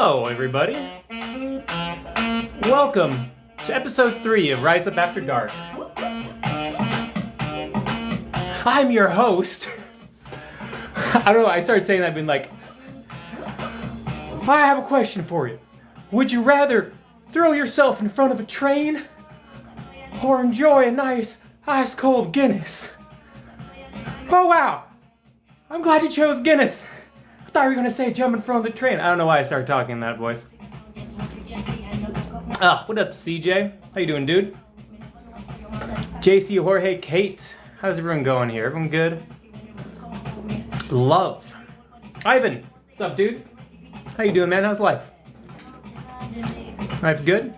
Hello, everybody. Welcome to episode 3 of Rise Up After Dark. I'm your host. I don't know, I started saying that being like, I have a question for you. Would you rather throw yourself in front of a train or enjoy a nice ice-cold Guinness? Oh wow, I'm glad you chose Guinness. I thought you were going to say jump in front of the train. I don't know why I started talking in that voice. What up, CJ? How you doing, dude? JC, Jorge, Kate. How's everyone going here? Everyone good? Love. Ivan. What's up, dude? How you doing, man? How's life? Life good?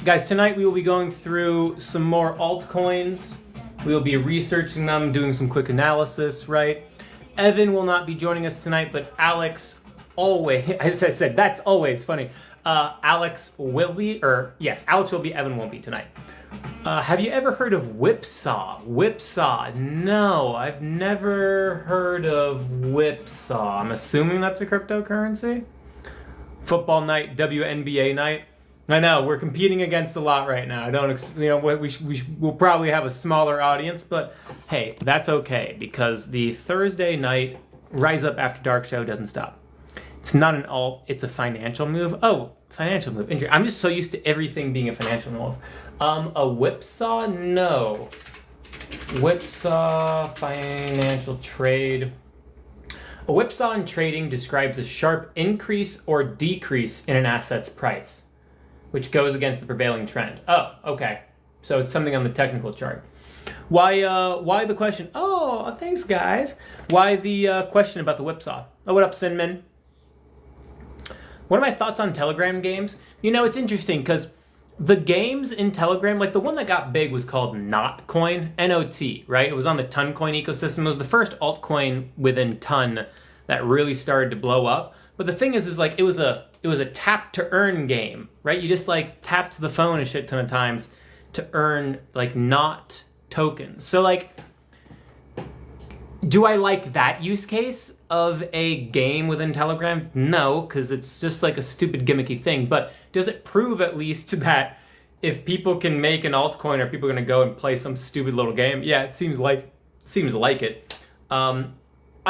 Guys, tonight we will be going through some more altcoins. We will be researching them, doing some quick analysis, right? Evan will not be joining us tonight, but Alex always, as I said, that's always funny. Alex will be, Alex will be, Evan won't be tonight. Have you ever heard of Whipsaw? Whipsaw? No, I've never heard of Whipsaw. I'm assuming that's a cryptocurrency? Football night, WNBA night. I know, we're competing against a lot right now. We'll probably have a smaller audience, but hey, that's okay, because the Thursday night Rise Up After Dark show doesn't stop. It's not an alt, it's a financial move. Oh, financial move. I'm just so used to everything being a financial move. A whipsaw? No. Whipsaw, financial trade. A whipsaw in trading describes a sharp increase or decrease in an asset's price, which goes against the prevailing trend. Oh, okay. So it's something on the technical chart. Why the question? Oh, thanks, guys. Why the question about the whipsaw? Oh, what up, Sinmin? One of my thoughts on Telegram games, it's interesting because the games in Telegram, like the one that got big was called Notcoin, N-O-T, right? It was on the Toncoin ecosystem. It was the first altcoin within Ton that really started to blow up. But the thing is like it was a tap to earn game, right? You just like tapped the phone a shit ton of times to earn like not tokens. So like, do I like that use case of a game within Telegram? No, because it's just like a stupid gimmicky thing. But does it prove at least that if people can make an altcoin, are people going to go and play some stupid little game? Yeah, it seems like it. I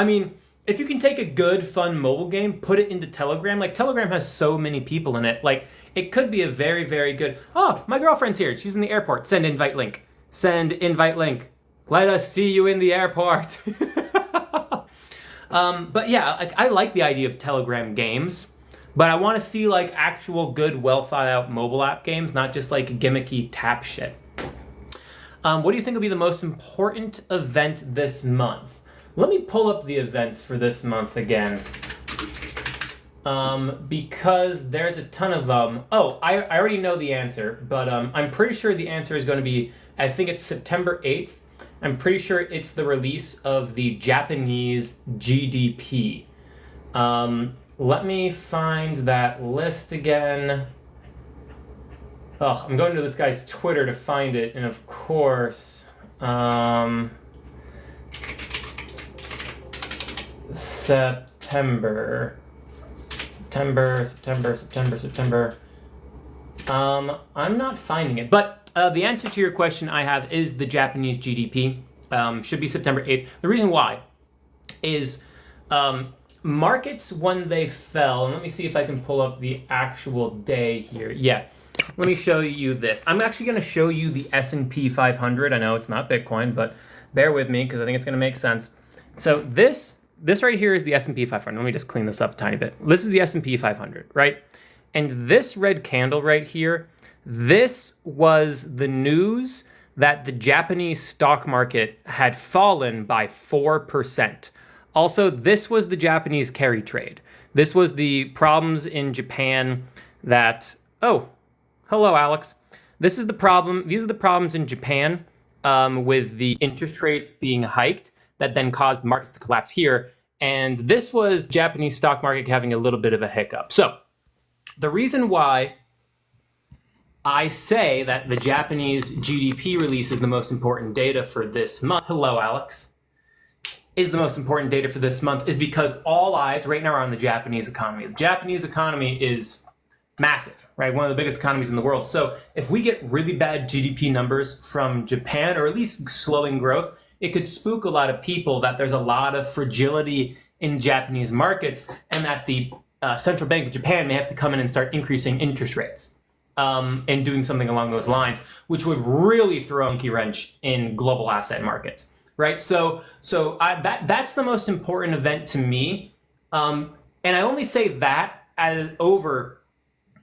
mean, if you can take a good, fun mobile game, put it into Telegram, like Telegram has so many people in it, like it could be a very, very good, oh, my girlfriend's here, she's in the airport, send invite link. Send invite link. Let us see you in the airport. But yeah, like I like the idea of Telegram games, but I want to see like actual good, well thought out mobile app games, not just like gimmicky tap shit. What do you think will be the most important event this month? Let me pull up the events for this month again, because there's a ton of them. Oh, I already know the answer, but I'm pretty sure the answer is going to be, I think it's September 8th. I'm pretty sure it's the release of the Japanese GDP. Let me find that list again. I'm going to this guy's Twitter to find it, and of course, September. I'm not finding it, but the answer to your question I have is the Japanese GDP. Should be September 8th. The reason why is markets, when they fell, and let me see if I can pull up the actual day here. Yeah, let me show you this. I'm actually going to show you the S&P 500. I know it's not Bitcoin, but bear with me because I think it's going to make sense. So this right here is the S&P 500. Let me just clean this up a tiny bit. This is the S&P 500, right? And this red candle right here, this was the news that the Japanese stock market had fallen by 4%. Also, this was the Japanese carry trade. This was the problems in Japan that, oh, hello, Alex. This is the problem. These are the problems in Japan with the interest rates being hiked that then caused markets to collapse here. And this was Japanese stock market having a little bit of a hiccup. So the reason why I say that the Japanese GDP release is the most important data for this month, hello, Alex, is the most important data for this month is because all eyes right now are on the Japanese economy. The Japanese economy is massive, right? One of the biggest economies in the world. So if we get really bad GDP numbers from Japan, or at least slowing growth, it could spook a lot of people that there's a lot of fragility in Japanese markets and that the Central Bank of Japan may have to come in and start increasing interest rates and doing something along those lines, which would really throw a monkey wrench in global asset markets, right? So that's the most important event to me. And I only say that as over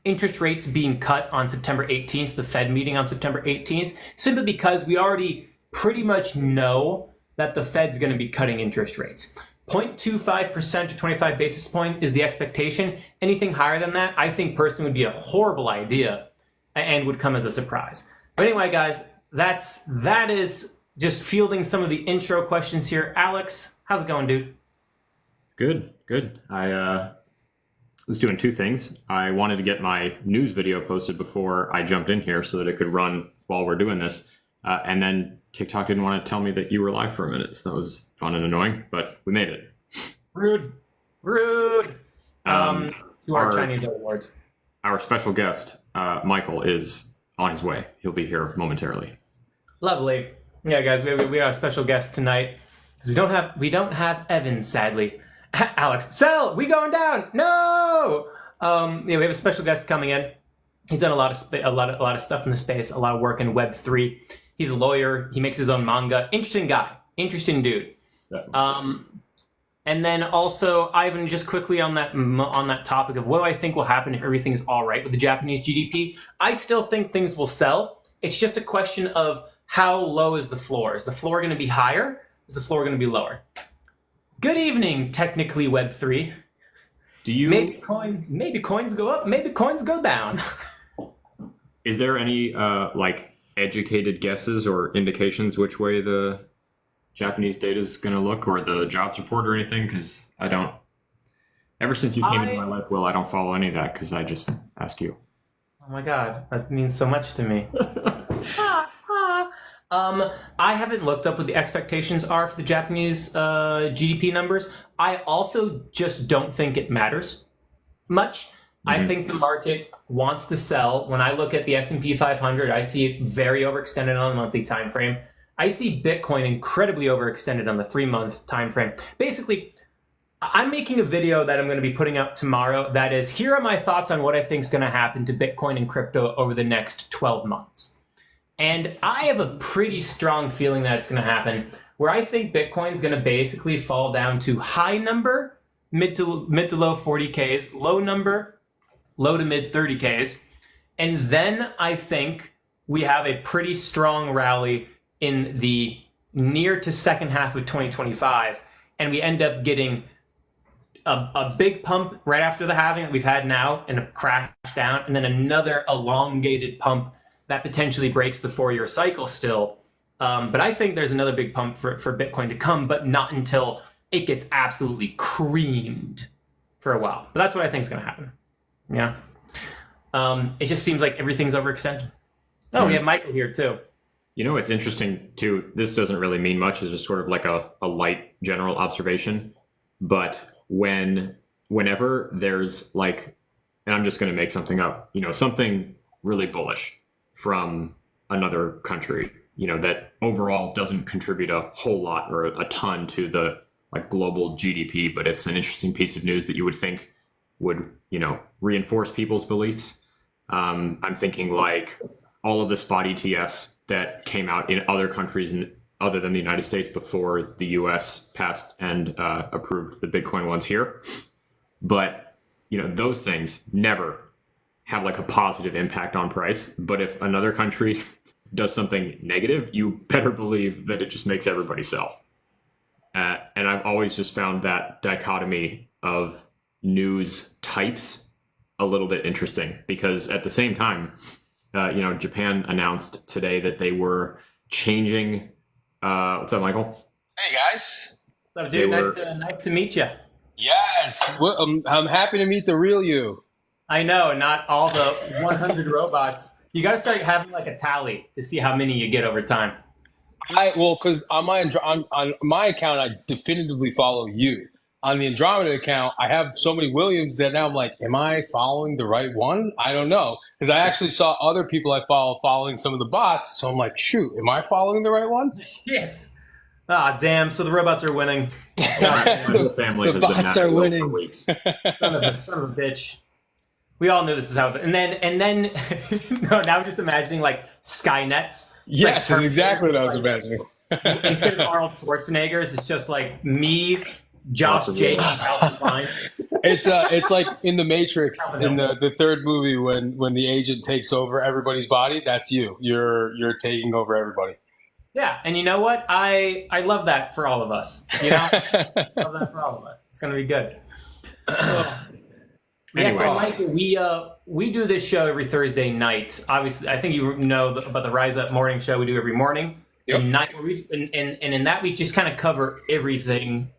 interest rates being cut on September 18th, the Fed meeting on September 18th, simply because we already pretty much know that the Fed's going to be cutting interest rates. 0.25% to 25 basis point is the expectation. Anything higher than that, I think personally would be a horrible idea and would come as a surprise. But anyway, guys, that is just fielding some of the intro questions here. Alex, how's it going, dude? Good. I was doing two things. I wanted to get my news video posted before I jumped in here so that it could run while we're doing this. And then TikTok didn't want to tell me that you were live for a minute. So that was fun and annoying, but we made it. Rude. To our Chinese awards. Our special guest, Michael, is on his way. He'll be here momentarily. Lovely. Yeah, guys, we have a special guest tonight. We don't have Evan, sadly. Alex, sell. We going down? No. We have a special guest coming in. He's done a lot of stuff in the space, a lot of work in Web3. He's a lawyer. He makes his own manga. Interesting guy. Interesting dude. And then also, Ivan, just quickly on that topic of what do I think will happen if everything is all right with the Japanese GDP. I still think things will sell. It's just a question of how low is the floor. Is the floor going to be higher? Is the floor going to be lower? Good evening, technically Web3. Maybe coins go up, maybe coins go down. Is there any educated guesses or indications which way the Japanese data is going to look, or the jobs report or anything? Because I don't. Ever since you came into my life, Will, I don't follow any of that because I just ask you. Oh my God, that means so much to me. I haven't looked up what the expectations are for the Japanese GDP numbers. I also just don't think it matters much. Mm-hmm. I think the market wants to sell. When I look at the S&P 500, I see it very overextended on the monthly time frame. I see Bitcoin incredibly overextended on the 3-month time frame. Basically, I'm making a video that I'm going to be putting out tomorrow that is, here are my thoughts on what I think is going to happen to Bitcoin and crypto over the next 12 months. And I have a pretty strong feeling that it's going to happen, where I think Bitcoin's going to basically fall down to high number, mid to low 40Ks, low number, low to mid 30Ks. And then I think we have a pretty strong rally in the near to second half of 2025. And we end up getting a big pump right after the halving that we've had now and a crash down, and then another elongated pump that potentially breaks the 4-year cycle still. But I think there's another big pump for Bitcoin to come, but not until it gets absolutely creamed for a while. But that's what I think is going to happen. Yeah. It just seems like everything's overextended. Oh, we have Michael here too. You know, it's interesting too. This doesn't really mean much. It's just sort of like a light general observation. But whenever there's like, and I'm just going to make something up, something really bullish from another country, that overall doesn't contribute a whole lot or a ton to the global GDP, but it's an interesting piece of news that you would think would, reinforce people's beliefs. I'm thinking like all of the spot ETFs that came out in other countries other than the United States before the US passed and approved the Bitcoin ones here. But, those things never have a positive impact on price. But if another country does something negative, you better believe that it just makes everybody sell. And I've always just found that dichotomy of news types a little bit interesting, because at the same time, Japan announced today that they were changing. What's up, Michael? Hey guys. What's up, dude? Nice to meet you. Yes, I'm happy to meet the real you. I know, not all the 100 robots. You got to start having a tally to see how many you get over time. Because on my account, I definitively follow you. On the Andromeda account, I have so many Williams that now I'm like, am I following the right one? I don't know. Because I actually saw other people I follow following some of the bots. So I'm like, shoot, am I following the right one? Shit. Ah, damn. So the robots are winning. The family The has been bots are happy for winning. weeks. Son of a bitch. We all knew this is how. And then, no. Now I'm just imagining like Skynets. It's Yes, that's like exactly what I was imagining. Instead of Arnold Schwarzenegger's, it's just like me, Josh Lots of Jake, robots. Alvin Klein. It's like in the Matrix, in the third movie, when the agent takes over everybody's body. That's you. You're taking over everybody. Yeah, and you know what? I love that for all of us. You know, love that for all of us. It's gonna be good. Yeah, so Michael, we do this show every Thursday night. Obviously, I think you know about the Rise Up morning show we do every morning. Yep. And in that we just kind of cover everything,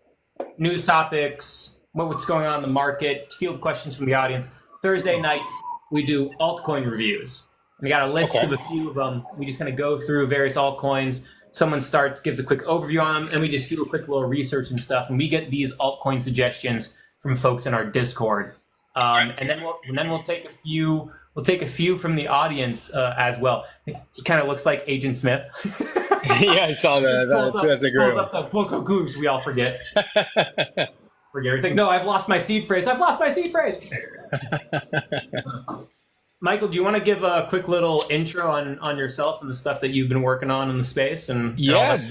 news topics, what's going on in the market, field questions from the audience. Thursday nights we do altcoin reviews. We got a list of a few of them. We just kind of go through various altcoins. Someone gives a quick overview on them, and we just do a quick little research and stuff. And we get these altcoin suggestions from folks in our Discord. And then we'll take a few. We'll take a few from the audience as well. He kind of looks like Agent Smith. Yeah, I saw that. That's a great one. Up the book of goose. We all forget. Forget everything. No, I've lost my seed phrase. Michael, do you want to give a quick little intro on yourself and the stuff that you've been working on in the space? And Yeah,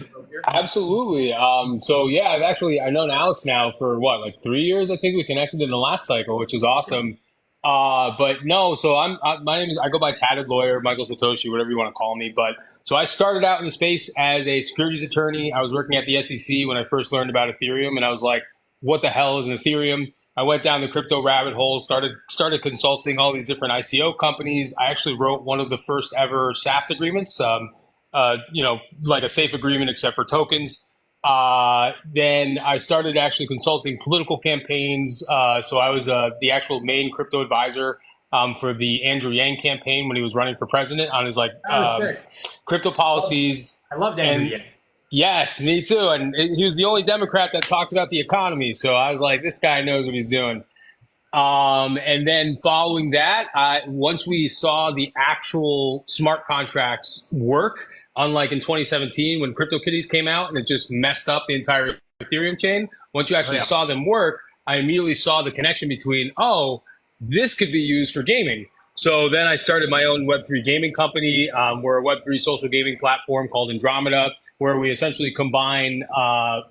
absolutely. I've known Alex now for like 3 years. I think we connected in the last cycle, which is awesome. But no, so my name is, I go by Tatted Lawyer, Michael Satoshi, whatever you want to call me. But so I started out in the space as a securities attorney. I was working at the SEC when I first learned about Ethereum, and I was like, what the hell is an Ethereum? I went down the crypto rabbit hole, started consulting all these different ICO companies. I actually wrote one of the first ever SAFT agreements, like a safe agreement except for tokens. Then I started actually consulting political campaigns. So I was the actual main crypto advisor for the Andrew Yang campaign when he was running for president on his crypto policies. I loved Andrew Yang. Yes, me too. And he was the only Democrat that talked about the economy. So I was like, this guy knows what he's doing. And then following that, once we saw the actual smart contracts work, unlike in 2017 when CryptoKitties came out and it just messed up the entire Ethereum chain, once you actually saw them work, I immediately saw the connection between, this could be used for gaming. So then I started my own Web3 gaming company. We're a Web3 social gaming platform called Andromeda, where we essentially combine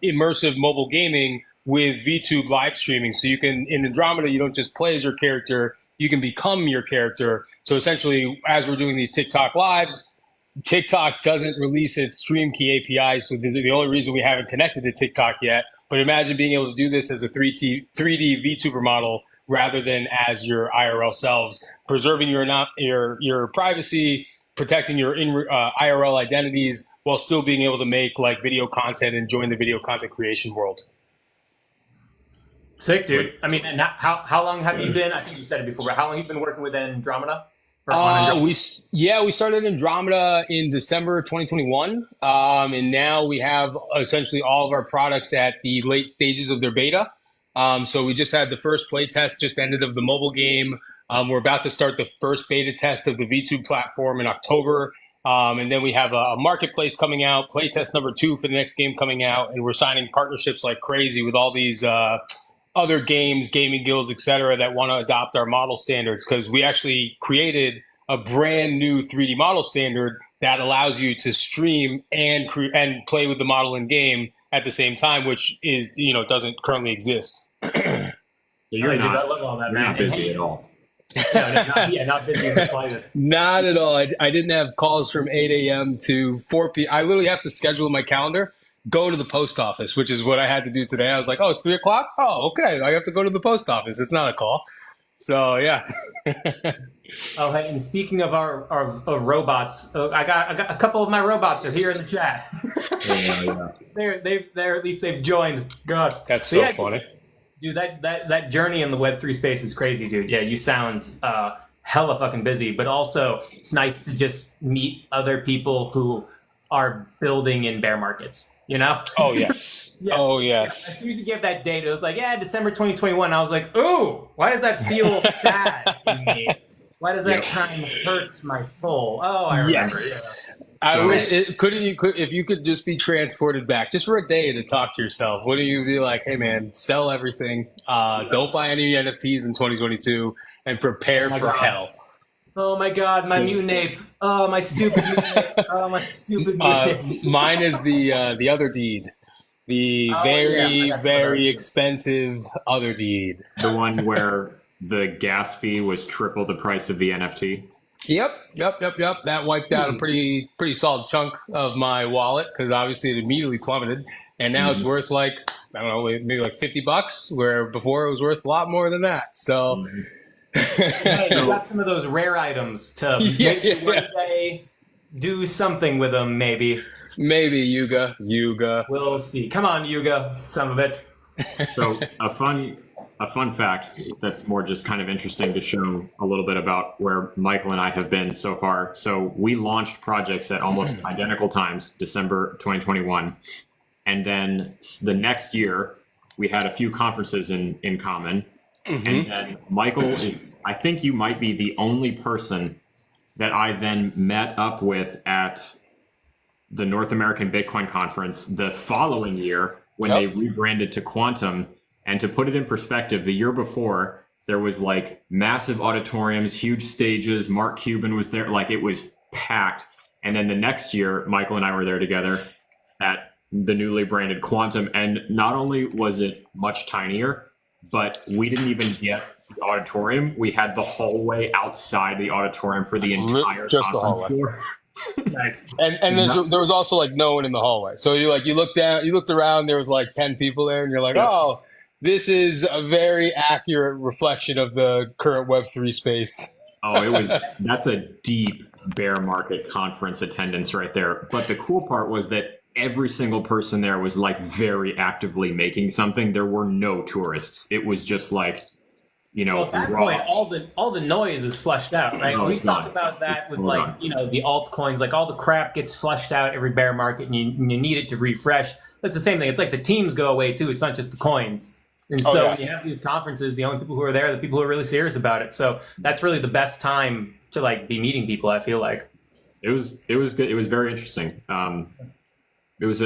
immersive mobile gaming with VTube live streaming. So you can, in Andromeda, you don't just play as your character, you can become your character. So essentially, as we're doing these TikTok lives, TikTok doesn't release its stream key APIs, so the only reason we haven't connected to TikTok yet. But imagine being able to do this as a 3D VTuber model rather than as your IRL selves, preserving your privacy, protecting your IRL identities while still being able to make like video content and join the video content creation world. Sick, dude. I mean, and how long have you been? I think you said it before, but how long have you been working with Andromeda? We started Andromeda in December 2021, and now we have essentially all of our products at the late stages of their beta. So we just had the first play test just ended of the mobile game. We're about to start the first beta test of the VTube platform in October. And then we have a marketplace coming out, play test number 2 for the next game coming out. And we're signing partnerships like crazy with all these other games, gaming guilds, et cetera, that want to adopt our model standards, because we actually created a brand new 3D model standard that allows you to stream and play with the model in game at the same time, which is, doesn't currently exist. So you're not busy at all. Not busy in the slightest. Not at all. I didn't have calls from 8 a.m. to 4 p.m. I literally have to schedule my calendar, go to the post office, which is what I had to do today. I was like, it's 3 o'clock? Oh, okay. I have to go to the post office. It's not a call. So, yeah. Oh, hey, and speaking of our robots, I got a couple of my robots are here in the chat. They're at least they've joined. God, that's so funny. Dude, that journey in the Web3 space is crazy, dude. Yeah, you sound hella fucking busy, but also it's nice to just meet other people who are building in bear markets, you know? Oh, yes. Yeah. Oh, Yeah. yes. As soon as you give that date, it was like, yeah, December 2021. I was like, ooh, why does that feel sad in me? Why does that time hurt my soul? Oh, I remember. Yes. Yeah. I wish it couldn't. If you could just be transported back just for a day to talk to yourself, wouldn't you be like, "Hey, man, sell everything. Don't buy any NFTs in 2022, and prepare for hell." Oh my God, my mutant ape. Oh, my stupid mutant ape. Oh, my stupid mutant ape. Mine is the other deed, the Oh, very yeah, that's what I was very doing. expensive other deed. The one where the gas fee was triple the price of the NFT. Yep. That wiped out a pretty solid chunk of my wallet because obviously it immediately plummeted, and now it's worth like, I don't know, maybe like $50, where before it was worth a lot more than that. So, Hey, you got some of those rare items to maybe one day do something with them. Maybe maybe Yuga. we'll see. Come on, Yuga, son of a bitch. So a fun fact that's more just kind of interesting to show a little bit about where Michael and I have been so far. So we launched projects at almost identical times, December 2021. And then the next year, we had a few conferences in common. And then Michael I think you might be the only person that I then met up with at the North American Bitcoin Conference the following year when they rebranded to Quantum. And to put it in perspective, the year before, there was like massive auditoriums, huge stages. Mark Cuban was there. Like, it was packed. And then the next year, Michael and I were there together at the newly branded Quantum. And not only was it much tinier, but we didn't even get the auditorium. We had the hallway outside the auditorium for the entire Just the conference hallway. floor. Nice. And there was also like no one in the hallway. So you looked around, there was like 10 people there, and you're like, oh, this is a very accurate reflection of the current Web3 space. Oh, that's a deep bear market conference attendance right there. But the cool part was that every single person there was like very actively making something. There were no tourists. It was just like, Well, at that point, all the noise is flushed out, right? No, We it's talk not. about that with Hold like, on. the altcoins, like all the crap gets flushed out every bear market, and you need it to refresh. That's the same thing. It's like the teams go away too. It's not just the coins. And so when you have these conferences, the only people who are there are the people who are really serious about it. So that's really the best time to like be meeting people, I feel like. It was good. It was very interesting. That's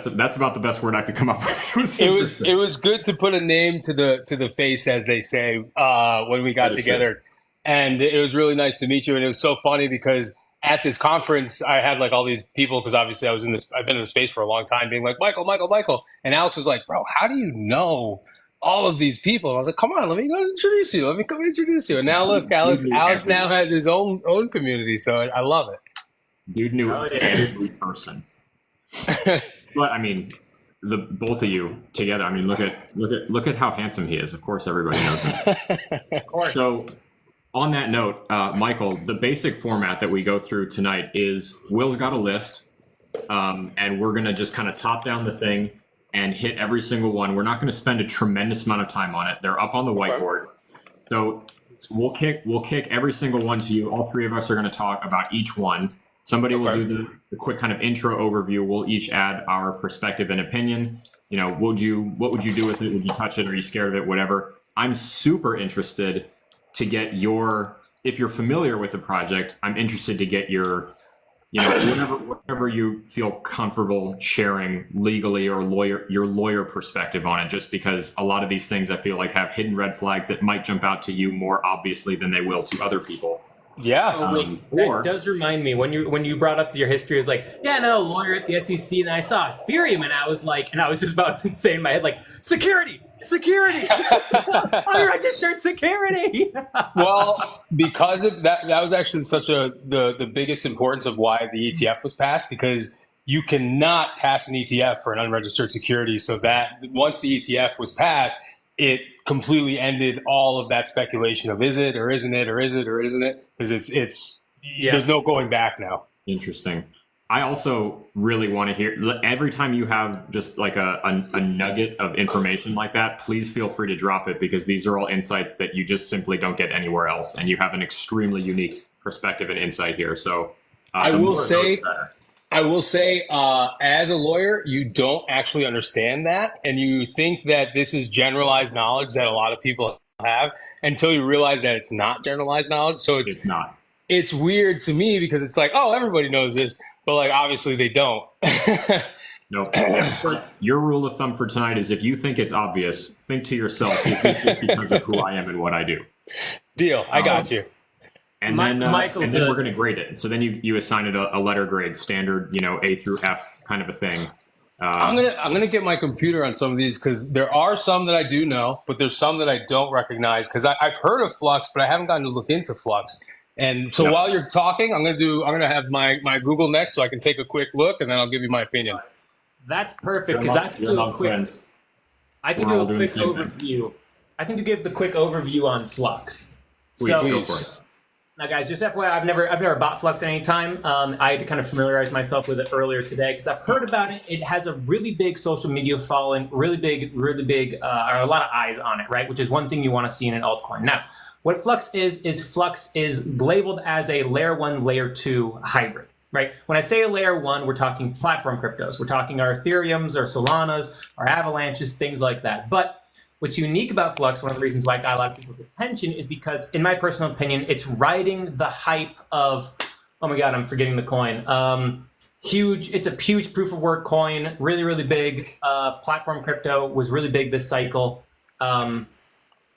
about the best word I could come up with. It was good to put a name to the face, as they say, when we got together. And it was really nice to meet you. And it was so funny because at this conference, I had like all these people, because obviously I've been in the space for a long time, being like, Michael. And Alex was like, bro, how do you know all of these people? And I was like, come on, let me go introduce you. Let me come introduce you. And now look, Alex now has his own community. So I love it. Dude knew every person. But I mean, the both of you together. I mean, look at how handsome he is. Of course, everybody knows him. Of course. So, on that note, Michael, the basic format that we go through tonight is Will's got a list, and we're gonna just kind of top down the thing and hit every single one. We're not going to spend a tremendous amount of time on it. They're up on the whiteboard. So we'll kick every single one to you. All three of us are going to talk about each one. Somebody will do the quick kind of intro overview. We'll each add our perspective and opinion. What would you do with it? Would you touch it? Are you scared of it? Whatever. I'm super interested to get if you're familiar with the project, I'm interested to get your, whatever you feel comfortable sharing legally or your lawyer perspective on it, just because a lot of these things I feel like have hidden red flags that might jump out to you more obviously than they will to other people. Yeah. That does remind me when you brought up your history, is like, lawyer at the SEC, and I saw Ethereum, and I was just about to say in my head, like, security. I registered security. Well, because of that was actually the biggest importance of why the ETF was passed, because you cannot pass an ETF for an unregistered security. So that once the ETF was passed, it completely ended all of that speculation of is it or isn't it or is it or isn't it, because it's there's no going back now. Interesting. I also really want to hear, every time you have just like a nugget of information like that, please feel free to drop it, because these are all insights that you just simply don't get anywhere else. And you have an extremely unique perspective and insight here. So I will say I will say, as a lawyer, you don't actually understand that, and you think that this is generalized knowledge that a lot of people have until you realize that it's not generalized knowledge. So It's not. it's weird to me because it's like, oh, everybody knows this, but like obviously they don't. No. Your rule of thumb for tonight is if you think it's obvious, think to yourself, is this just because of who I am and what I do? Deal. I got you. And then we're going to grade it. So then you assign it a letter grade, standard, A through F kind of a thing. I'm gonna get my computer on some of these because there are some that I do know, but there's some that I don't recognize because I've heard of Flux, but I haven't gotten to look into Flux. And so while you're talking, I'm gonna have my Google next so I can take a quick look and then I'll give you my opinion. That's perfect because I can do a quick. I can do a quick overview. I can give the quick overview on Flux. Please. Now, guys, just FYI, I've never bought Flux at any time. I had to kind of familiarize myself with it earlier today because I've heard about it. It has a really big social media following, really big, a lot of eyes on it, right? Which is one thing you want to see in an altcoin. Now, what Flux is Flux is labeled as a layer 1, layer 2 hybrid, right? When I say a layer 1, we're talking platform cryptos. We're talking our Ethereums, our Solanas, our Avalanches, things like that. But what's unique about Flux, one of the reasons why it got a lot of people's attention, is because, in my personal opinion, it's riding the hype of, oh my God, I'm forgetting the coin. Huge, it's a huge proof of work coin, really, really big. Platform crypto was really big this cycle.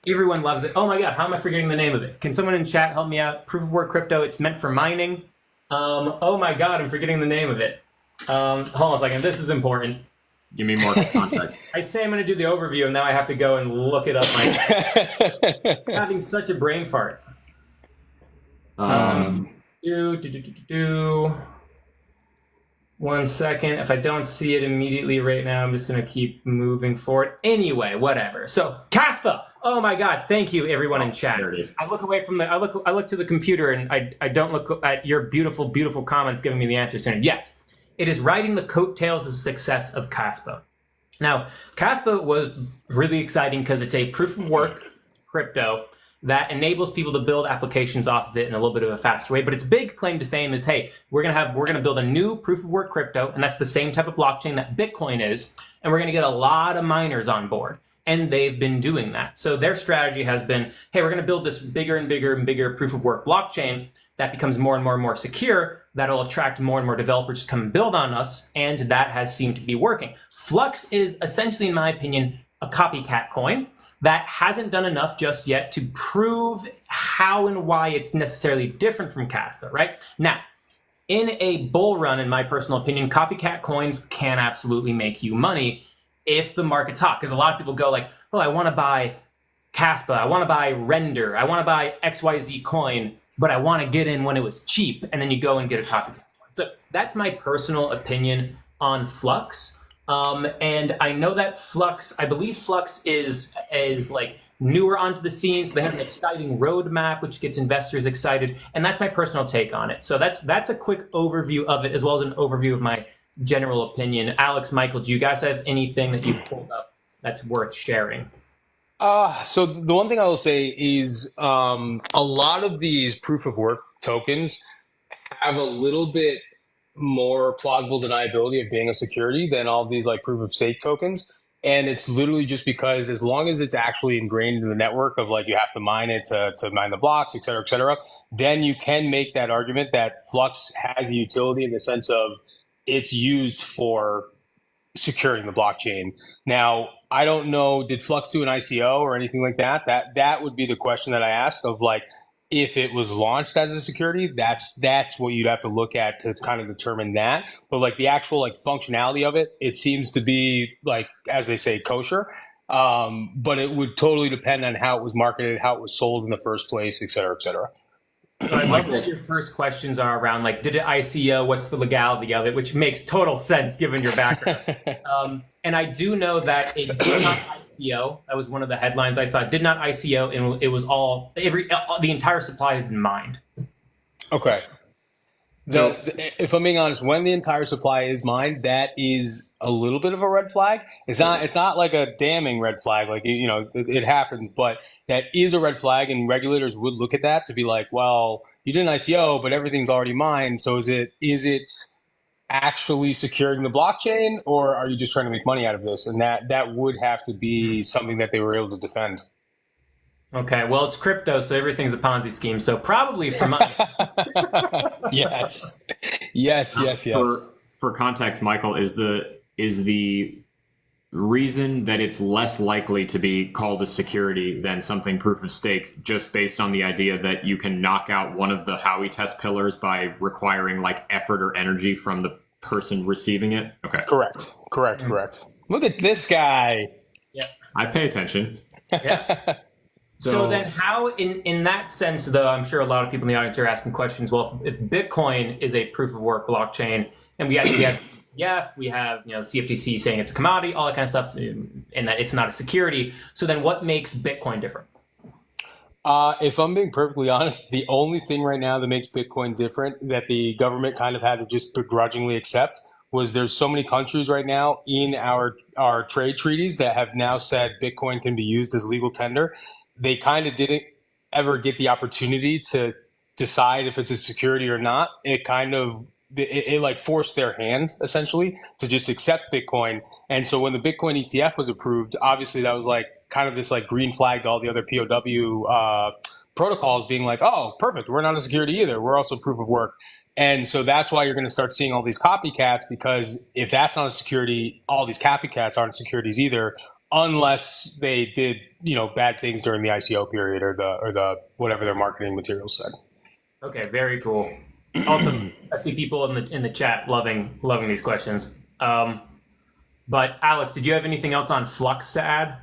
Everyone loves it. Oh my God, how am I forgetting the name of it? Can someone in chat help me out? Proof of work crypto, it's meant for mining. Oh my God, I'm forgetting the name of it. Hold on a second, this is important. Give me more context. I say I'm going to do the overview, and now I have to go and look it up. I'm having such a brain fart. One second. If I don't see it immediately right now, I'm just going to keep moving forward. Anyway, whatever. So, Caspa. Oh my God! Thank you, everyone in chat. There it is. I look away from I look to the computer, and I don't look at your beautiful, beautiful comments giving me the answer soon. Yes. It is riding the coattails of success of Caspa. Now, Caspa was really exciting because it's a proof of work crypto that enables people to build applications off of it in a little bit of a faster way. But its big claim to fame is, hey, we're gonna build a new proof of work crypto, and that's the same type of blockchain that Bitcoin is, and we're gonna get a lot of miners on board. And they've been doing that. So their strategy has been, hey, we're gonna build this bigger and bigger and bigger proof of work blockchain that becomes more and more and more secure, that'll attract more and more developers to come and build on us, and that has seemed to be working. Flux is essentially, in my opinion, a copycat coin that hasn't done enough just yet to prove how and why it's necessarily different from Caspa, right? Now, in a bull run, in my personal opinion, copycat coins can absolutely make you money if the market's hot, because a lot of people go like, oh, I want to buy Caspa, I want to buy Render, I want to buy XYZ coin, but I want to get in when it was cheap, and then you go and get a copycat coin. So that's my personal opinion on Flux. And I know that Flux, I believe Flux is like newer onto the scene, so they have an exciting roadmap, which gets investors excited, and that's my personal take on it. So that's a quick overview of it, as well as an overview of my general opinion. Alex, Michael, do you guys have anything that you've pulled up that's worth sharing? So the one thing I will say is a lot of these proof of work tokens have a little bit more plausible deniability of being a security than all of these like proof of stake tokens. And it's literally just because as long as it's actually ingrained in the network of like you have to mine it to mine the blocks, et cetera, then you can make that argument that Flux has a utility in the sense of it's used for securing the blockchain. Now, I don't know, did Flux do an ICO or anything like that? That would be the question that I ask of like, if it was launched as a security, that's what you'd have to look at to kind of determine that. But like the actual like functionality of it, it seems to be like, as they say, kosher. But it would totally depend on how it was marketed, how it was sold in the first place, et cetera, et cetera. So I like that your first questions are around like, did it ICO? What's the legality of it? Which makes total sense given your background. And I do know that it did not ICO. That was one of the headlines I saw. It did not ICO, and it was the entire supply has been mined. Okay. If I'm being honest, when the entire supply is mined, that is a little bit of a red flag. It's not like a damning red flag, like it happens, but that is a red flag, and regulators would look at that to be like, well, you did an ICO, but everything's already mined, so is it actually securing the blockchain, or are you just trying to make money out of this? And that would have to be something that they were able to defend. Okay, well, it's crypto, so everything's a Ponzi scheme. So probably for money. Yes, yes, yes, yes. For context, Michael, is the reason that it's less likely to be called a security than something proof of stake just based on the idea that you can knock out one of the Howey test pillars by requiring like effort or energy from the person receiving it? Okay. Correct. Look at this guy. Yeah. I pay attention. Yeah. So then how, in that sense, though, I'm sure a lot of people in the audience are asking questions, well, if Bitcoin is a proof of work blockchain, and we have we have the CFTC saying it's a commodity, all that kind of stuff, and that it's not a security. So then what makes Bitcoin different? If I'm being perfectly honest, the only thing right now that makes Bitcoin different that the government kind of had to just begrudgingly accept was there's so many countries right now in our trade treaties that have now said Bitcoin can be used as legal tender. They kind of didn't ever get the opportunity to decide if it's a security or not. It like forced their hand essentially to just accept Bitcoin. And so when the Bitcoin ETF was approved, obviously that was like kind of this like green flag to all the other POW protocols being like, oh, perfect. We're not a security either. We're also proof of work. And so that's why you're going to start seeing all these copycats, because if that's not a security, all these copycats aren't securities either, unless they did, bad things during the ICO period or the whatever their marketing materials said. Okay, very cool. Also, I see people in the chat loving these questions. But Alex, did you have anything else on Flux to add?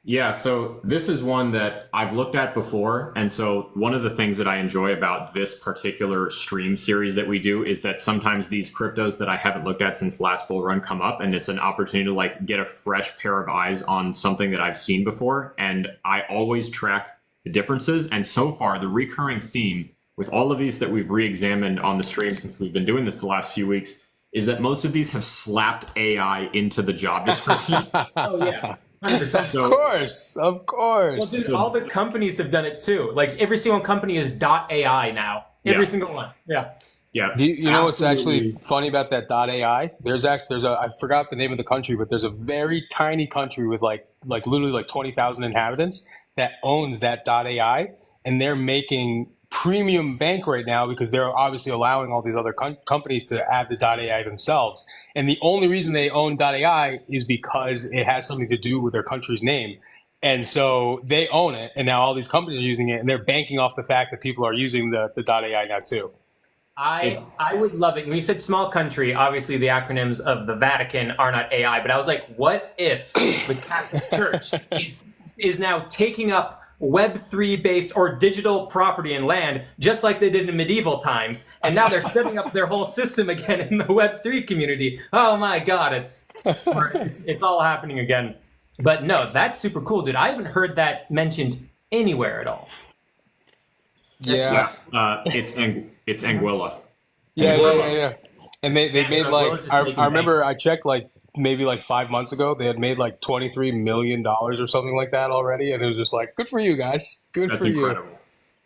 Yeah, so this is one that I've looked at before. And so one of the things that I enjoy about this particular stream series that we do is that sometimes these cryptos that I haven't looked at since last bull run come up, and it's an opportunity to like get a fresh pair of eyes on something that I've seen before. And I always track the differences. And so far, the recurring theme with all of these that we've re-examined on the stream since we've been doing this the last few weeks is that most of these have slapped AI into the job description. Oh, yeah. 100%. Of course. Well, dude, all the companies have done it too. Like every single company is .ai now. Every single one. Yeah. Yeah. Do you know what's actually funny about that .ai? There's I forgot the name of the country, but there's a very tiny country with like literally like 20,000 inhabitants that owns that .ai, and they're making premium bank right now because they're obviously allowing all these other companies to add the .ai themselves. And the only reason they own .ai is because it has something to do with their country's name. And so they own it, and now all these companies are using it, and they're banking off the fact that people are using the .ai now too. I would love it. When you said small country, obviously the acronyms of the Vatican are not AI, but I was like, what if the Catholic Church is now taking up Web3 based or digital property and land, just like they did in medieval times, and now they're setting up their whole system again in the Web3 community. Oh my God, it's all happening again. But no, that's super cool, dude. I haven't heard that mentioned anywhere at all. Yeah, it's Anguilla. Yeah. And they made like I remember bank. I checked like maybe like 5 months ago, they had made like $23 million or something like that already, and it was just like, good for you guys, good That's for incredible.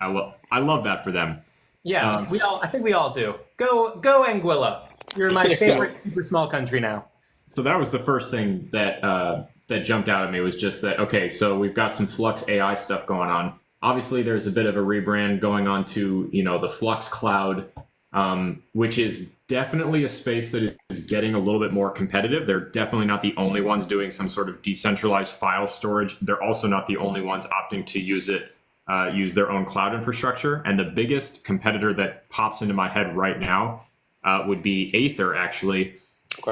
you. I love that for them. Yeah, I think we all do. Go Anguilla. You're my favorite super small country now. So that was the first thing that that jumped out at me, was just that, okay, so we've got some Flux AI stuff going on. Obviously, there's a bit of a rebrand going on to, the Flux Cloud, which is definitely a space that is getting a little bit more competitive. They're definitely not the only ones doing some sort of decentralized file storage. They're also not the only ones opting to use their own cloud infrastructure. And the biggest competitor that pops into my head right now would be Aether, actually,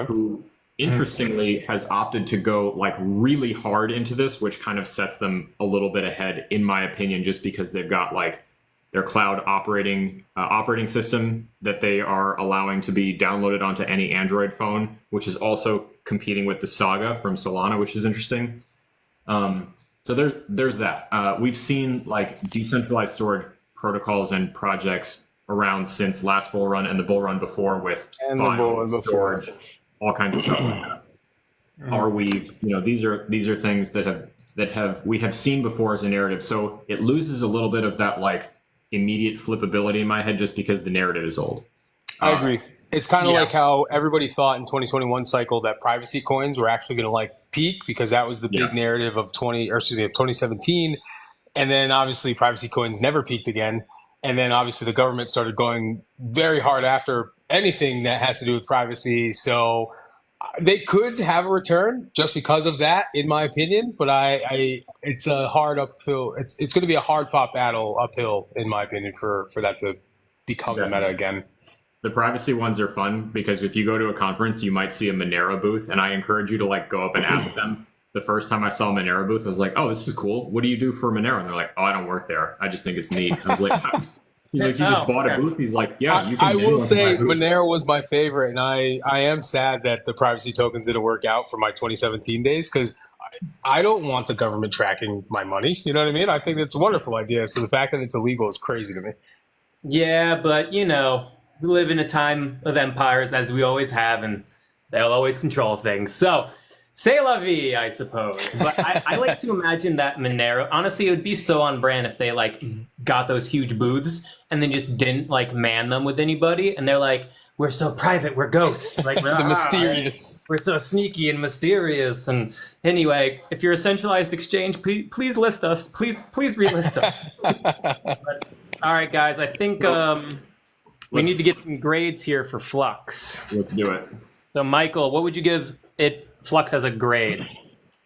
who interestingly has opted to go like really hard into this, which kind of sets them a little bit ahead, in my opinion, just because they've got like their cloud operating system that they are allowing to be downloaded onto any Android phone, which is also competing with the Saga from Solana, which is interesting. So there's that. We've seen like decentralized storage protocols and projects around since last bull run and the bull run before, with file storage, all kinds of stuff like that. Arweave, these are things that we have seen before as a narrative. So it loses a little bit of that like immediate flippability in my head just because the narrative is old. I agree. It's kind of Yeah. like how everybody thought in 2021 cycle that privacy coins were actually going to like peak because that was the big Yeah. narrative of 2017. And then obviously privacy coins never peaked again. And then obviously the government started going very hard after anything that has to do with privacy. So they could have a return just because of that, in my opinion. But it's a hard uphill. It's going to be a hard fought battle uphill, in my opinion, for that to become the meta again. The privacy ones are fun because if you go to a conference, you might see a Monero booth, and I encourage you to like go up and ask them. The first time I saw a Monero booth, I was like, "Oh, this is cool. What do you do for Monero?" And they're like, "Oh, I don't work there. I just think it's neat." I was like, "How?" He's like, "You just bought a booth?" He's like, "Yeah, you can." I will say booth." Monero was my favorite, and I am sad that the privacy tokens didn't work out for my 2017 days because I don't want the government tracking my money. You know what I mean? I think it's a wonderful idea. So the fact that it's illegal is crazy to me. Yeah, but you know, we live in a time of empires, as we always have, and they'll always control things. So, c'est la vie, I suppose. But I like to imagine that Monero. Honestly, it would be so on brand if they like got those huge booths and then just didn't like man them with anybody, and they're like, "We're so private, we're ghosts, like we're The mysterious. we're so sneaky and mysterious." And anyway, if you're a centralized exchange, please list us. Please relist us. But, all right, guys, I think we need to get some grades here for Flux. Let's do it. So, Michael, what would you give it Flux as a grade?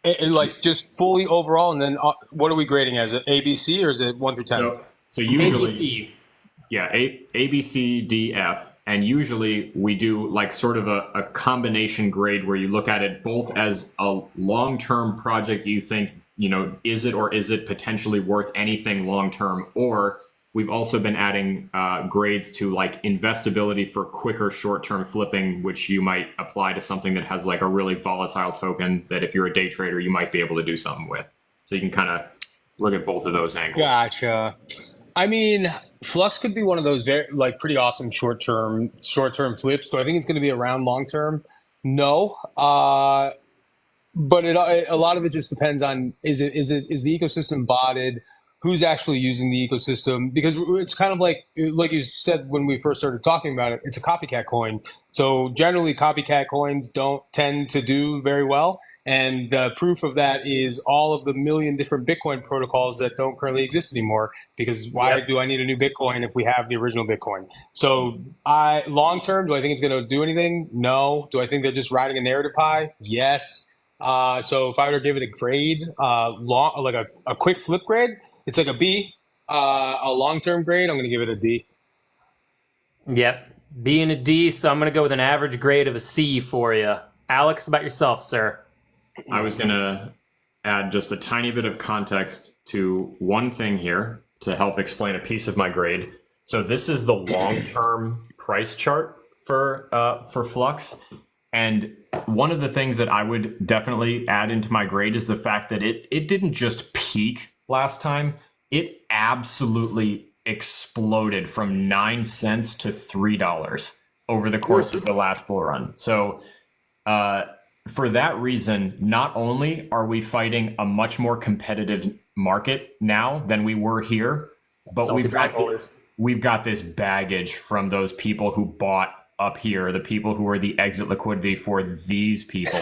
Like just fully overall, and then what are we grading as? A, B, C, or is it 1 through 10? So usually, ABC. yeah, A, B, C, D, F. And usually we do like sort of a combination grade where you look at it both as a long-term project you think, you know, is it or is it potentially worth anything long-term? Or we've also been adding grades to like investability for quicker short-term flipping, which you might apply to something that has like a really volatile token that if you're a day trader, you might be able to do something with. So you can kind of look at both of those angles. Gotcha. I mean, Flux could be one of those very like pretty awesome short-term flips. Do I think it's going to be around long-term? No. But a lot of it just depends on is the ecosystem botted? Who's actually using the ecosystem? Because it's kind of like you said when we first started talking about it, it's a copycat coin. So generally, copycat coins don't tend to do very well. And the proof of that is all of the million different Bitcoin protocols that don't currently exist anymore. Because why do I need a new Bitcoin if we have the original Bitcoin? So long term, do I think it's going to do anything? No. Do I think they're just riding a narrative high? Yes. So if I were to give it a grade, like a quick flip grade, it's like a B. A long-term grade, I'm going to give it a D. Yep, B and a D, so I'm going to go with an average grade of a C for you. Alex, about yourself, sir. I was going to add just a tiny bit of context to one thing here to help explain a piece of my grade. So this is the long-term price chart for Flux. And one of the things that I would definitely add into my grade is the fact that it didn't just peak last time. It absolutely exploded from 9 cents to $3 over the course of the last bull run. So for that reason, not only are we fighting a much more competitive market now than we were here, but we've got this baggage from those people who bought up here, the people who are the exit liquidity for these people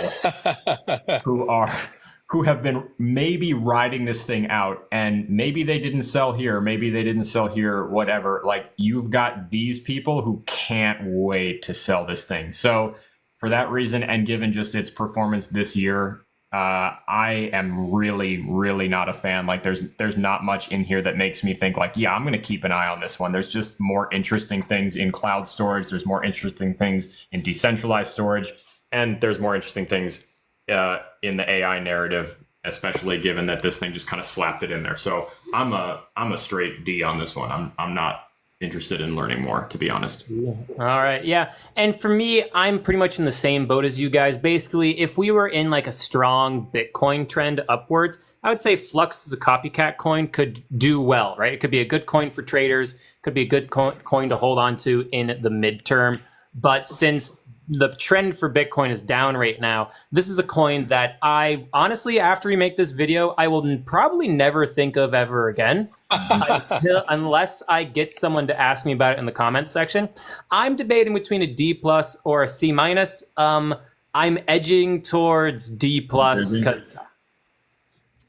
who have been maybe riding this thing out, and maybe they didn't sell here, maybe they didn't sell here, whatever. Like, you've got these people who can't wait to sell this thing. So for that reason, and given just its performance this year, I am really, really not a fan. Like, there's not much in here that makes me think like, yeah, I'm going to keep an eye on this one. There's just more interesting things in cloud storage. There's more interesting things in decentralized storage, and there's more interesting things in the AI narrative, especially given that this thing just kind of slapped it in there. So I'm a straight D on this one. I'm not interested in learning more, to be honest. All right, yeah. And for me, I'm pretty much in the same boat as you guys. Basically, if we were in like a strong Bitcoin trend upwards, I would say Flux as a copycat coin could do well, right? It could be a good coin for traders, could be a good coin to hold on to in the midterm. But since the trend for Bitcoin is down right now. This is a coin that I honestly, after we make this video, I will probably never think of ever again. Unless I get someone to ask me about it in the comments section. I'm debating between a D plus or a C minus. I'm edging towards D plus because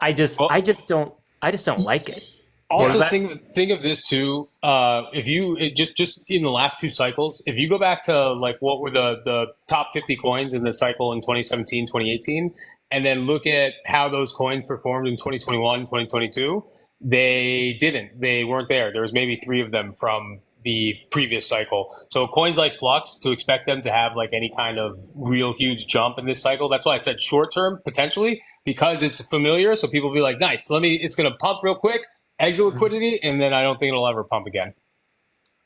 I just don't like it. Also, think of this too. If you just in the last 2 cycles, if you go back to like what were the top 50 coins in the cycle in 2017, 2018, and then look at how those coins performed in 2021, 2022, they didn't. They weren't there. There was maybe 3 of them from the previous cycle. So coins like Flux, to expect them to have like any kind of real huge jump in this cycle, that's why I said short term potentially, because it's familiar. So people will be like, nice, it's going to pump real quick. Exit liquidity, and then I don't think it'll ever pump again.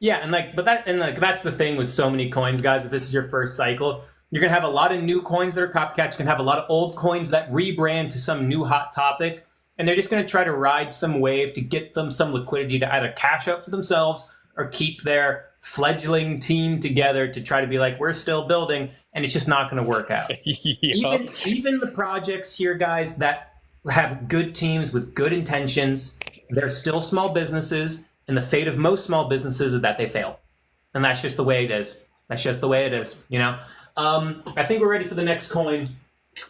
Yeah, that's the thing with so many coins, guys. If this is your first cycle, you're gonna have a lot of new coins that are copycats. You're gonna have a lot of old coins that rebrand to some new hot topic, and they're just gonna try to ride some wave to get them some liquidity to either cash out for themselves or keep their fledgling team together to try to be like, we're still building, and it's just not gonna work out. Yep. Even the projects here, guys, that have good teams with good intentions, they're still small businesses, and the fate of most small businesses is that they fail. And that's just the way it is. That's just the way it is, you know? I think we're ready for the next coin.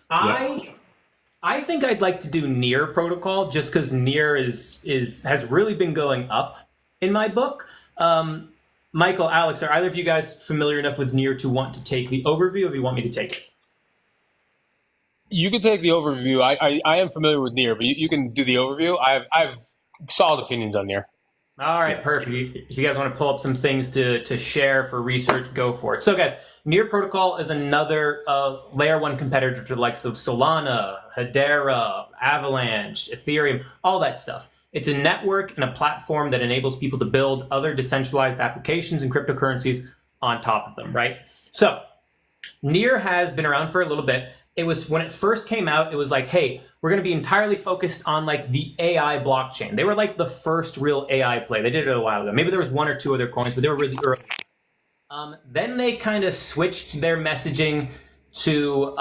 I think I'd like to do Near Protocol, just because Near has really been going up in my book. Michael, Alex, are either of you guys familiar enough with Near to want to take the overview, or do you want me to take it? You can take the overview. I am familiar with Near, but you can do the overview. I have solid opinions on Near. All right, perfect. If you guys want to pull up some things to share for research, go for it. So, guys, Near Protocol is another layer 1 competitor to the likes of Solana, Hedera, Avalanche, Ethereum, all that stuff. It's a network and a platform that enables people to build other decentralized applications and cryptocurrencies on top of them, right? So, Near has been around for a little bit. It was when it first came out, it was like, hey, we're going to be entirely focused on like the AI blockchain. They were like the first real AI play. They did it a while ago. Maybe there was 1 or 2 other coins, but they were really early. Then they kind of switched their messaging to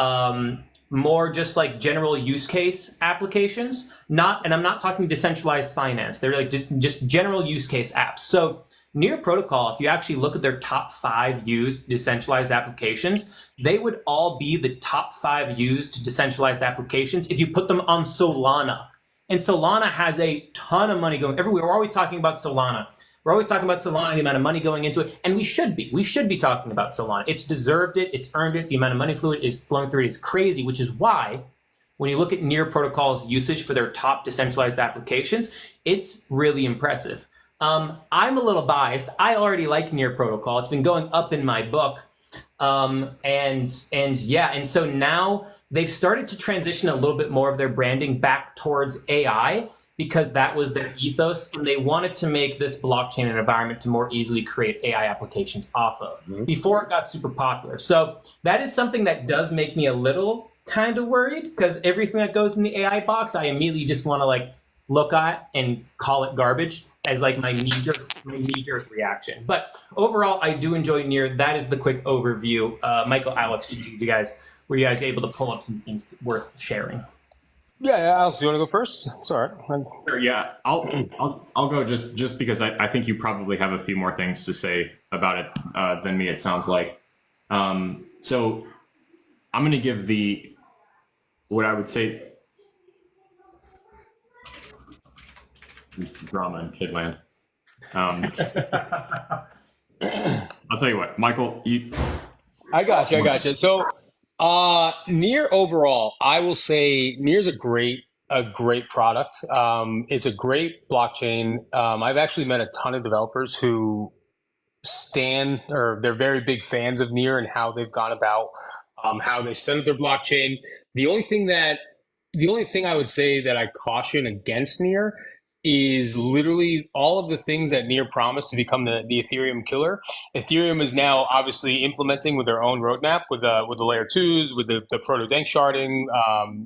more just like general use case applications. And I'm not talking decentralized finance. They're like just general use case apps. So Near Protocol, if you actually look at their top 5 used decentralized applications, they would all be the top 5 used decentralized applications if you put them on Solana. And Solana has a ton of money going everywhere. We're always talking about Solana. We're always talking about Solana, the amount of money going into it, and we should be. We should be talking about Solana. It's deserved it. It's earned it. The amount of money is flowing through it is crazy, which is why when you look at Near Protocol's usage for their top decentralized applications, it's really impressive. I'm a little biased. I already like Near Protocol. It's been going up in my book. And so now they've started to transition a little bit more of their branding back towards AI because that was their ethos, and they wanted to make this blockchain an environment to more easily create AI applications off of before it got super popular. So that is something that does make me a little kind of worried, because everything that goes in the AI box, I immediately just want to like look at and call it garbage as like my knee-jerk reaction. But overall, I do enjoy Near. That is the quick overview. Michael, Alex, were you guys able to pull up some things worth sharing? Yeah, Alex, you want to go first? It's all right. Sure, yeah, I'll go just because I think you probably have a few more things to say about it than me. It sounds like. So I'm going to give what I would say. Drama in Kidland. I'll tell you what, Michael, I got you. So, Near overall, I will say Near's a great product. It's a great blockchain. I've actually met a ton of developers who they're very big fans of Near and how they've gone about how they set up their blockchain. The only thing I would say that I caution against Near is literally all of the things that Near promised to become the Ethereum killer. Ethereum is now obviously implementing with their own roadmap, with the layer 2s, with the proto-dank sharding,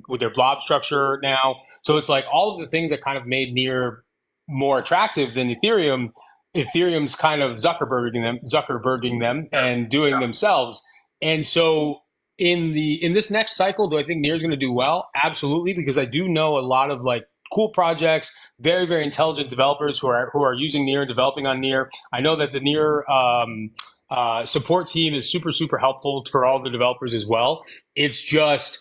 with their blob structure now. So it's like all of the things that kind of made Near more attractive than Ethereum's kind of Zuckerberging them and doing themselves. And so in this next cycle, do I think Near is going to do well? Absolutely, because I do know a lot of like cool projects, very very intelligent developers who are using Near and developing on Near. I know that the Near support team is super super helpful for all the developers as well. It's just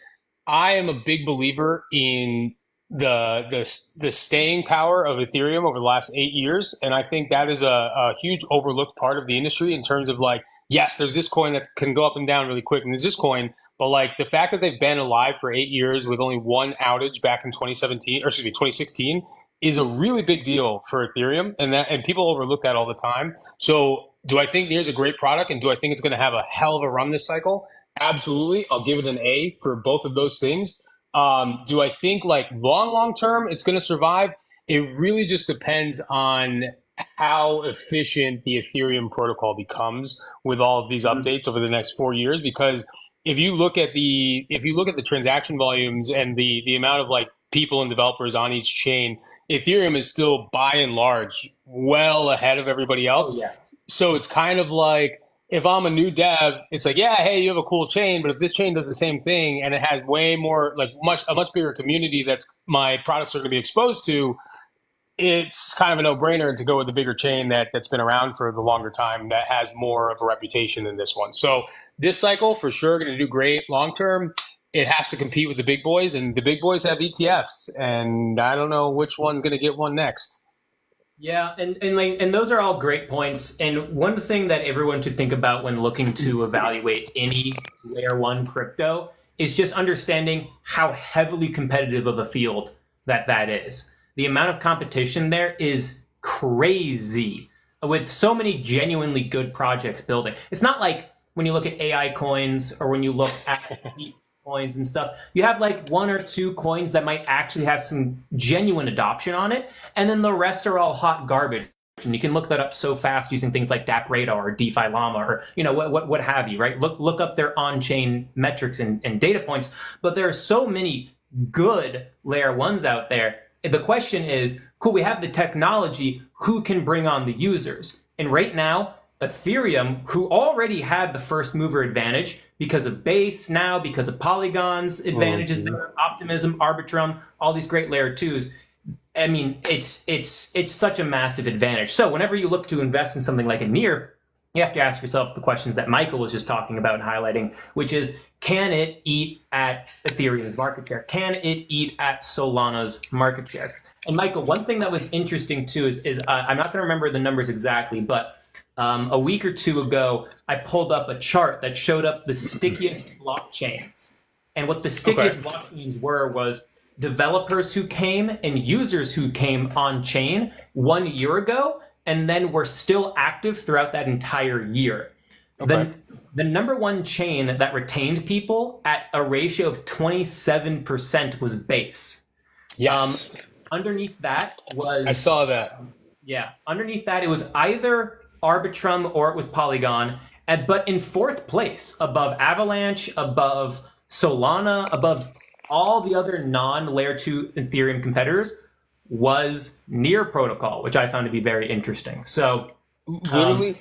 I am a big believer in the staying power of Ethereum over the last 8 years, and I think that is a huge overlooked part of the industry in terms of like, yes, there's this coin that can go up and down really quick, and there's this coin, but like the fact that they've been alive for 8 years with only one outage back in 2017, or excuse me, 2016, is a really big deal for Ethereum, and people overlook that all the time. So, do I think Near's a great product, and do I think it's going to have a hell of a run this cycle? Absolutely, I'll give it an A for both of those things. Do I think like long term it's going to survive? It really just depends on how efficient the Ethereum protocol becomes with all of these updates over the next 4 years. Because if you look at the transaction volumes and the amount of like people and developers on each chain, Ethereum is still by and large well ahead of everybody else. Oh, yeah. So it's kind of like, if I'm a new dev, it's like, yeah, hey, you have a cool chain, but if this chain does the same thing and it has way more, like a much bigger community that's my products are going to be exposed to, it's kind of a no-brainer to go with the bigger chain that's been around for the longer time, that has more of a reputation than this one. So this cycle for sure going to do great long term. It has to compete with the big boys, and the big boys have ETFs, and I don't know which one's going to get one next. Yeah, and those are all great points. And one thing that everyone should think about when looking to evaluate any layer one crypto is just understanding how heavily competitive of a field that is. The amount of competition there is crazy, with so many genuinely good projects building. It's not like when you look at AI coins or when you look at coins and stuff, you have like one or two coins that might actually have some genuine adoption on it, and then the rest are all hot garbage. And you can look that up so fast using things like DApp Radar or DeFi Llama or what have you, right? Look up their on-chain metrics and data points. But there are so many good layer ones out there. The question is, cool, we have the technology, who can bring on the users? And right now, Ethereum, who already had the first mover advantage because of Base now, because of Polygon's advantages, there, Optimism, Arbitrum, all these great layer twos. I mean, it's such a massive advantage. So whenever you look to invest in something like a Near, you have to ask yourself the questions that Michael was just talking about and highlighting, which is, can it eat at Ethereum's market share? Can it eat at Solana's market share? And Michael, one thing that was interesting too is I'm not going to remember the numbers exactly, but a week or two ago, I pulled up a chart that showed up the stickiest blockchains. And what the stickiest blockchains was developers who came and users who came on chain 1 year ago and then were still active throughout that entire year. Okay. The number one chain that retained people at a ratio of 27% was Base. Yes. Underneath that was... I saw that. Yeah. Underneath that, it was either Arbitrum or it was Polygon. But in fourth place, above Avalanche, above Solana, above all the other non-Layer 2 Ethereum competitors, was Near Protocol, which I found to be very interesting. So literally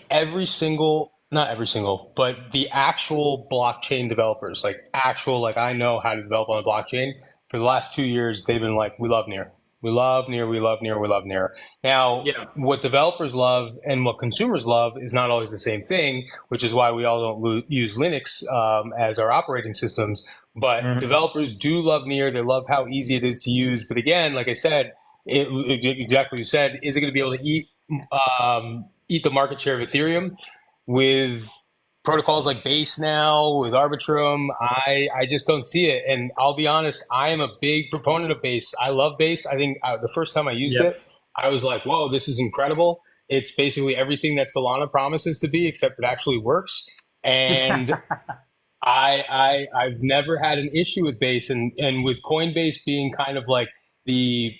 not every single, but the actual blockchain developers, like I know how to develop on a blockchain. For the last 2 years, they've been like, we love Near. We love Near, we love Near, we love Near. Now, what developers love and what consumers love is not always the same thing, which is why we all don't use Linux as our operating systems. But developers do love Near. They love how easy it is to use. But again, like I said, exactly what you said, is it going to be able to eat the market share of Ethereum? With protocols like Base now, with Arbitrum, I just don't see it. And I'll be honest, I am a big proponent of Base. I love Base. I think the first time I used it, I was like, whoa, this is incredible. It's basically everything that Solana promises to be, except it actually works. And I've never had an issue with Base. And with Coinbase being kind of like the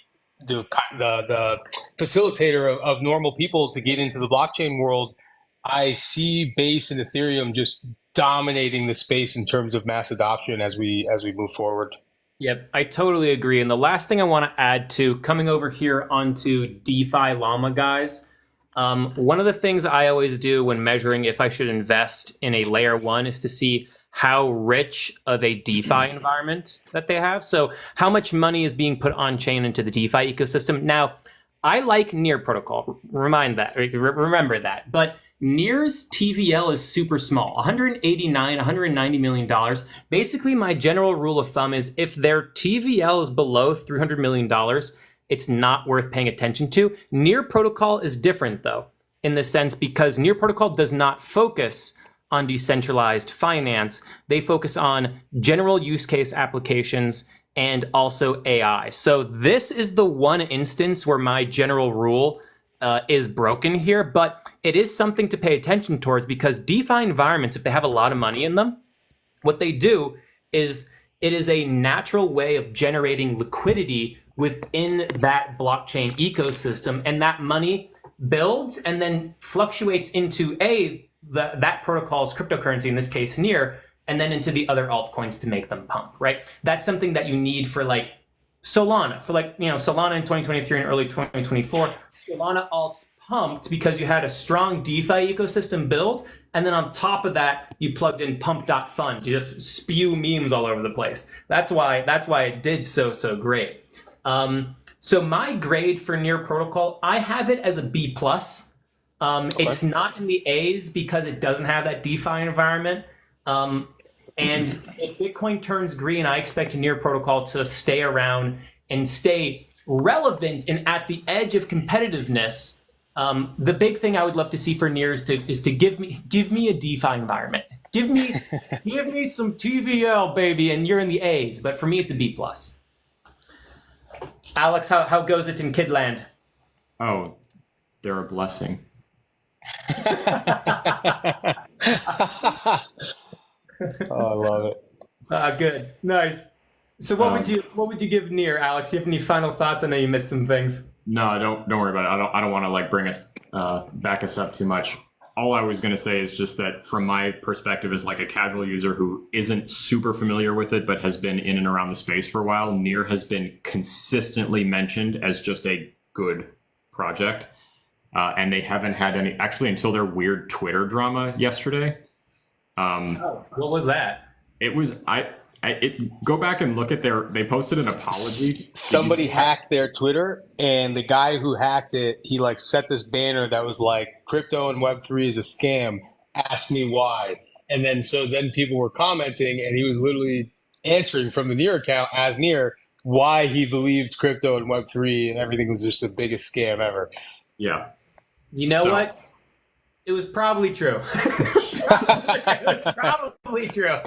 facilitator of normal people to get into the blockchain world, I see Base and Ethereum just dominating the space in terms of mass adoption as we move forward. Yep, I totally agree. And the last thing I want to add to coming over here onto DeFi Llama, guys, One of the things I always do when measuring if I should invest in a layer one is to see how rich of a DeFi environment that they have. So how much money is being put on chain into the DeFi ecosystem. Now, I like Near protocol. Remember that. But Near's TVL is super small, 189, $190 million. Basically, my general rule of thumb is if their TVL is below $300 million, it's not worth paying attention to. Near protocol is different, though, in the sense because Near protocol does not focus on decentralized finance. They focus on general use case applications and also AI. So this is the one instance where my general rule is broken here, but it is something to pay attention towards because DeFi environments, if they have a lot of money in them, what they do is it is a natural way of generating liquidity within that blockchain ecosystem, and that money builds and then fluctuates into that protocol's cryptocurrency, in this case Near, and then into the other altcoins to make them pump, right? That's something that you need for like Solana, Solana in 2023 and early 2024. Solana alts pumped because you had a strong DeFi ecosystem build, and then on top of that, you plugged in pump.fun to just spew memes all over the place. That's why it did so great. So my grade for Near protocol, I have it as a B+. Okay. It's not in the A's because it doesn't have that DeFi environment. And if Bitcoin turns green, I expect Near protocol to stay around and stay relevant and at the edge of competitiveness. The big thing I would love to see for Near is to give me a DeFi environment. Give me some TVL, baby, and you're in the A's. But for me, it's a B+. Alex, how goes it in Kidland? Oh, they're a blessing. Oh, I love it. Good, nice. So what would you give Near, Alex? Do you have any final thoughts? I know you missed some things. No, don't worry about it. I don't want to like bring us back us up too much. All I was going to say is just that from my perspective as like a casual user who isn't super familiar with it but has been in and around the space for a while, Near has been consistently mentioned as just a good project. And they haven't had any, actually until their weird Twitter drama yesterday. What was that? It was, go back and look at they posted an apology. Somebody hacked their Twitter, and the guy who hacked it, he like set this banner that was like, crypto and Web3 is a scam. Ask me why. And then people were commenting, and he was literally answering from the Near account as Near why he believed crypto and Web3 and everything was just the biggest scam ever. Yeah. You know what? It was probably true. It's probably true.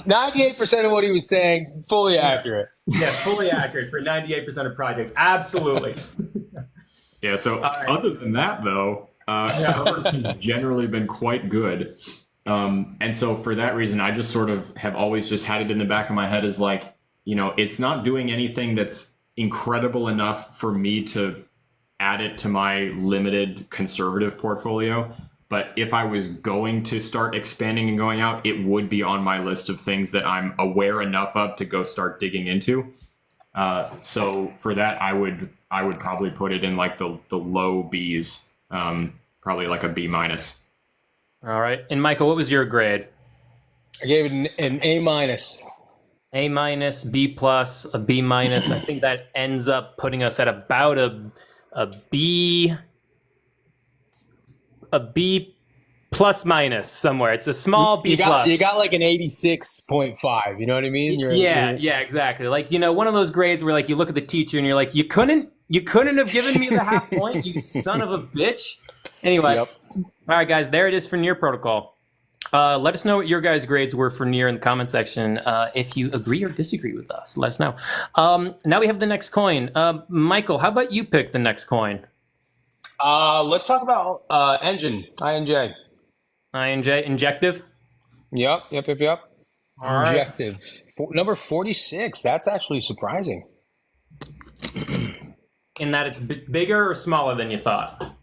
98% of what he was saying, fully accurate. Yeah, fully accurate for 98% of projects. Absolutely. Yeah, so other than that, though, coverage has generally been quite good. And so for that reason, I just sort of have always just had it in the back of my head as like, it's not doing anything that's incredible enough for me to add it to my limited conservative portfolio. But if I was going to start expanding and going out, it would be on my list of things that I'm aware enough of to go start digging into. So for that, I would probably put it in like the low B's, probably like a B-. All right. And Michael, what was your grade? I gave it an A-. A-, B+, a B-. I think that ends up putting us at about a B plus minus somewhere. It's a small B plus. You got like an 86.5. You know what I mean? Yeah, exactly. Like, one of those grades where like you look at the teacher and you're like, you couldn't have given me the half point, you son of a bitch. Anyway, All right, guys, there it is for Near protocol. Let us know what your guys' grades were for Near in the comment section. If you agree or disagree with us, let us know. Now we have the next coin. Michael, how about you pick the next coin? Let's talk about Engine, INJ. INJ, Injective? Yep. All Injective. Right. Number 46. That's actually surprising. In that it's bigger or smaller than you thought?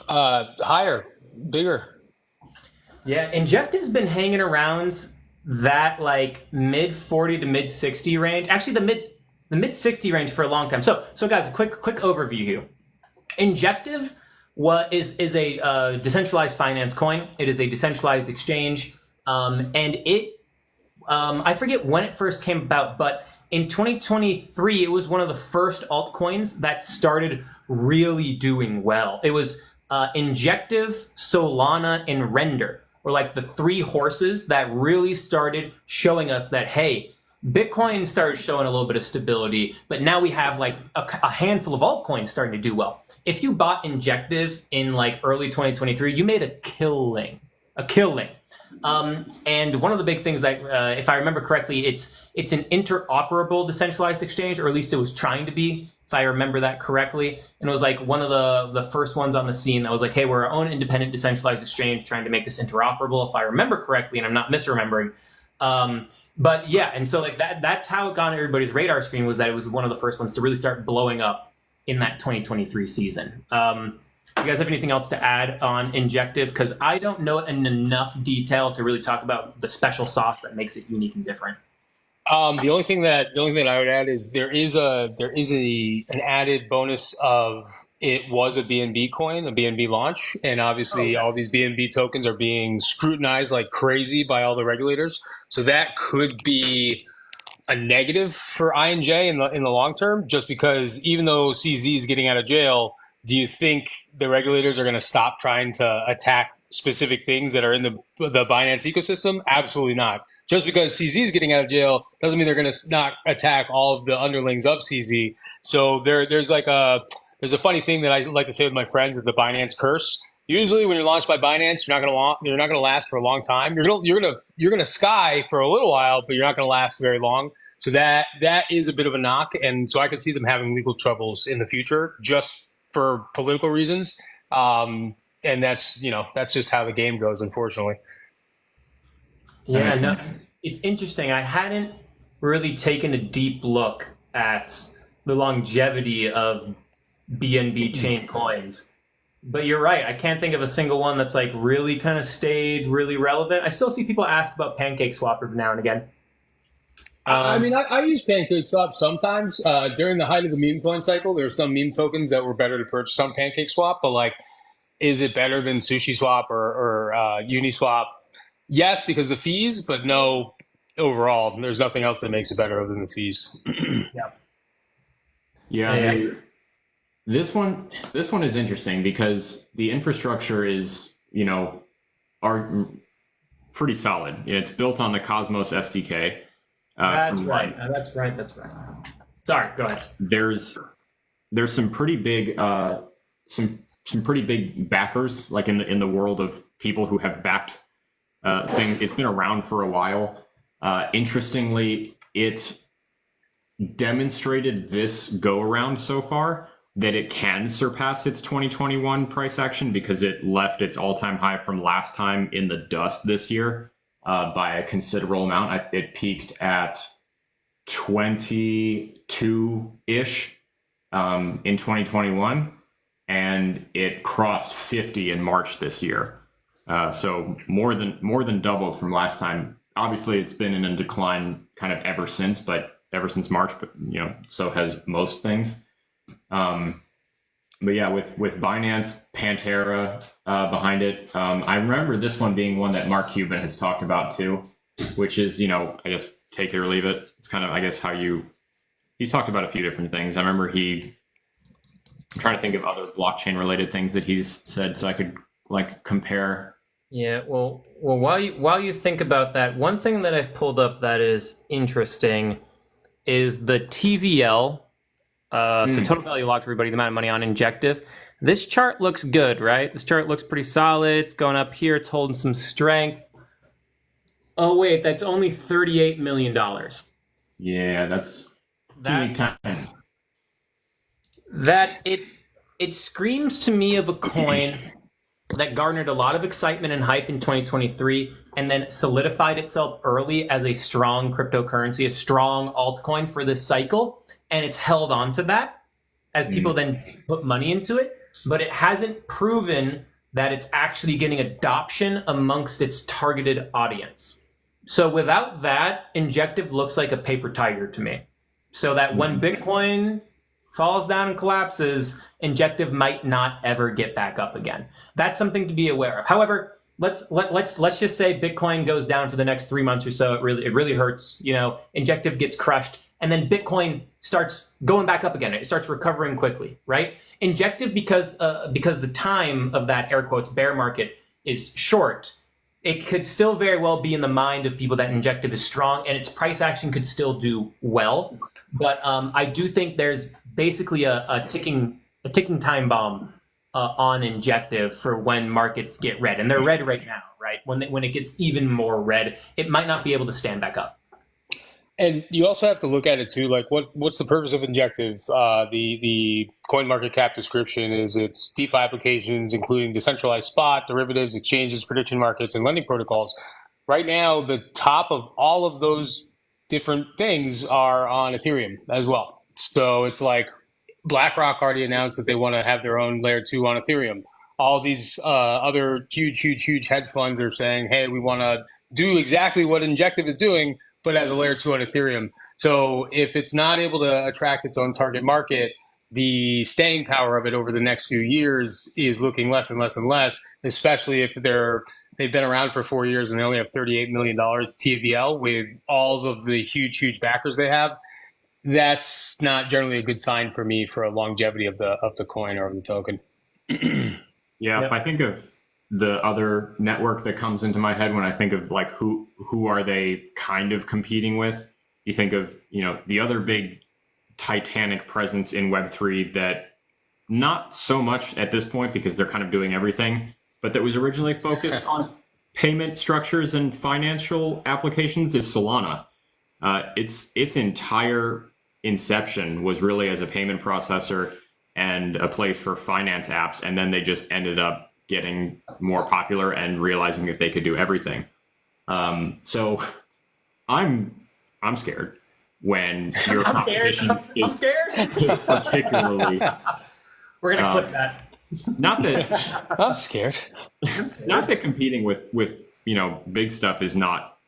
Higher. Bigger. Yeah, Injective's been hanging around that like mid 40 to mid 60 range. Actually, the mid 60 range for a long time. So guys, a quick overview here. Injective is a decentralized finance coin. It is a decentralized exchange, and I forget when it first came about, but in 2023, it was one of the first altcoins that started really doing well. It was Injective, Solana, and Render were like the three horses that really started showing us that, hey, Bitcoin started showing a little bit of stability, but now we have like a handful of altcoins starting to do well. If you bought Injective in like early 2023, you made a killing. And one of the big things that, if I remember correctly, it's an interoperable decentralized exchange, or at least it was trying to be, if I remember that correctly. And it was like one of the first ones on the scene that was like, hey, we're our own independent decentralized exchange trying to make this interoperable, if I remember correctly, and I'm not misremembering. But yeah, and so like that's how it got on everybody's radar screen, was that it was one of the first ones to really start blowing up in that 2023 season. You guys have anything else to add on Injective? Because I don't know it in enough detail to really talk about the special sauce that makes it unique and different. The only thing that I would add is there is an added bonus of it was a BNB coin, a BNB launch, and obviously all these BNB tokens are being scrutinized like crazy by all the regulators. So that could be a negative for INJ in the long term, just because even though CZ is getting out of jail, do you think the regulators are going to stop trying to attack specific things that are in the Binance ecosystem? Absolutely not. Just because CZ is getting out of jail doesn't mean they're going to not attack all of the underlings of CZ. So there's a funny thing that I like to say with my friends, is the Binance curse. Usually, when you're launched by Binance, you're not going to last for a long time. You're going to sky for a little while, but you're not going to last very long. So that is a bit of a knock, and so I could see them having legal troubles in the future, just for political reasons. And that's just how the game goes, unfortunately. Yeah, no, it's interesting. I hadn't really taken a deep look at the longevity of BNB chain coins. But you're right. I can't think of a single one that's like really kind of stayed really relevant. I still see people ask about PancakeSwap every now and again. I mean, I use PancakeSwap sometimes. During the height of the meme coin cycle, there were some meme tokens that were better to purchase on PancakeSwap. But like, is it better than SushiSwap or Uniswap? Yes, because of the fees, but no, overall, there's nothing else that makes it better other than the fees. Yeah. This one is interesting because the infrastructure is, are pretty solid. It's built on the Cosmos SDK. That's right. Sorry, go ahead. There's some pretty big some pretty big backers, like in the world of people who have backed things. It's been around for a while. Interestingly, it demonstrated this go around so far that it can surpass its 2021 price action, because it left its all-time high from last time in the dust this year by a considerable amount. It peaked at 22-ish in 2021, and it crossed 50 in March this year. So more than doubled from last time. Obviously, it's been in a decline kind of ever since March, but so has most things. But yeah, with Binance, Pantera behind it, I remember this one being one that Mark Cuban has talked about too, which is, I guess, take it or leave it. It's kind of, I guess, he's talked about a few different things. I remember I'm trying to think of other blockchain related things that he's said so I could like compare. Yeah, well, while you think about that, one thing that I've pulled up that is interesting is the TVL. So total value locked, everybody, the amount of money on Injective. This chart looks good, right? This chart looks pretty solid. It's going up here. It's holding some strength. Oh, wait, that's only $38 million. Yeah, that's it screams to me of a coin that garnered a lot of excitement and hype in 2023 and then solidified itself early as a strong cryptocurrency, a strong altcoin for this cycle. And it's held on to that as people then put money into it. But it hasn't proven that it's actually getting adoption amongst its targeted audience. So without that, Injective looks like a paper tiger to me. So that when Bitcoin falls down and collapses, Injective might not ever get back up again. That's something to be aware of. However, let's just say Bitcoin goes down for the next 3 months or so. It really hurts. Injective gets crushed, and then Bitcoin starts going back up again. It starts recovering quickly, right? Injective, because the time of that air quotes bear market is short, it could still very well be in the mind of people that Injective is strong, and its price action could still do well. But I do think there's basically a ticking time bomb on Injective for when markets get red, and they're red right now, right? When it gets even more red, it might not be able to stand back up. And you also have to look at it too, like what's the purpose of Injective? The CoinMarketCap description is its DeFi applications, including decentralized spot, derivatives, exchanges, prediction markets, and lending protocols. Right now, the top of all of those different things are on Ethereum as well. So it's like BlackRock already announced that they want to have their own layer 2 on Ethereum. All these other huge hedge funds are saying, hey, we want to do exactly what Injective is doing, but as a layer 2 on Ethereum. So if it's not able to attract its own target market, the staying power of it over the next few years is looking less and less and less, especially if they've been around for 4 years and they only have $38 million TVL with all of the huge backers they have. That's not generally a good sign for me for a longevity of the coin or of the token. Yeah, if I think of the other network that comes into my head when I think of like who are they kind of competing with, you think of the other big titanic presence in Web3 that not so much at this point because they're kind of doing everything, but that was originally focused on payment structures and financial applications is Solana. Its entire inception was really as a payment processor and a place for finance apps, and then they just ended up getting more popular and realizing that they could do everything. So I'm scared when your competition I'm scared. is particularly. We're gonna clip that. Not that I'm scared. Not that competing with big stuff is not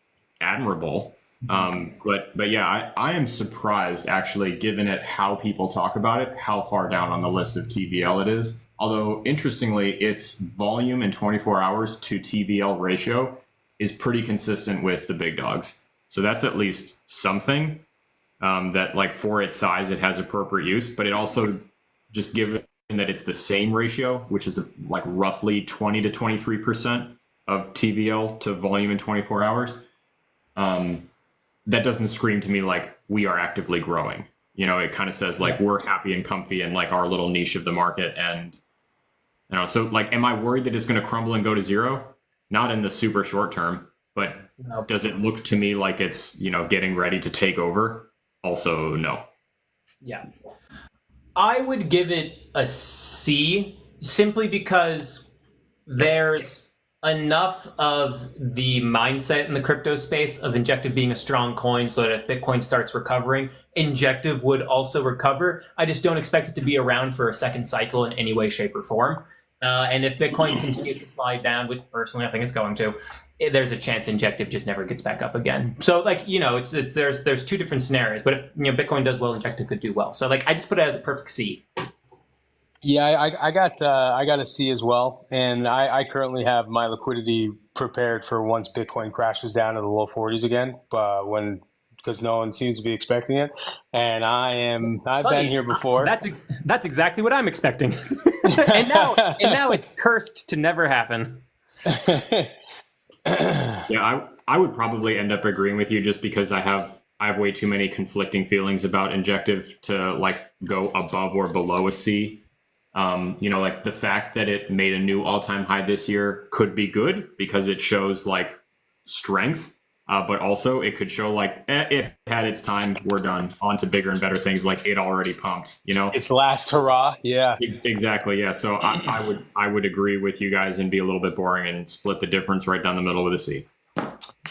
admirable. But yeah, I am surprised actually, given it how people talk about it, how far down on the list of TVL it is. Although interestingly, its volume in 24 hours to TVL ratio is pretty consistent with the big dogs. So that's at least something that, like, for its size, it has appropriate use. But it also, just given that it's the same ratio, which is like roughly 20 to 23% of TVL to volume in 24 hours, that doesn't scream to me like we are actively growing. It kind of says like we're happy and comfy in like our little niche of the market. And so like, am I worried that it's going to crumble and go to zero? Not in the super short term, but does it look to me like it's, getting ready to take over? Also, no. Yeah. I would give it a C simply because there's enough of the mindset in the crypto space of Injective being a strong coin so that if Bitcoin starts recovering, Injective would also recover. I just don't expect it to be around for a second cycle in any way, shape, or form. And if Bitcoin continues to slide down, which personally I think it's going to, there's a chance Injective just never gets back up again. So like, there's two different scenarios, but if Bitcoin does well, Injective could do well. So like, I just put it as a perfect C. Yeah, I got a C as well, and I currently have my liquidity prepared for once Bitcoin crashes down to the low 40s again, because no one seems to be expecting it, and I've been here before. That's exactly what I'm expecting, and now it's cursed to never happen. Yeah, I would probably end up agreeing with you just because I have way too many conflicting feelings about Injective to like go above or below a C. Like the fact that it made a new all-time high this year could be good because it shows like strength, but also it could show like it had its time. We're done. On to bigger and better things. Like it already pumped. Its last hurrah. Yeah, exactly. Yeah. So I would agree with you guys and be a little bit boring and split the difference right down the middle with a C.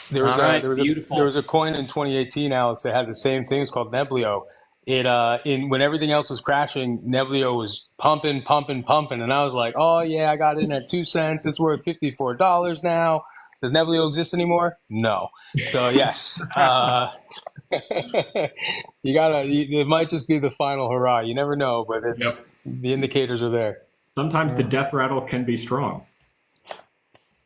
There was a coin in 2018, Alex, that had the same thing. It's called Neblio. When everything else was crashing, Neblio was pumping, and I was like, "Oh yeah, I got in at 2 cents. It's worth $54 now." Does Neblio exist anymore? No. So yes, it might just be the final hurrah. You never know, but The indicators are there. Sometimes the death rattle can be strong.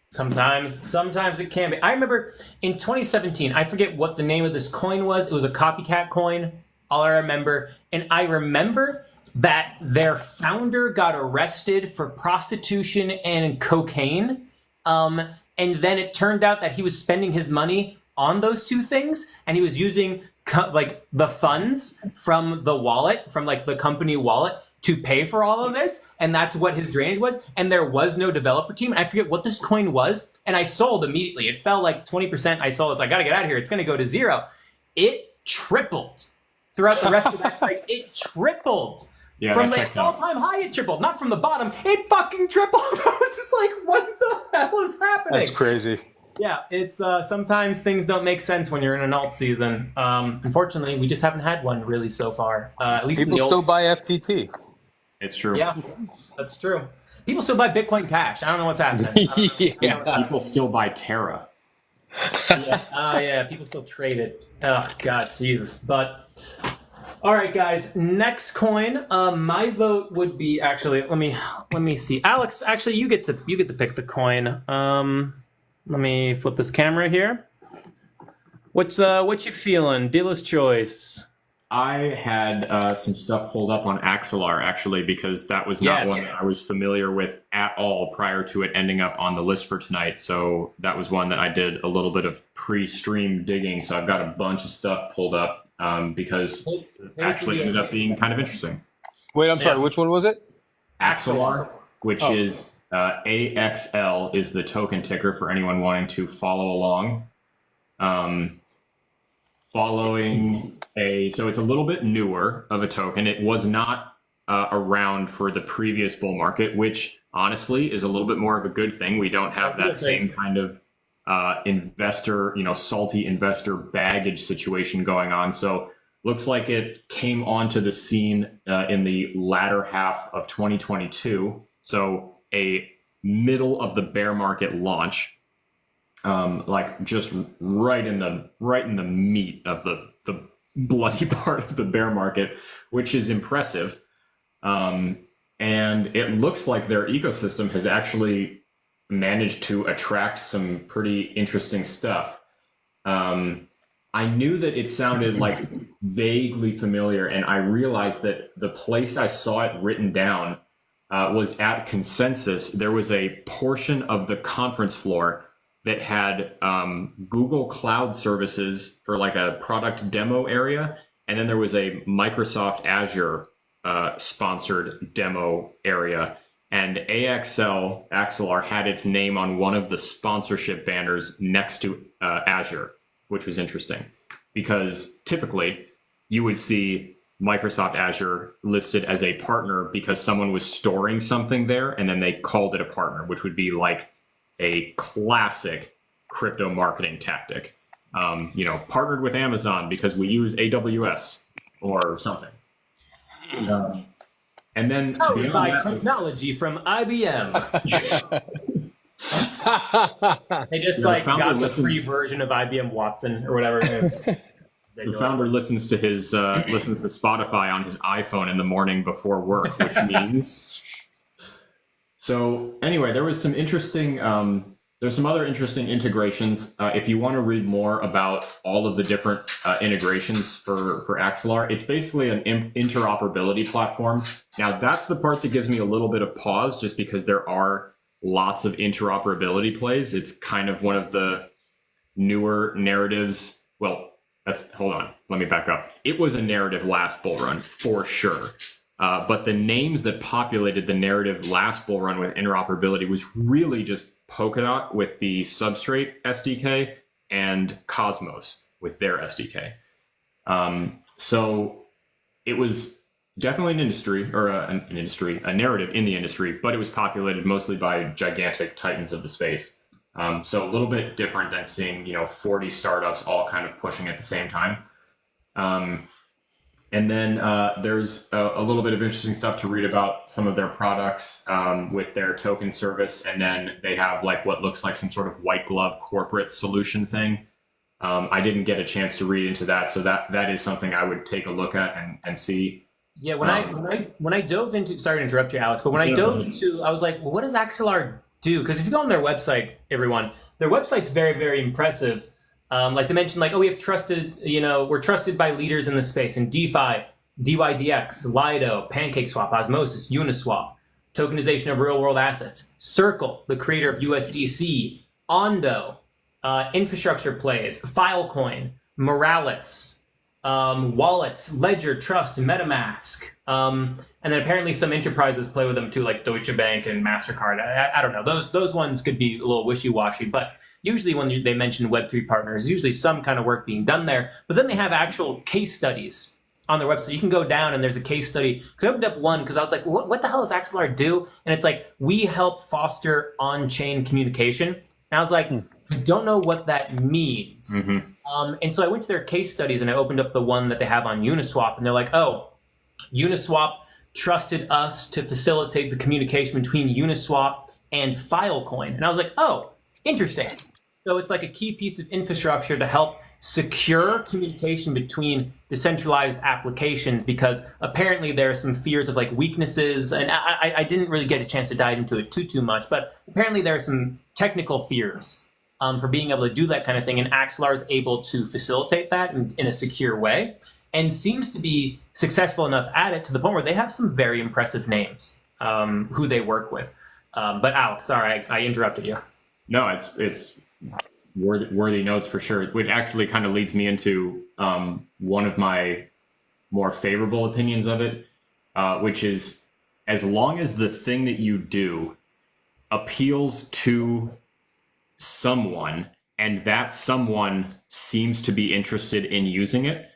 Sometimes it can be. I remember in 2017, I forget what the name of this coin was. It was a copycat coin, all I remember. And I remember that their founder got arrested for prostitution and cocaine. And then it turned out that he was spending his money on those two things, and he was using like the funds from the wallet, from like the company wallet, to pay for all of this, and that's what his drainage was. And there was no developer team. I forget what this coin was, and I sold immediately. It fell like 20%. I sold. I gotta get out of here. It's gonna go to zero. It tripled throughout the rest of that site. It tripled. Yeah, from its all-time high, it tripled. Not from the bottom. It fucking tripled. I was just like, what the hell is happening? That's crazy. Yeah, it's sometimes things don't make sense when you're in an alt season. Unfortunately, we just haven't had one really so far. At least people still buy FTT. It's true. Yeah, that's true. People still buy Bitcoin Cash. I don't know what's happening. People still buy Terra. Yeah, people still trade it. Oh God, Jesus. But all right, guys. Next coin. My vote would be actually. Let me see. Alex, actually, you get to pick the coin. Let me flip this camera here. What you feeling? Dealer's choice. I had some stuff pulled up on Axelar, actually, because that was not one that I was familiar with at all prior to it ending up on the list for tonight. So that was one that I did a little bit of pre-stream digging. So I've got a bunch of stuff pulled up because it actually ended up being kind of interesting. Wait, I'm sorry. Which one was it? Axelar, which is AXL is the token ticker for anyone wanting to follow along. So it's a little bit newer of a token. It was not around for the previous bull market, which honestly is a little bit more of a good thing. We don't have that same kind of investor, salty investor baggage situation going on. So looks like it came onto the scene in the latter half of 2022. So a middle of the bear market launch. Like just right in the meat of the bloody part of the bear market, which is impressive. And it looks like their ecosystem has actually managed to attract some pretty interesting stuff. I knew that it sounded like vaguely familiar, and I realized that the place I saw it written down was at Consensus. There was a portion of the conference floor that had Google Cloud Services for like a product demo area. And then there was a Microsoft Azure sponsored demo area. And Axelar had its name on one of the sponsorship banners next to Azure, which was interesting because typically you would see Microsoft Azure listed as a partner because someone was storing something there and then they called it a partner, which would be like a classic crypto marketing tactic. Partnered with Amazon because we use AWS or something. And then powered by technology from IBM. They just got the free version of IBM Watson or whatever. The founder listens to Spotify on his iPhone in the morning before work, which means. So anyway, there was some interesting. There's some other interesting integrations. If you want to read more about all of the different integrations for Axelar, it's basically an interoperability platform. Now that's the part that gives me a little bit of pause, just because there are lots of interoperability plays. It's kind of one of the newer narratives. Well, hold on. Let me back up. It was a narrative last bull run for sure. But the names that populated the narrative last bull run with interoperability was really just Polkadot with the Substrate SDK and Cosmos with their SDK. So it was definitely an industry, or a narrative in the industry, but it was populated mostly by gigantic titans of the space. So a little bit different than seeing 40 startups all kind of pushing at the same time. And then there's a little bit of interesting stuff to read about some of their products with their token service. And then they have like what looks like some sort of white glove corporate solution thing. I didn't get a chance to read into that. So that is something I would take a look at and see. Yeah, when I dove into, sorry to interrupt you, Alex, but when I dove into, I was like, well, what does Axelar do? Because if you go on their website, everyone, their website's very, very impressive. Like they mentioned, like, oh, we have trusted, we're trusted by leaders in the space in DeFi, DYDX, Lido, PancakeSwap, Osmosis, Uniswap, tokenization of real world assets, Circle, the creator of USDC, Ondo, infrastructure plays, Filecoin, Morales, wallets, Ledger, Trust, MetaMask, and then apparently some enterprises play with them too, like Deutsche Bank and MasterCard. I don't know. Those ones could be a little wishy-washy, but usually when they mention Web3 partners, usually some kind of work being done there. But then they have actual case studies on their website. You can go down and there's a case study. Because I opened up one because I was like, what the hell does Axelar do? And it's like, we help foster on-chain communication. And I was like, I don't know what that means. And so I went to their case studies and I opened up the one that they have on Uniswap. And they're like, oh, Uniswap trusted us to facilitate the communication between Uniswap and Filecoin. And I was like, oh, interesting. So it's like a key piece of infrastructure to help secure communication between decentralized applications, because apparently there are some fears of like weaknesses, and I didn't really get a chance to dive into it too much, but apparently there are some technical fears for being able to do that kind of thing, and Axelar is able to facilitate that in a secure way, and seems to be successful enough at it to the point where they have some very impressive names who they work with. But Alex, sorry, I interrupted you. No, it's worthy notes for sure, which actually kind of leads me into one of my more favorable opinions of it, which is, as long as the thing that you do appeals to someone and that someone seems to be interested in using it,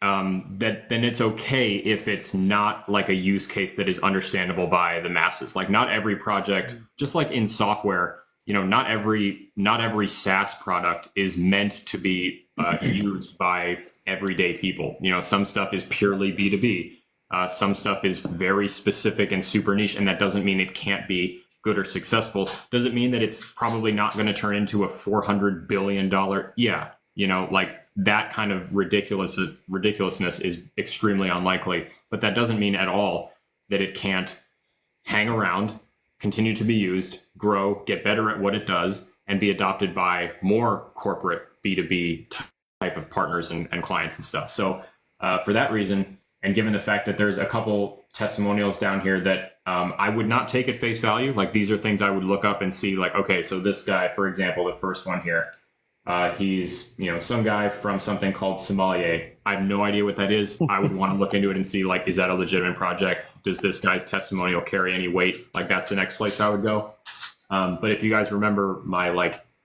then it's okay if it's not like a use case that is understandable by the masses. Like, not every project, just like in software, not every SaaS product is meant to be used by everyday people. Some stuff is purely B2B. Some stuff is very specific and super niche, and that doesn't mean it can't be good or successful. Does it mean that it's probably not going to turn into a $400 billion? Yeah. Like, that kind of ridiculousness is extremely unlikely, but that doesn't mean at all that it can't hang around, continue to be used, grow, get better at what it does, and be adopted by more corporate B2B type of partners and clients and stuff. So for that reason, and given the fact that there's a couple testimonials down here that I would not take at face value, like, these are things I would look up and see, like, okay, so this guy, for example, the first one here, he's, some guy from something called Sommelier. I have no idea what that is. I would want to look into it and see, like, is that a legitimate project? Does this guy's testimonial carry any weight? Like, that's the next place I would go. But if you guys remember my,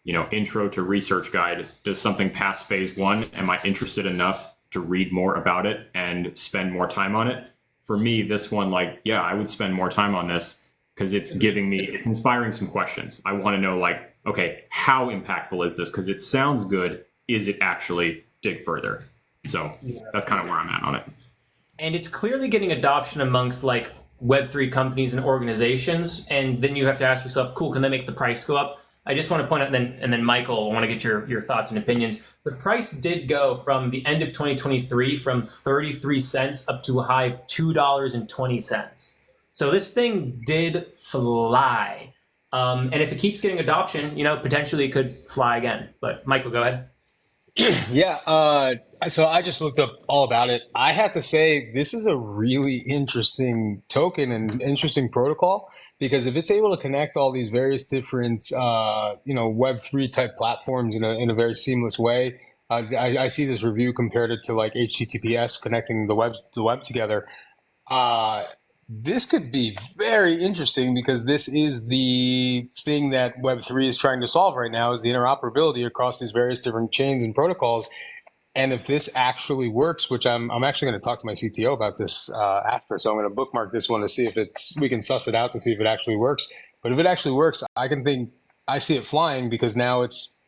intro to research guide, does something pass phase one? Am I interested enough to read more about it and spend more time on it? For me, this one, I would spend more time on this because it's inspiring some questions. I want to know, okay, how impactful is this? Because it sounds good. Is it actually? Dig further. So that's kind of where I'm at on it. And it's clearly getting adoption amongst Web3 companies and organizations. And then you have to ask yourself, cool, can they make the price go up? I just want to point out, and then Michael, I want to get your thoughts and opinions. The price did go from the end of 2023 from 33 cents up to a high of $2.20. So this thing did fly. And if it keeps getting adoption, potentially it could fly again. But Michael, go ahead. Yeah. So I just looked up all about it. I have to say, this is a really interesting token and interesting protocol, because if it's able to connect all these various different, Web3 type platforms in a very seamless way. I see this review compared it to HTTPS connecting the web together. This could be very interesting, because this is the thing that Web3 is trying to solve right now, is the interoperability across these various different chains and protocols. And if this actually works, which I'm actually going to talk to my CTO about this after, so I'm going to bookmark this one to see if we can suss it out to see if it actually works. But if it actually works, I see it flying, because now it's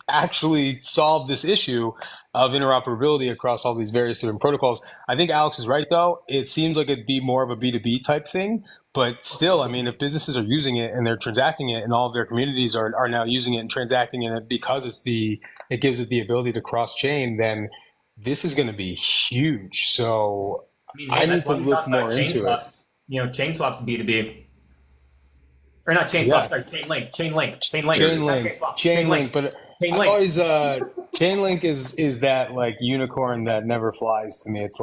actually solved this issue of interoperability across all these various different protocols. I think Alex is right, though. It seems like it'd be more of a B2B type thing, but still, if businesses are using it and they're transacting it, and all of their communities are now using it and transacting in it because it gives it the ability to cross chain, then this is going to be huge. So I mean, I hey, need that's to why we look talk about more chain into it. swap. You know, chain swaps B2B. Or not chain Yeah. swap, sorry, chain link. Chain Not chain link, swap. chain link, but Chain I link. always chain link is that like unicorn that never flies to me. It's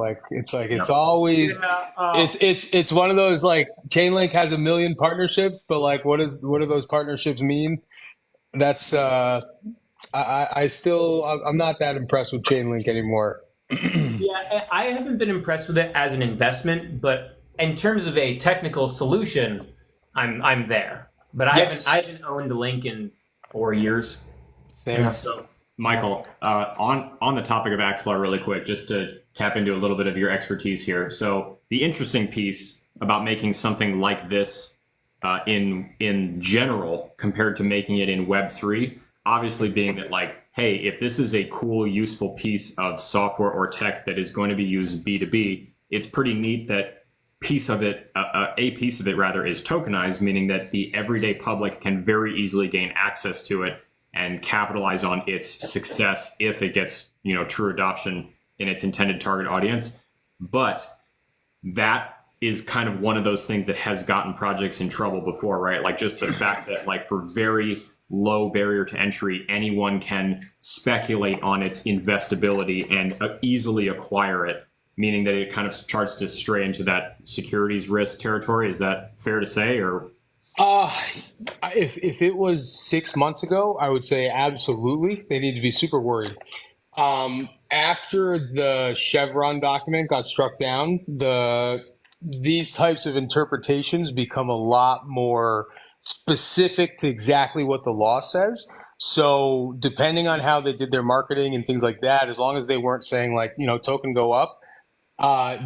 always Yeah. it's one of those like chain link has a million partnerships, but like what do those partnerships mean? That's I still I'm not that impressed with chain link anymore. Yeah, I haven't been impressed with it as an investment, but in terms of a technical solution, I'm there. But Yes. I haven't owned a link in 4 years. Same. Yeah, so Michael, on the topic of Axelar, really quick, just to tap into a little bit of your expertise here. So the interesting piece about making something like this in general compared to making it in Web3, obviously being that like, hey, if this is a cool, useful piece of software or tech that is going to be used B2B, it's pretty neat that a piece of it rather is tokenized, meaning that the everyday public can very easily gain access to it and capitalize on its success if it gets, true adoption in its intended target audience. But that is kind of one of those things that has gotten projects in trouble before, right? Like just the fact that like for very low barrier to entry, anyone can speculate on its investability and easily acquire it, meaning that it kind of starts to stray into that securities risk territory. Is that fair to say, or? If it was 6 months ago, I would say absolutely. They need to be super worried. After the Chevron document got struck down, these types of interpretations become a lot more specific to exactly what the law says. So depending on how they did their marketing and things like that, as long as they weren't saying like, token go up,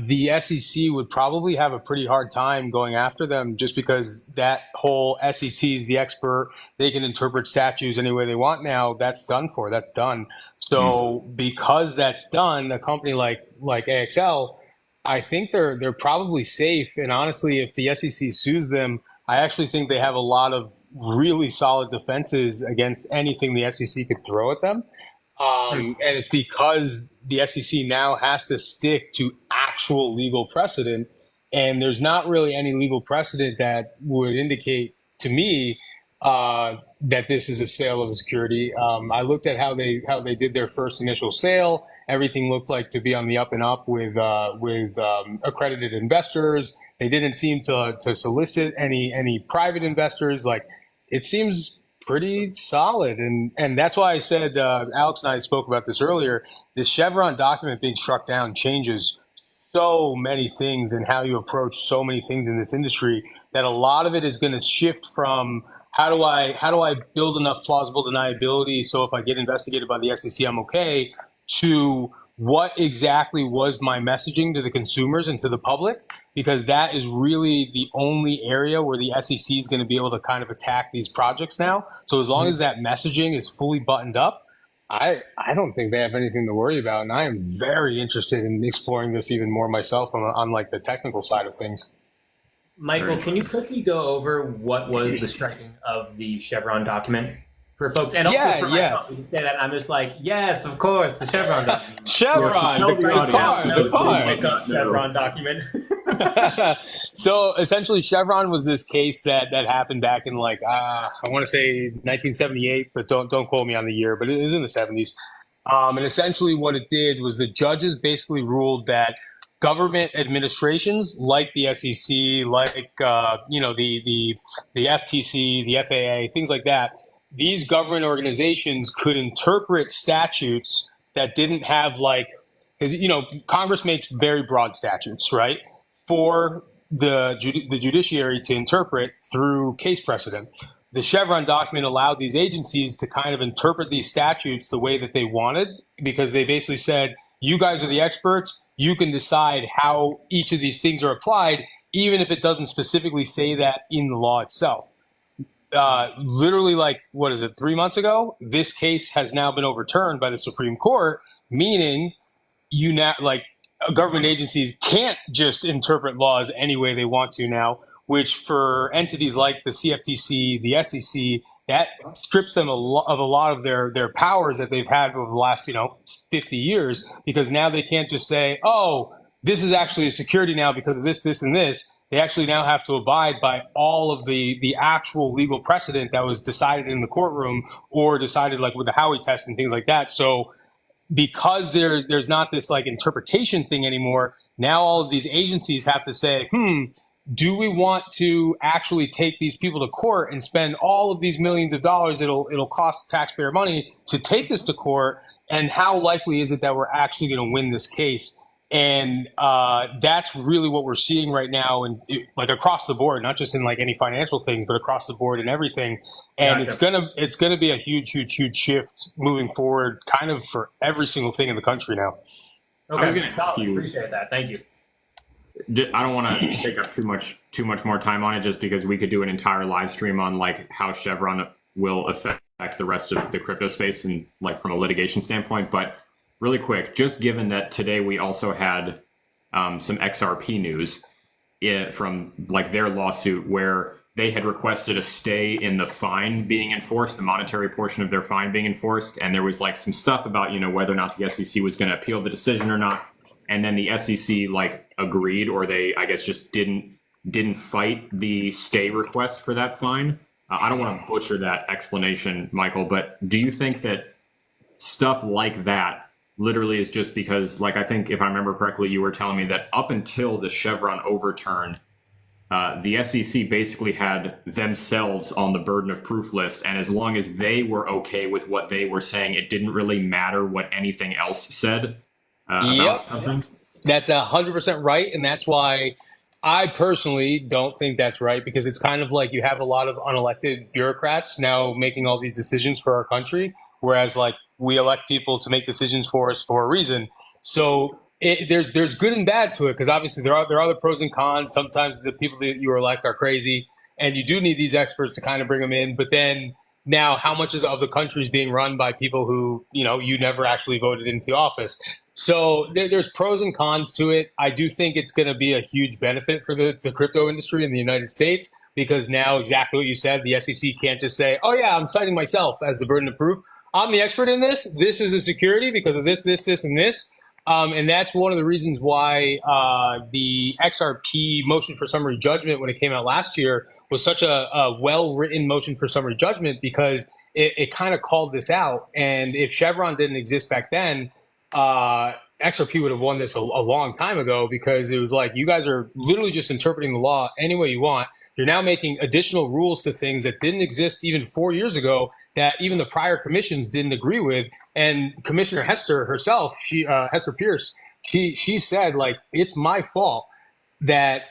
the SEC would probably have a pretty hard time going after them just because that whole SEC is the expert. They can interpret statutes any way they want now. That's done for. That's done. So because that's done, a company like AXL, I think they're probably safe. And honestly, if the SEC sues them, I actually think they have a lot of really solid defenses against anything the SEC could throw at them. And it's because the SEC now has to stick to actual legal precedent. And there's not really any legal precedent that would indicate to me that this is a sale of a security. I looked at how they did their first initial sale. Everything looked like to be on the up and up with accredited investors. They didn't seem to solicit any private investors. Like it seems pretty solid, and that's why I said Alex and I spoke about this earlier. This Chevron document being struck down changes so many things and how you approach so many things in this industry that a lot of it is going to shift from how do I build enough plausible deniability so if I get investigated by the SEC I'm okay, to what exactly was my messaging to the consumers and to the public, because that is really the only area where the SEC is going to be able to kind of attack these projects now. So as long as that messaging is fully buttoned up, I don't think they have anything to worry about. And I am very interested in exploring this even more myself on like the technical side of things. Michael, can you quickly go over what was the striking of the Chevron document for folks? And also for myself, you say that I'm just like, yes, of course, the Chevron document. Chevron, the Chevron document. So essentially, Chevron was this case that happened back in like I want to say 1978, but don't quote me on the year, but it was in the 70s. And essentially, what it did was the judges basically ruled that government administrations like the SEC, like the FTC, the FAA, things like that, these government organizations could interpret statutes that didn't have like, because Congress makes very broad statutes, right, for the judiciary to interpret through case precedent. The Chevron document allowed these agencies to kind of interpret these statutes the way that they wanted, because they basically said, you guys are the experts. You can decide how each of these things are applied, even if it doesn't specifically say that in the law itself. Literally, like, 3 months ago, this case has now been overturned by the Supreme Court, meaning government agencies can't just interpret laws any way they want to now, which for entities like the CFTC, the SEC, that strips them of a lot of their powers that they've had over the last 50 years, because now they can't just say, oh, this is actually a security now because of this, and this. They actually now have to abide by all of the actual legal precedent that was decided in the courtroom or decided like with the Howey test and things like that. So because there's not this like interpretation thing anymore, now all of these agencies have to say, do we want to actually take these people to court and spend all of these millions of dollars it'll cost taxpayer money to take this to court? And how likely is it that we're actually going to win this case? And that's really what we're seeing right now, and like across the board, not just in like any financial things, but across the board and everything. And Gotcha. it's gonna be a huge shift moving forward, kind of for every single thing in the country now. Okay. I was going to ask you. Appreciate that. Thank you. I don't want to take up too much more time on it, just because we could do an entire live stream on like how Chevron will affect the rest of the crypto space and like from a litigation standpoint. But really quick, just given that today we also had some XRP news from like their lawsuit where they had requested a stay in the fine being enforced, the monetary portion of their fine being enforced, and there was like some stuff about whether or not the SEC was going to appeal the decision or not, and then the SEC like agreed, or they I guess just didn't fight the stay request for that fine. I don't want to butcher that explanation, Michael, but do you think that stuff like that literally is just because, like, I think if I remember correctly, you were telling me that up until the Chevron overturn, the SEC basically had themselves on the burden of proof list, and as long as they were okay with what they were saying, it didn't really matter what anything else said about something? That's 100% right, and that's why I personally don't think that's right, because it's kind of like you have a lot of unelected bureaucrats now making all these decisions for our country, whereas like we elect people to make decisions for us for a reason. So there's good and bad to it, because obviously there are the pros and cons. Sometimes the people that you elect are crazy, and you do need these experts to kind of bring them in. But then now, how much of the country is being run by people who you never actually voted into office? So there's pros and cons to it. I do think it's going to be a huge benefit for the crypto industry in the United States, because now, exactly what you said, the SEC can't just say, oh yeah, I'm citing myself as the burden of proof. I'm the expert in this. This is a security because of this, and this. And that's one of the reasons why the XRP motion for summary judgment, when it came out last year, was such a well-written motion for summary judgment, because it kind of called this out. And if Chevron didn't exist back then, XRP would have won this a long time ago, because it was like, you guys are literally just interpreting the law any way you want. You're now making additional rules to things that didn't exist even 4 years ago, that even the prior commissions didn't agree with. And Commissioner Hester herself, Hester Pierce, she said, like, it's my fault that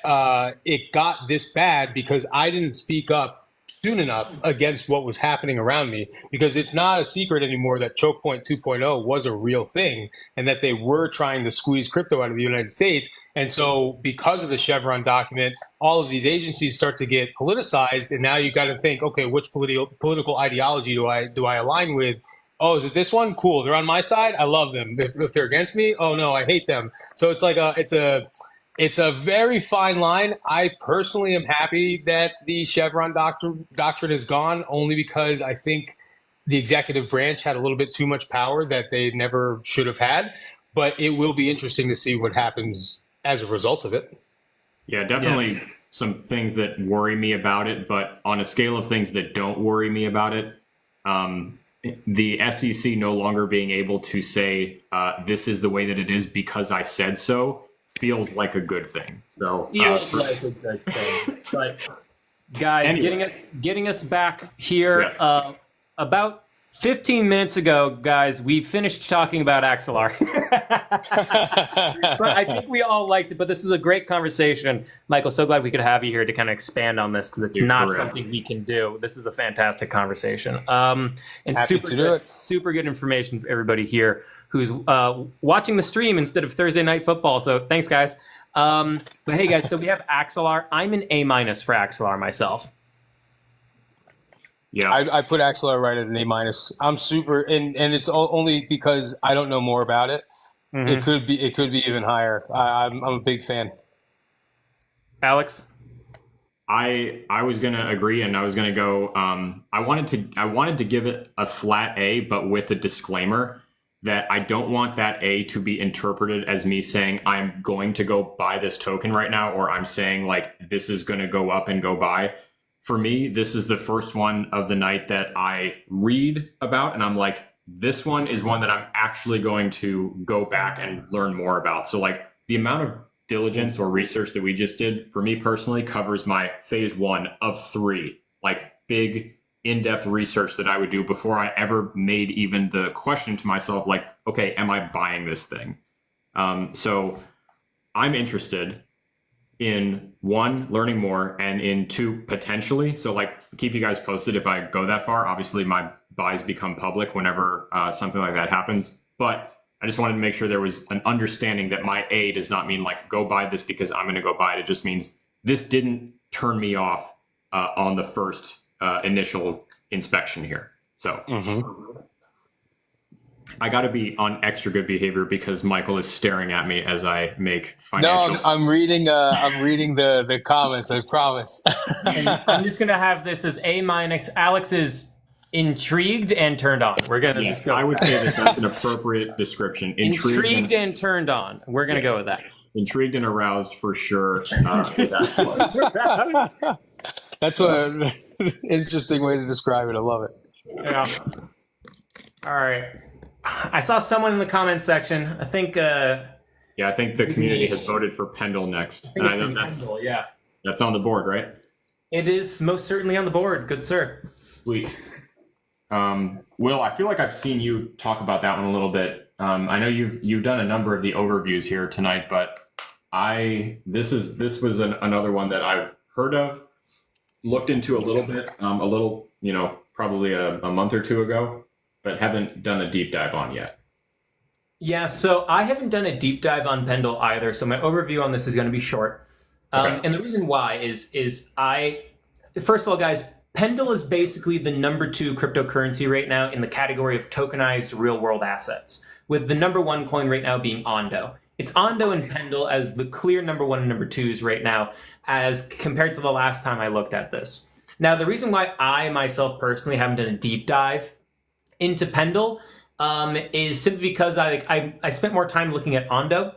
it got this bad because I didn't speak up soon enough against what was happening around me, because it's not a secret anymore that Choke Point 2.0 was a real thing, and that they were trying to squeeze crypto out of the United States. And so because of the Chevron document, all of these agencies start to get politicized, and now you got to think, okay, which political ideology do I align with? Oh, is it this one? Cool, they're on my side. I love them. If they're against me, oh no, I hate them. So it's like it's a very fine line. I personally am happy that the Chevron doctrine is gone, only because I think the executive branch had a little bit too much power that they never should have had. But it will be interesting to see what happens as a result of it. Yeah, definitely some things that worry me about it, but on a scale of things that don't worry me about it, the SEC no longer being able to say, this is the way that it is because I said so, feels like a good thing. So feels like a good thing. But guys, anyway. getting us back here, Yes. about 15 minutes ago, guys, we finished talking about Axelar. But I think we all liked it, but this was a great conversation. Michael, so glad we could have you here to kind of expand on this, because it's not something we can do. This is a fantastic conversation. And super good information for everybody here who's watching the stream instead of Thursday Night Football. So thanks, guys. But hey, guys, so we have Axelar. I'm an A- for Axelar myself. Yeah, I put Axelar right at an A-. I'm super, and it's only because I don't know more about it. Mm-hmm. It could be even higher. I'm a big fan. Alex, I was gonna agree, and I was gonna go. I wanted to give it a flat A, but with a disclaimer that I don't want that A to be interpreted as me saying I'm going to go buy this token right now, or I'm saying like this is going to go up and go buy. For me, this is the first one of the night that I read about, and I'm like, this one is one that I'm actually going to go back and learn more about. So like the amount of diligence or research that we just did for me personally covers my phase 1 of 3, like big in-depth research that I would do before I ever made even the question to myself, like, okay, am I buying this thing? So I'm interested in 1, learning more, and in 2, potentially. So like keep you guys posted if I go that far. Obviously my buys become public whenever something like that happens. But I just wanted to make sure there was an understanding that my A does not mean like go buy this because I'm going to go buy it. It just means this didn't turn me off on the first initial inspection here. So I got to be on extra good behavior because Michael is staring at me as I make financial. No, I'm reading. I'm reading the comments. I promise. I'm just gonna have this as A-. Alex is intrigued and turned on. We're gonna just go. I would say that that's an appropriate description. Intrigued and turned on. We're gonna go with that. Intrigued and aroused for sure. That's what interesting way to describe it. I love it. Yeah. All right. I saw someone in the comments section. I think. Yeah, I think the community has voted for Pendle next. And I know that's on the board, right? It is most certainly on the board. Good sir. Sweet. Will, I feel like I've seen you talk about that one a little bit. I know you've done a number of the overviews here tonight, but this was another one that I've heard of, looked into a little bit, probably a month or 2 ago, but haven't done a deep dive on yet. Yeah, so I haven't done a deep dive on Pendle either, so my overview on this is going to be short. Okay. And the reason why is first of all, guys, Pendle is basically the number 2 cryptocurrency right now in the category of tokenized real-world assets, with the number 1 coin right now being Ondo. It's Ondo and Pendle as the clear number 1 and number 2s right now, as compared to the last time I looked at this. Now, the reason why I myself personally haven't done a deep dive into Pendle is simply because I spent more time looking at Ondo,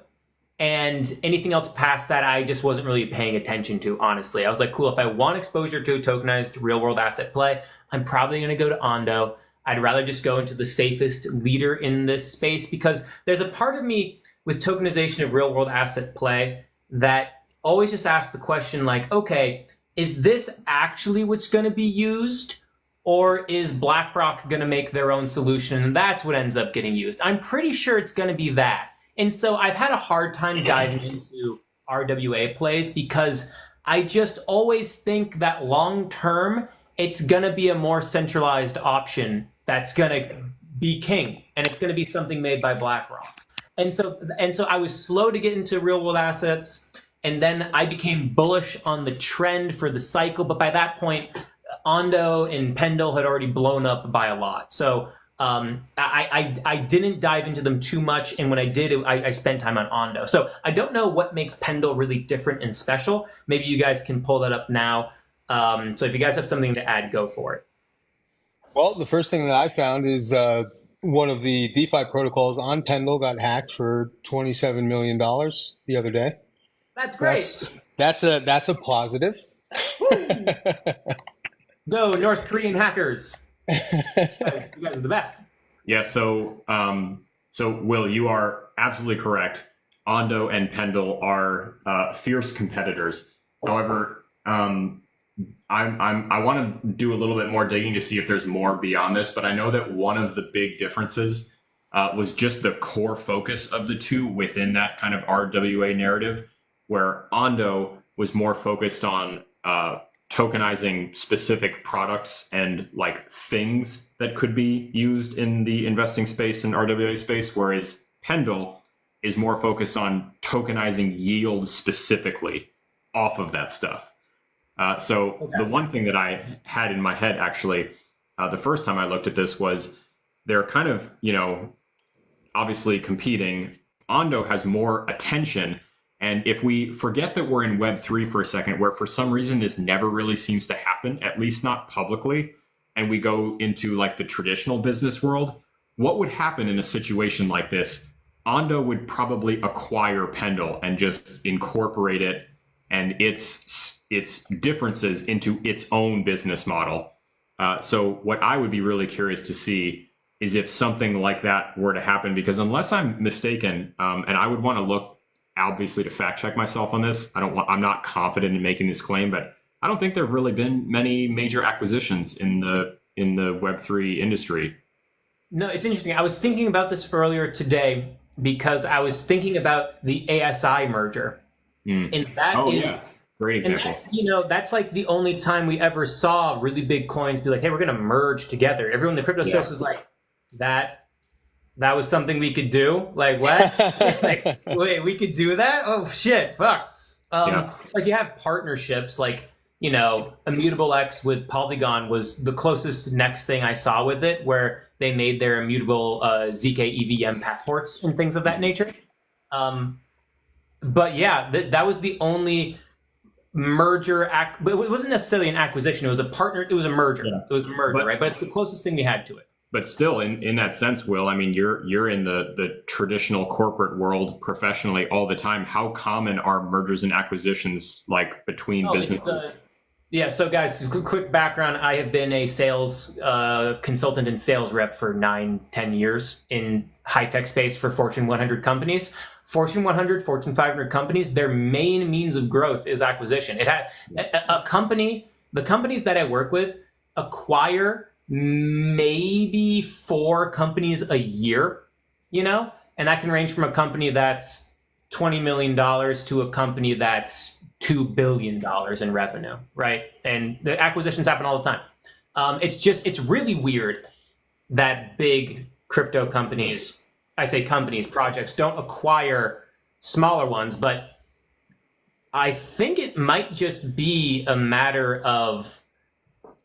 and anything else past that I just wasn't really paying attention to, honestly. I was like, cool, if I want exposure to a tokenized real-world asset play, I'm probably going to go to Ondo. I'd rather just go into the safest leader in this space, because there's a part of me with tokenization of real-world asset play that always just asks the question like, okay, is this actually what's going to be used? Or is BlackRock going to make their own solution and that's what ends up getting used? I'm pretty sure it's going to be that. And so I've had a hard time diving into RWA plays because I just always think that long term, it's going to be a more centralized option that's going to be king, and it's going to be something made by BlackRock. And so I was slow to get into real world assets, and then I became bullish on the trend for the cycle. But by that point, Ondo and Pendle had already blown up by a lot. So I didn't dive into them too much, and when I did, I spent time on Ondo. So I don't know what makes Pendle really different and special. Maybe you guys can pull that up now. So if you guys have something to add, go for it. Well, the first thing that I found is one of the DeFi protocols on Pendle got hacked for $27 million the other day. That's great. That's a positive. Go North Korean hackers. You guys are the best. Yeah, so Will, you are absolutely correct. Ondo and Pendle are fierce competitors. However, I want to do a little bit more digging to see if there's more beyond this, but I know that one of the big differences was just the core focus of the two within that kind of RWA narrative, where Ondo was more focused on tokenizing specific products and like things that could be used in the investing space and RWA space, whereas Pendle is more focused on tokenizing yield specifically off of that stuff. So the one thing that I had in my head, actually, the first time I looked at this was they're kind of, obviously competing. Ondo has more attention. And if we forget that we're in Web3 for a second, where for some reason this never really seems to happen, at least not publicly, and we go into like the traditional business world, what would happen in a situation like this? Ondo would probably acquire Pendle and just incorporate it and its differences into its own business model. So what I would be really curious to see is if something like that were to happen, because unless I'm mistaken, and I would want to look obviously to fact check myself on this. I'm not confident in making this claim, but I don't think there have really been many major acquisitions in the Web3 industry. No, it's interesting. I was thinking about this earlier today because I was thinking about the ASI merger. And that is great example. And that's like the only time we ever saw really big coins be like, hey, we're going to merge together. Everyone in the crypto space was like, that was something we could do? Like, what? Like, wait, we could do that? Oh, shit, fuck. Like, you have partnerships, like, Immutable X with Polygon was the closest next thing I saw with it, where they made their immutable ZK EVM passports and things of that nature. But yeah, that was the only merger. But it wasn't necessarily an acquisition. It was a partner. It was a merger. Yeah. It was a merger, right? But it's the closest thing we had to it. But still, in that sense, Will, I mean, you're in the traditional corporate world professionally all the time. How common are mergers and acquisitions like between businesses? Yeah, so guys, quick background. I have been a sales consultant and sales rep for 9-10 years in high-tech space for Fortune 100 companies. Fortune 100, Fortune 500 companies, their main means of growth is acquisition. It had the companies that I work with acquire maybe 4 companies a year, and that can range from a company that's $20 million to a company that's $2 billion in revenue, right? And the acquisitions happen all the time. It's really weird that big crypto companies, I say companies, projects, don't acquire smaller ones, but I think it might just be a matter of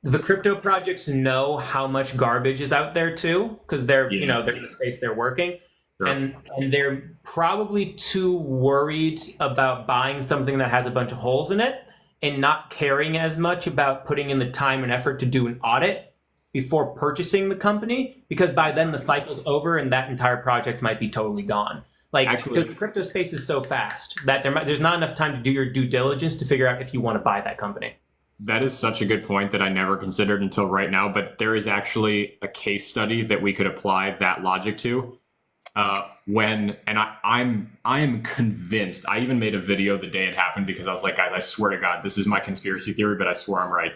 the crypto projects know how much garbage is out there too, because they're they're in the space they're working. Sure. And they're probably too worried about buying something that has a bunch of holes in it and not caring as much about putting in the time and effort to do an audit before purchasing the company, because by then the cycle's over and that entire project might be totally gone. Like, because the crypto space is so fast that there's not enough time to do your due diligence to figure out if you want to buy that company. That is such a good point that I never considered until right now, but there is actually a case study that we could apply that logic to. I'm convinced, I even made a video the day it happened because I was like, guys, I swear to God, this is my conspiracy theory, but I swear I'm right.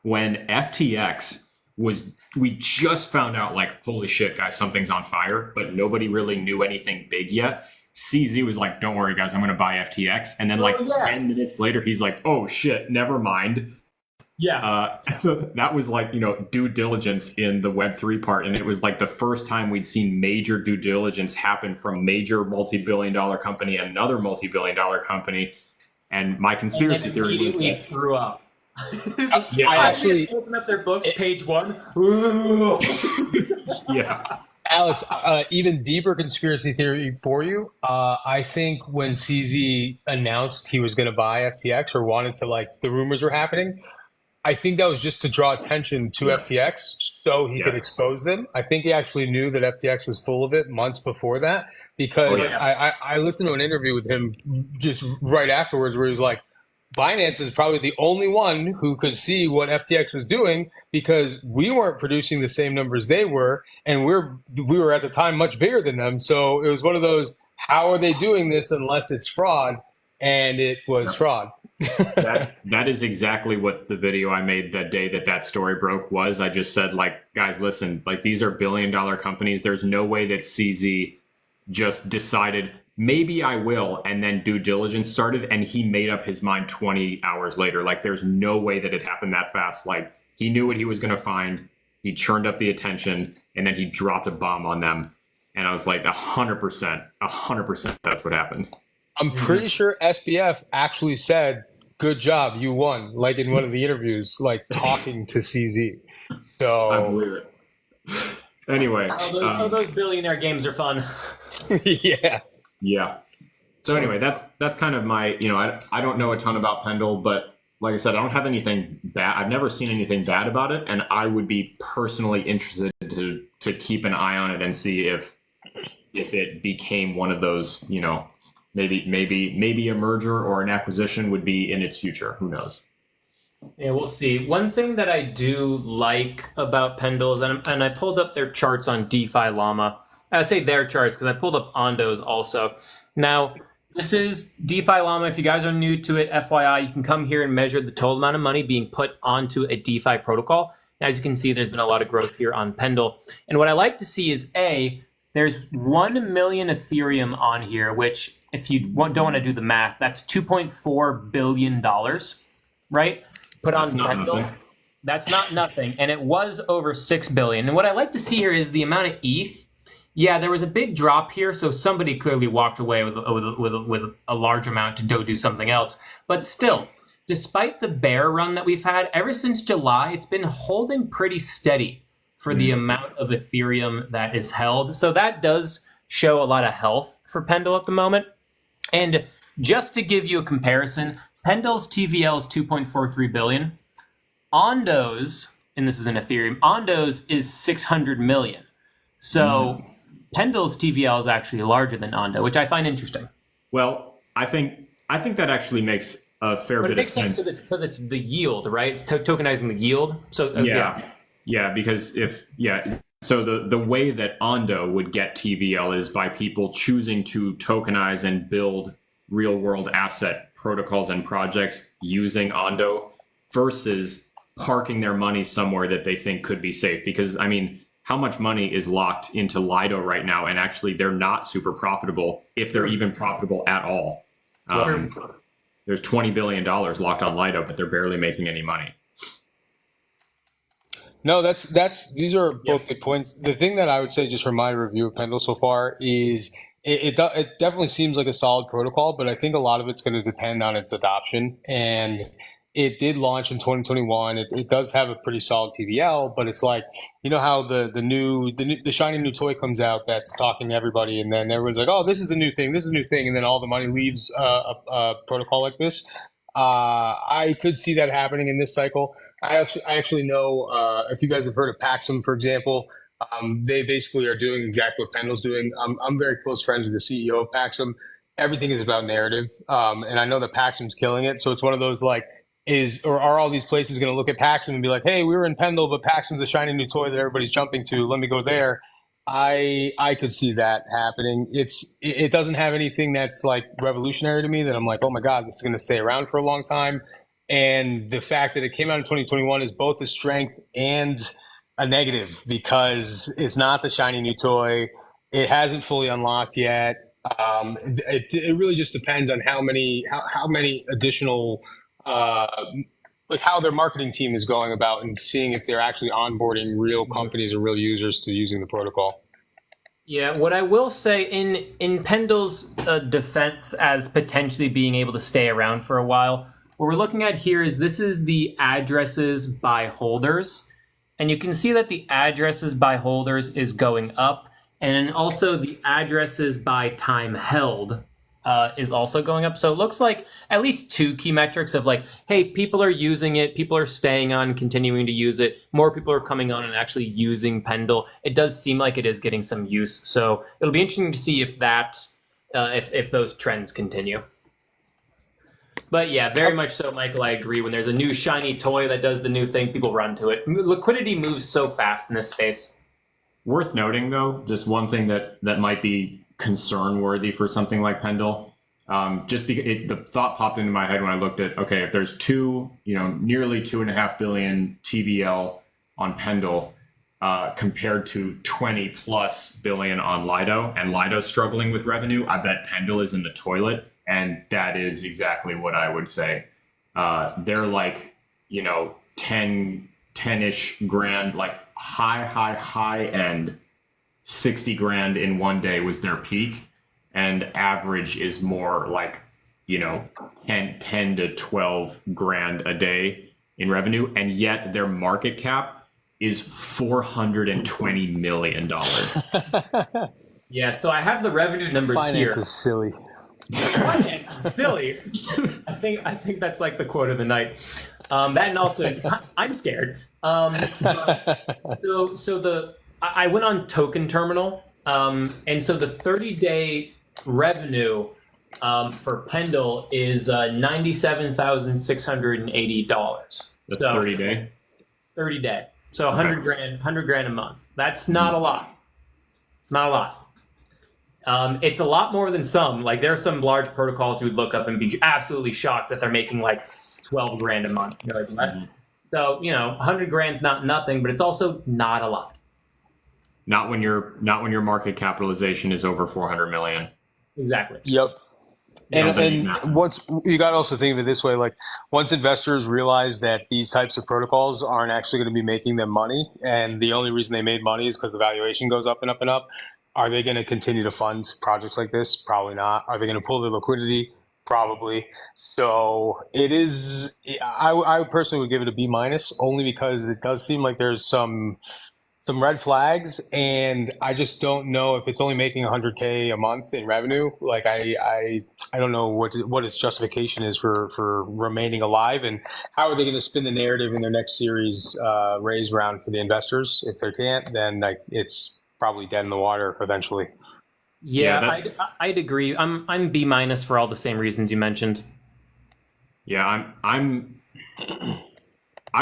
When FTX we just found out, like, holy shit, guys, something's on fire, but nobody really knew anything big yet. CZ was like, don't worry, guys, I'm going to buy FTX. And then 10 minutes later, he's like, oh shit, never mind. Yeah. So that was like, due diligence in the Web3 part. And it was like the first time we'd seen major due diligence happen from major multi-billion-dollar company, another multi-billion-dollar company. And my conspiracy theory immediately threw up. I actually open up their books, page 1. Yeah. Alex, even deeper conspiracy theory for you. I think when CZ announced he was going to buy FTX, or wanted to, the rumors were happening, I think that was just to draw attention to FTX so he could expose them. I think he actually knew that FTX was full of it months before that, because I listened to an interview with him just right afterwards where he was like, Binance is probably the only one who could see what FTX was doing, because we weren't producing the same numbers they were, and we were at the time much bigger than them. So it was one of those, how are they doing this unless it's fraud? And it was fraud. That is exactly what the video I made that day that story broke was. I just said, guys, listen, these are billion-dollar companies. There's no way that CZ just decided, maybe I will, and then due diligence started, and he made up his mind 20 hours later. There's no way that it happened that fast. He knew what he was going to find. He churned up the attention, and then he dropped a bomb on them. And I was like, 100%, that's what happened. I'm pretty sure SBF actually said, good job, you won, in one of the interviews, talking to CZ. So I believe it. Anyway. Those billionaire games are fun. Yeah. So anyway, that's kind of my, I don't know a ton about Pendle, but like I said, I don't have anything bad. I've never seen anything bad about it, and I would be personally interested to keep an eye on it and see if it became one of those, you know, maybe a merger or an acquisition would be in its future. Who knows? Yeah, we'll see. One thing that I do like about Pendle is, and I pulled up their charts on DeFi Llama. I say their charts because I pulled up Ondo's also. Now, this is DeFi Llama. If you guys are new to it, FYI, you can come here and measure the total amount of money being put onto a DeFi protocol. As you can see, there's been a lot of growth here on Pendle. And what I like to see is, there's 1 million Ethereum on here, which if you don't want to do the math, that's $2.4 billion, right? Put on Pendle. That's not nothing. And it was over 6 billion. And what I like to see here is the amount of ETH. Yeah, there was a big drop here, so somebody clearly walked away with a large amount to go do something else. But still, despite the bear run that we've had, ever since July, it's been holding pretty steady for the amount of Ethereum that is held. So that does show a lot of health for Pendle at the moment. And just to give you a comparison, Pendle's TVL is 2.43 billion. Ondo's, and this is in Ethereum, Ondo's is 600 million. So Pendle's TVL is actually larger than Ondo, which I find interesting. Well, I think that actually makes a fair bit of sense. Because it's the yield, right? It's tokenizing the yield. So Yeah, because so the way that Ondo would get TVL is by people choosing to tokenize and build real world asset protocols and projects using Ondo versus parking their money somewhere that they think could be safe. Because, I mean, how much money is locked into Lido right now? And actually, they're not super profitable, if they're even profitable at all. There's $20 billion locked on Lido, but they're barely making any money. No, these are both good points. The thing that I would say, just from my review of Pendle so far, is it definitely seems like a solid protocol, but I think a lot of it's going to depend on its adoption. And it did launch in 2021. It does have a pretty solid TVL, but it's like, you know how the shiny new toy comes out that's talking to everybody, and then everyone's like, oh, this is the new thing, and then all the money leaves a protocol like this. I could see that happening in this cycle. I actually know, if you guys have heard of Paxum, for example, they basically are doing exactly what Pendle's doing. I'm very close friends with the CEO of Paxum. Everything is about narrative. And I know that Paxum's killing it. So it's one of those like, are all these places going to look at Paxum and be like, hey, we were in Pendle, but Paxum's a shiny new toy that everybody's jumping to. Let me go there. I could see that happening. It doesn't have anything that's like revolutionary to me that I'm like, oh my God, this is going to stay around for a long time. And the fact that it came out in 2021 is both a strength and a negative, because it's not the shiny new toy. It hasn't fully unlocked yet. It really just depends on how many additional like how their marketing team is going about and seeing if they're actually onboarding real companies or real users to using the protocol. Yeah, what I will say in Pendle's defense as potentially being able to stay around for a while, what we're looking at here is this is the addresses by holders. And you can see that the addresses by holders is going up. And then also the addresses by time held is also going up. So it looks like at least two key metrics of like, hey, people are using it, people are staying on, continuing to use it, more people are coming on and actually using Pendle. It does seem like it is getting some use. So it'll be interesting to see if that, if those trends continue. But yeah, very much so, Michael, I agree. When there's a new shiny toy that does the new thing, people run to it. Liquidity moves so fast in this space. Worth noting, though, just one thing that might be concern worthy for something like Pendle. Just because the thought popped into my head when I looked at, okay, if there's nearly 2.5 billion TVL on Pendle compared to 20 plus billion on Lido, and Lido's struggling with revenue, I bet Pendle is in the toilet. And that is exactly what I would say. They're like, 10-ish grand, like high end. 60 grand in one day was their peak, and average is more like 10 to 12 grand a day in revenue, and yet their market cap is $420 million. Yeah, so I have the revenue numbers Finance here. Finance is silly. Finance is silly. I think that's like the quote of the night. That and also, I'm scared. I went on Token Terminal, and so the 30-day revenue for Pendle is $97,680. That's 30 day. 30 day. So 100 grand a month. That's not a lot. Not a lot. It's a lot more than some. Like there are some large protocols you would look up and be absolutely shocked that they're making like 12 grand a month. You're like, what? So 100 grand's not nothing, but it's also not a lot. Not when your market capitalization is over 400 million. Exactly. Yep. And once you got to also think of it this way, like once investors realize that these types of protocols aren't actually going to be making them money, and the only reason they made money is because the valuation goes up and up and up, are they going to continue to fund projects like this? Probably not. Are they going to pull their liquidity? Probably. So it is. I personally would give it a B minus, only because it does seem like there's some red flags, and I just don't know if it's only making 100K a month in revenue. Like I don't know what its justification is for remaining alive, and how are they going to spin the narrative in their next series raise round for the investors? If they can't, then like it's probably dead in the water eventually. Yeah, I'd agree. I'm B minus for all the same reasons you mentioned. Yeah, I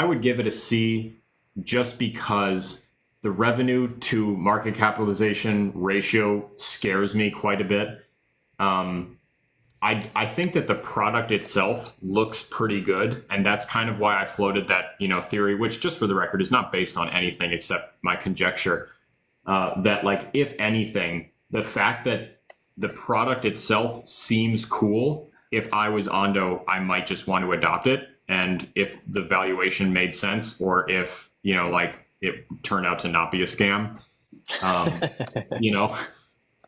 would give it a C just because the revenue to market capitalization ratio scares me quite a bit. I think that the product itself looks pretty good, and that's kind of why I floated that theory, which just for the record is not based on anything except my conjecture. That like if anything, the fact that the product itself seems cool, if I was Ondo, I might just want to adopt it, and if the valuation made sense, or if it turned out to not be a scam,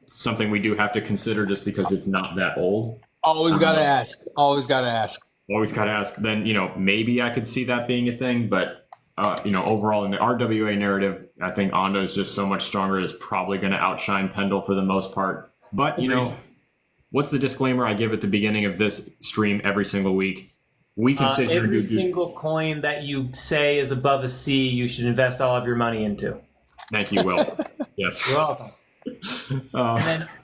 something we do have to consider just because it's not that old. Always got to ask. Always got to ask. Always got to ask. Then, maybe I could see that being a thing. But, overall in the RWA narrative, I think Ondo is just so much stronger. Is probably going to outshine Pendle for the most part. But, what's the disclaimer I give at the beginning of this stream every single week? We can sit here and every single coin that you say is above a C, you should invest all of your money into. Thank you, Will. Yes. You're welcome.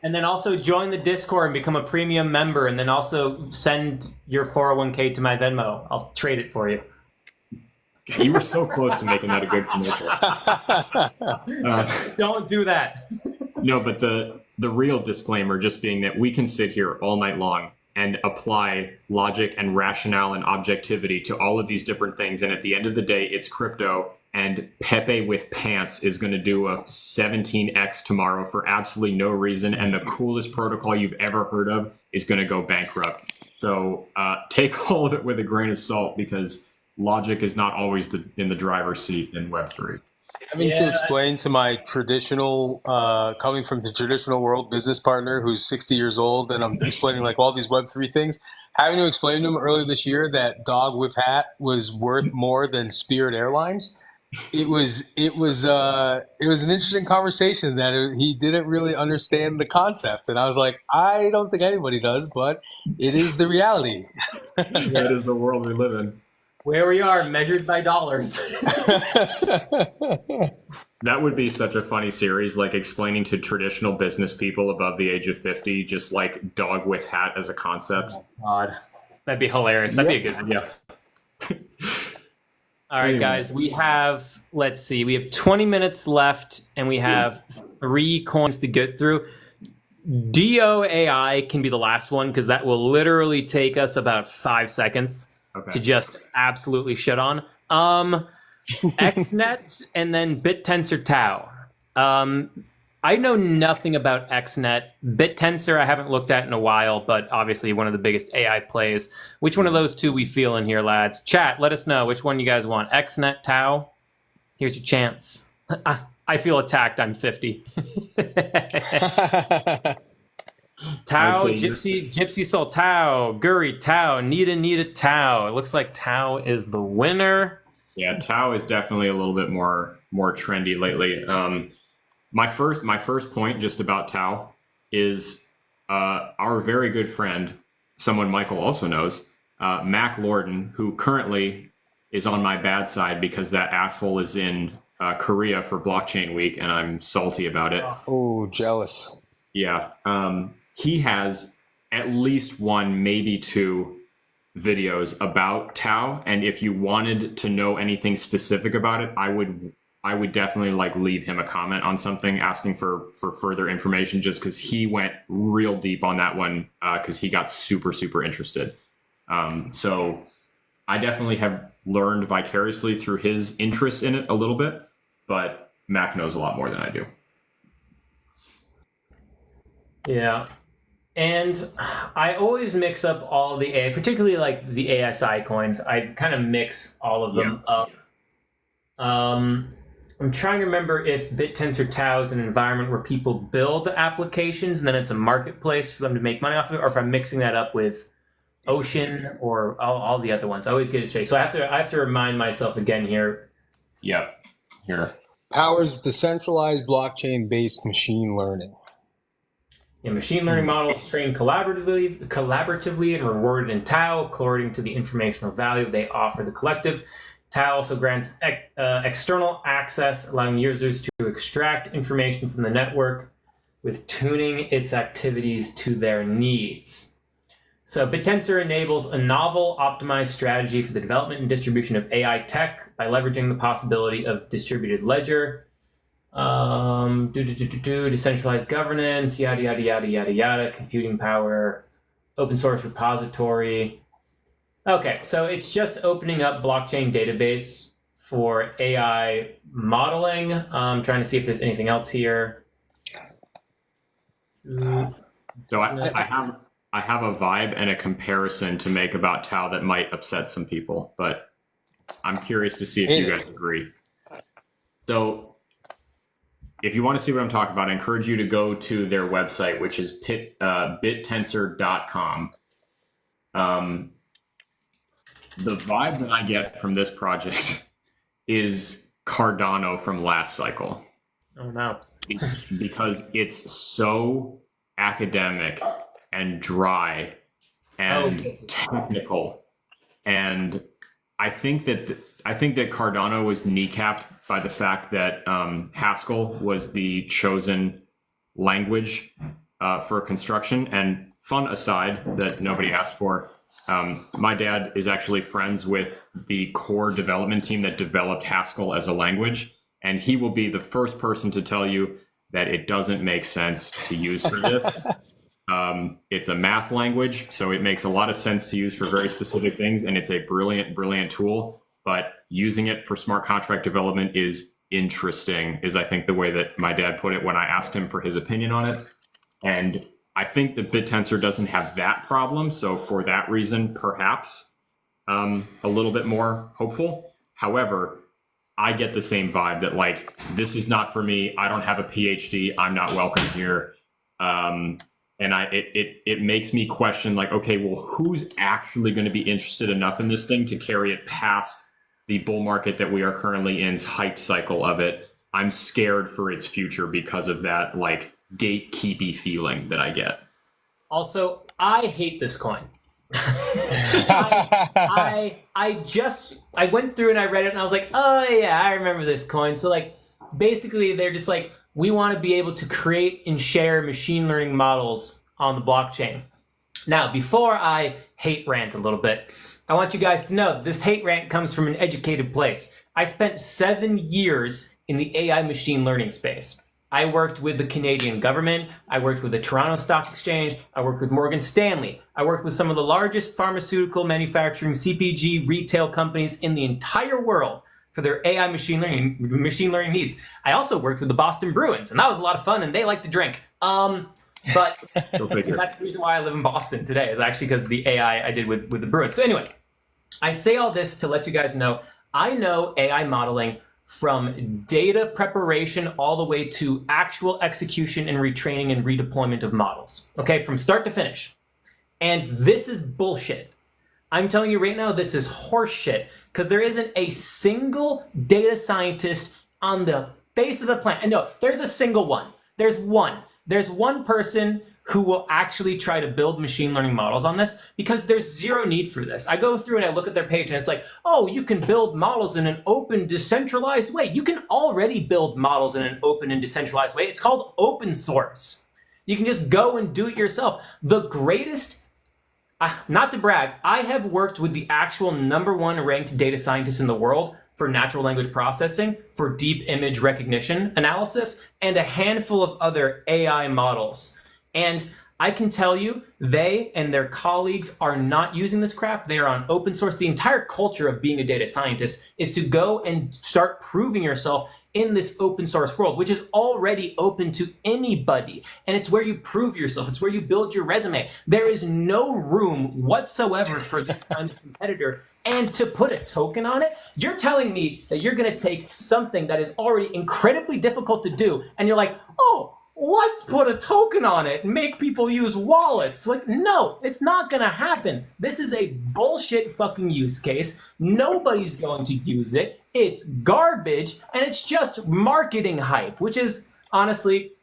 And then also join the Discord and become a premium member, and then also send your 401k to my Venmo. I'll trade it for you. You were so close to making that a good commercial. Don't do that. No, but the real disclaimer just being that we can sit here all night long and apply logic and rationale and objectivity to all of these different things. And at the end of the day, it's crypto, and Pepe with pants is going to do a 17x tomorrow for absolutely no reason. And the coolest protocol you've ever heard of is going to go bankrupt. So take all of it with a grain of salt, because logic is not always in the driver's seat in Web3. Having to explain to my traditional, coming from the traditional world business partner who's 60 years old, and I'm explaining like all these Web3 things, having to explain to him earlier this year that Dog with Hat was worth more than Spirit Airlines. It was an interesting conversation that he didn't really understand the concept. And I was like, I don't think anybody does, but it is the reality. That is the world we live in. Where we are, measured by dollars. That would be such a funny series, like explaining to traditional business people above the age of 50, just like Dog with Hat as a concept. Oh, God. That'd be hilarious. That'd be a good video. All right, guys, we have 20 minutes left, and we have 3 coins to get through. DOAI can be the last one, because that will literally take us about 5 seconds. Okay. To just absolutely shit on. XNet and then BitTensor Tau. I know nothing about XNet. BitTensor I haven't looked at in a while, but obviously one of the biggest AI plays. Which one of those two we feel in here, lads? Chat, let us know which one you guys want. XNet, Tau? Here's your chance. I feel attacked. I'm 50. Tau, Gypsy Soul, Tau, Guri, Tau, Nita, Tau. It looks like Tau is the winner. Yeah, Tau is definitely a little bit more trendy lately. My first point just about Tau is our very good friend, someone Michael also knows, Mac Lorden, who currently is on my bad side because that asshole is in Korea for Blockchain Week, and I'm salty about it. Oh, jealous. Yeah. He has at least one, maybe two videos about Tau, and if you wanted to know anything specific about it, I would definitely like leave him a comment on something asking for further information, just because he went real deep on that one, because he got super interested. So I definitely have learned vicariously through his interest in it a little bit, but Mac knows a lot more than I do. Yeah. And I always mix up all of the AI, particularly like the ASI coins. I kind of mix all of them up. I'm trying to remember if BitTensor Tau is an environment where people build applications and then it's a marketplace for them to make money off of it, or if I'm mixing that up with Ocean or all the other ones. I always get it straight. So I have to remind myself again here. Yep. Here. Powers decentralized blockchain-based machine learning. Yeah, machine learning models trained collaboratively and rewarded in Tau according to the informational value they offer the collective. Tau also grants external access, allowing users to extract information from the network with tuning its activities to their needs. So BitTensor enables a novel, optimized strategy for the development and distribution of AI tech by leveraging the possibility of distributed ledger, decentralized governance, yada, yada, yada, yada, yada, computing power, open source repository. Okay, so it's just opening up blockchain database for AI modeling. Trying to see if there's anything else here. So I have a vibe and a comparison to make about Tau that might upset some people, but I'm curious to see if you guys agree. So if you want to see what I'm talking about, I encourage you to go to their website, which is bittensor.com. The vibe that I get from this project is Cardano from last cycle. Oh, no. Because it's so academic and dry and technical. And I think that Cardano was kneecapped by the fact that Haskell was the chosen language for construction. And fun aside that nobody asked for, my dad is actually friends with the core development team that developed Haskell as a language. And he will be the first person to tell you that it doesn't make sense to use for this. It's a math language, so it makes a lot of sense to use for very specific things, and it's a brilliant tool. But using it for smart contract development is interesting, is I think the way that my dad put it when I asked him for his opinion on it. And I think that BitTensor doesn't have that problem, so for that reason, perhaps a little bit more hopeful. However, I get the same vibe that like, this is not for me. I don't have a PhD. I'm not welcome here. And it makes me question like, okay, well, who's actually going to be interested enough in this thing to carry it past the bull market that we are currently in's hype cycle of it? I'm scared for its future because of that like gatekeepy feeling that I get. Also, I hate this coin. I went through and I read it and I was like, oh yeah, I remember this coin. So like, basically they're just like, we want to be able to create and share machine learning models on the blockchain. Now, before I hate rant a little bit, I want you guys to know this hate rant comes from an educated place. I spent 7 years in the AI machine learning space. I worked with the Canadian government. I worked with the Toronto Stock Exchange. I worked with Morgan Stanley. I worked with some of the largest pharmaceutical manufacturing CPG retail companies in the entire world for their AI machine learning needs. I also worked with the Boston Bruins, and that was a lot of fun, and they like to drink. But that's the reason why I live in Boston today, is actually because of the AI I did with the Bruins. So anyway, I say all this to let you guys know, I know AI modeling from data preparation all the way to actual execution and retraining and redeployment of models. Okay, from start to finish. And this is bullshit. I'm telling you right now, this is horseshit, because there isn't a single data scientist on the face of the planet. And no, there's a single one. There's one. there's one person who will actually try to build machine learning models on this, because there's zero need for this. I go through and I look at their page and it's like, oh, you can build models in an open, decentralized way. You can already build models in an open and decentralized way. It's called open source. You can just go and do it yourself. The greatest, not to brag, I have worked with the actual #1 ranked data scientist in the world for natural language processing, for deep image recognition analysis, and a handful of other AI models. And I can tell you, they and their colleagues are not using this crap. They are on open source. The entire culture of being a data scientist is to go and start proving yourself in this open source world, which is already open to anybody. And it's where you prove yourself. It's where you build your resume. There is no room whatsoever for this kind of competitor. And to put a token on it, you're telling me that you're going to take something that is already incredibly difficult to do, and you're like, oh, let's put a token on it and make people use wallets. Like, no, it's not going to happen. This is a bullshit fucking use case. Nobody's going to use it. It's garbage, and it's just marketing hype, which is honestly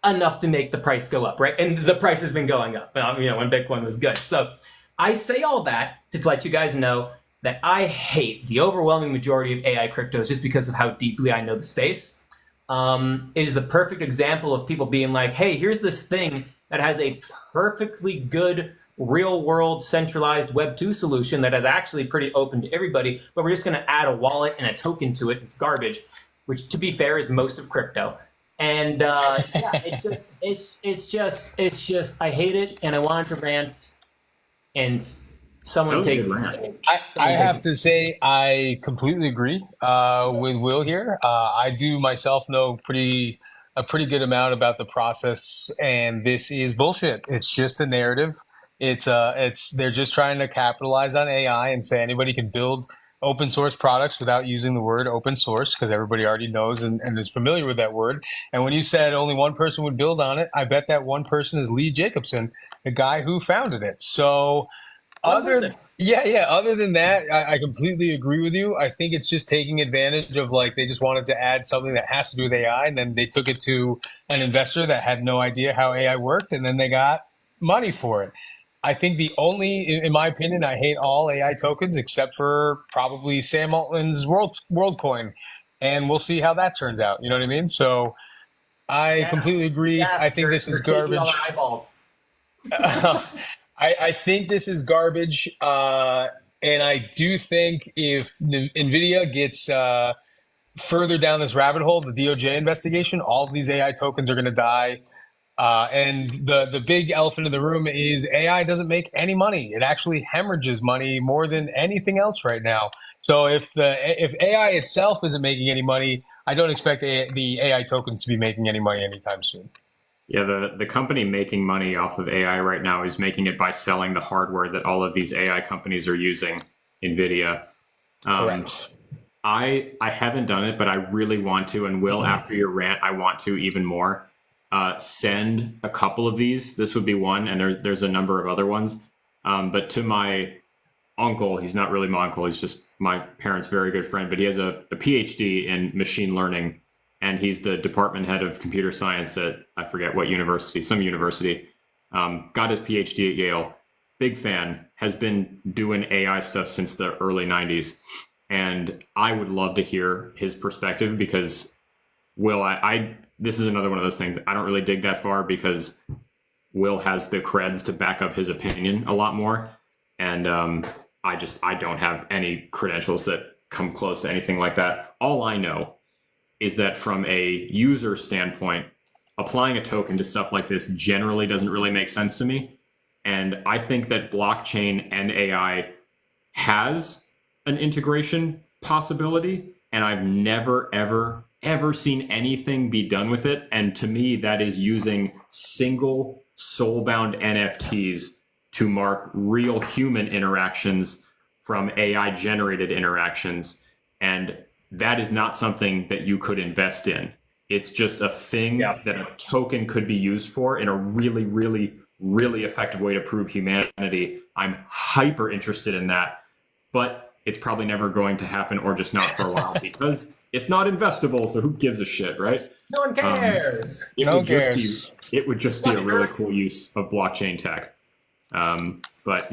enough to make the price go up, right? And the price has been going up, when Bitcoin was good. So I say all that to let you guys know that I hate the overwhelming majority of AI cryptos just because of how deeply I know the space. It is the perfect example of people being like, hey, here's this thing that has a perfectly good real world centralized Web 2 solution that is actually pretty open to everybody, but we're just going to add a wallet and a token to it. It's garbage, which to be fair is most of crypto. And it's just, I hate it, and I wanted to rant, and someone take it. I have to say, I completely agree with Will here. I do myself know a pretty good amount about the process, and this is bullshit. It's just a narrative. They're just trying to capitalize on AI and say anybody can build open source products without using the word open source, because everybody already knows and is familiar with that word. And when you said only one person would build on it, I bet that one person is Lee Jacobson, the guy who founded it. So other than that, I completely agree with you. I think it's just taking advantage of, like, they just wanted to add something that has to do with AI, and then they took it to an investor that had no idea how AI worked, and then they got money for it. I think in my opinion, I hate all AI tokens except for probably Sam Altman's WorldCoin, and we'll see how that turns out. You know what I mean? So I completely agree. I think this is garbage. I think this is garbage, and I do think if NVIDIA gets further down this rabbit hole, the DOJ investigation, all of these AI tokens are going to die. And the big elephant in the room is AI doesn't make any money. It actually hemorrhages money more than anything else right now. So if AI itself isn't making any money, I don't expect the AI tokens to be making any money anytime soon. Yeah, the company making money off of AI right now is making it by selling the hardware that all of these AI companies are using, NVIDIA. Correct. I haven't done it, but I really want to, and will after your rant, I want to even more. Send a couple of these. This would be one, and there's a number of other ones. But to my uncle, he's not really my uncle, he's just my parents' very good friend, but he has a PhD in machine learning, and he's the department head of computer science at, I forget what university, some university. Got his PhD at Yale. Big fan, has been doing AI stuff since the early 90s. And I would love to hear his perspective, because Will, this is another one of those things. I don't really dig that far because Will has the creds to back up his opinion a lot more. And I don't have any credentials that come close to anything like that. All I know is that from a user standpoint, applying a token to stuff like this generally doesn't really make sense to me. And I think that blockchain and AI has an integration possibility, and I've never, ever seen anything be done with it. And to me, that is using single soul-bound NFTs to mark real human interactions from AI-generated interactions. And that is not something that you could invest in. It's just a thing that a token could be used for in a really, really, really effective way to prove humanity. I'm hyper interested in that, but it's probably never going to happen, or just not for a while, because it's not investable, so who gives a shit, right? No one cares. It would just be a really cool use of blockchain tech. But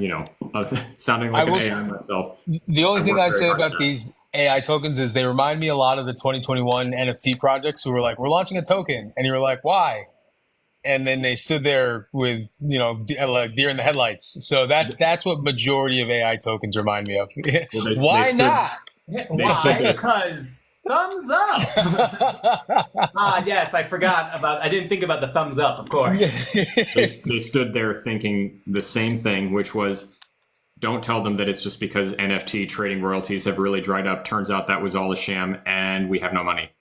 sounding like an AI myself. The only thing I'd say about that. these AI tokens is they remind me a lot of the 2021 NFT projects who were like, we're launching a token. And you were like, why? And then they stood there with, like deer in the headlights. So that's what majority of AI tokens remind me of. Well, Why not? Why? Because thumbs up. Yes, I didn't think about the thumbs up, of course. They stood there thinking the same thing, which was, don't tell them that it's just because NFT trading royalties have really dried up. Turns out that was all a sham and we have no money.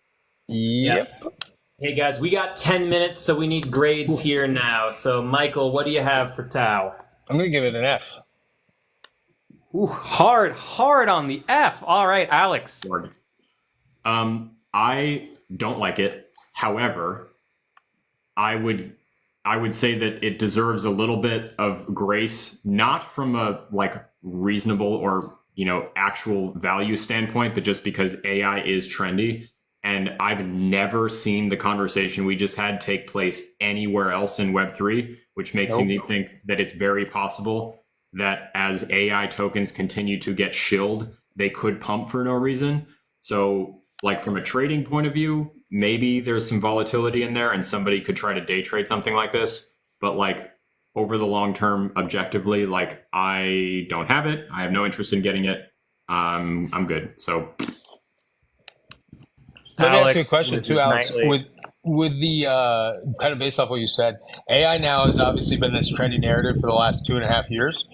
Yep. Hey guys, we got 10 minutes, so we need grades here now. So Michael, what do you have for Tau? I'm going to give it an F. Ooh, hard on the F. All right, Alex. I don't like it. However, I would say that it deserves a little bit of grace, not from a reasonable or actual value standpoint, but just because AI is trendy. And I've never seen the conversation we just had take place anywhere else in Web3, which makes me think that it's very possible that as AI tokens continue to get shilled, they could pump for no reason. So from a trading point of view, maybe there's some volatility in there and somebody could try to day trade something like this. But over the long term, objectively, I don't have it. I have no interest in getting it. I'm good. So let me ask you a question too, Alex. With the kind of based off what you said, AI now has obviously been this trendy narrative for the last 2.5 years.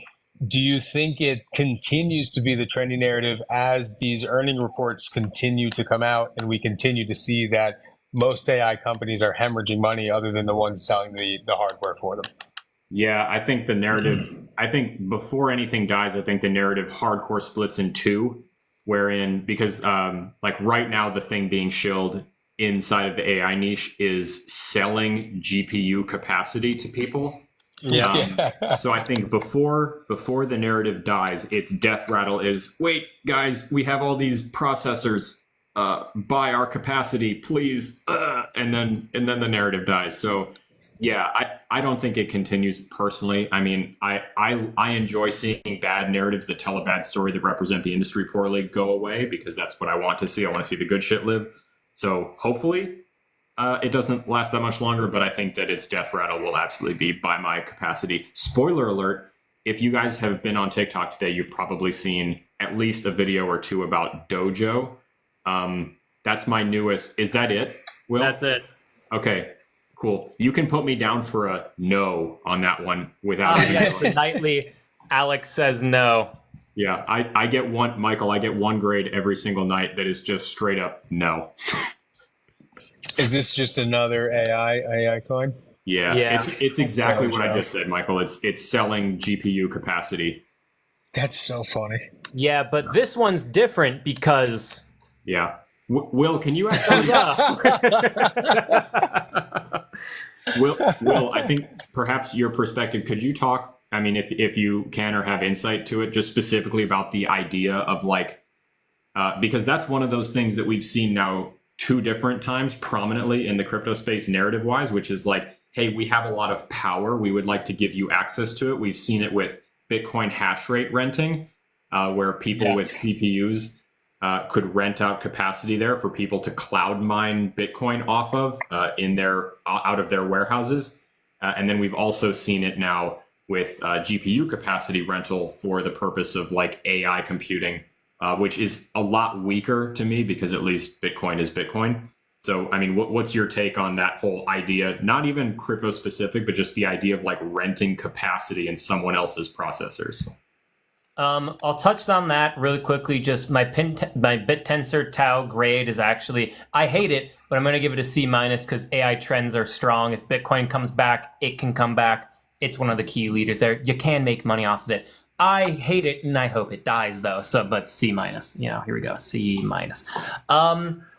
Do you think it continues to be the trendy narrative as these earning reports continue to come out and we continue to see that most AI companies are hemorrhaging money other than the ones selling the hardware for them? Yeah, I think the narrative, I think before anything dies, I think the narrative hardcore splits in two, because right now the thing being shilled inside of the AI niche is selling GPU capacity to people. So I think before the narrative dies, its death rattle is, wait, guys, we have all these processors, buy our capacity, please. And then the narrative dies. So yeah, I don't think it continues personally. I mean, I enjoy seeing bad narratives that tell a bad story that represent the industry poorly go away, because that's what I want to see. I want to see the good shit live. So hopefully it doesn't last that much longer, but I think that its death rattle will absolutely be buy my capacity. Spoiler alert, if you guys have been on TikTok today, you've probably seen at least a video or two about Dojo. That's my newest. Is that it, Will? That's it. Okay, cool. You can put me down for a no on that one without yes, the nightly Alex says no. Yeah, I get one, Michael, I get one grade every single night that is just straight up no. Is this just another AI coin? Yeah. It's exactly what I just said, Michael. It's selling GPU capacity. That's so funny. Yeah, but this one's different because... Yeah. Will, can you actually... Will, I think perhaps your perspective, could you talk, I mean, if you can or have insight to it, just specifically about the idea of because that's one of those things that we've seen now 2 different times prominently in the crypto space narrative wise, which is hey, we have a lot of power. We would like to give you access to it. We've seen it with Bitcoin hash rate renting, where people with CPUs could rent out capacity there for people to cloud mine Bitcoin off of out of their warehouses. And then we've also seen it now with GPU capacity rental for the purpose of AI computing, which is a lot weaker to me because at least Bitcoin is Bitcoin. So, I mean, what's your take on that whole idea? Not even crypto specific, but just the idea of renting capacity in someone else's processors. I'll touch on that really quickly. Just my BitTensor Tau grade is actually, I hate it, but I'm going to give it a C- because AI trends are strong. If Bitcoin comes back, it can come back. It's one of the key leaders there. You can make money off of it. I hate it and I hope it dies though. So, but C-, here we go, C-.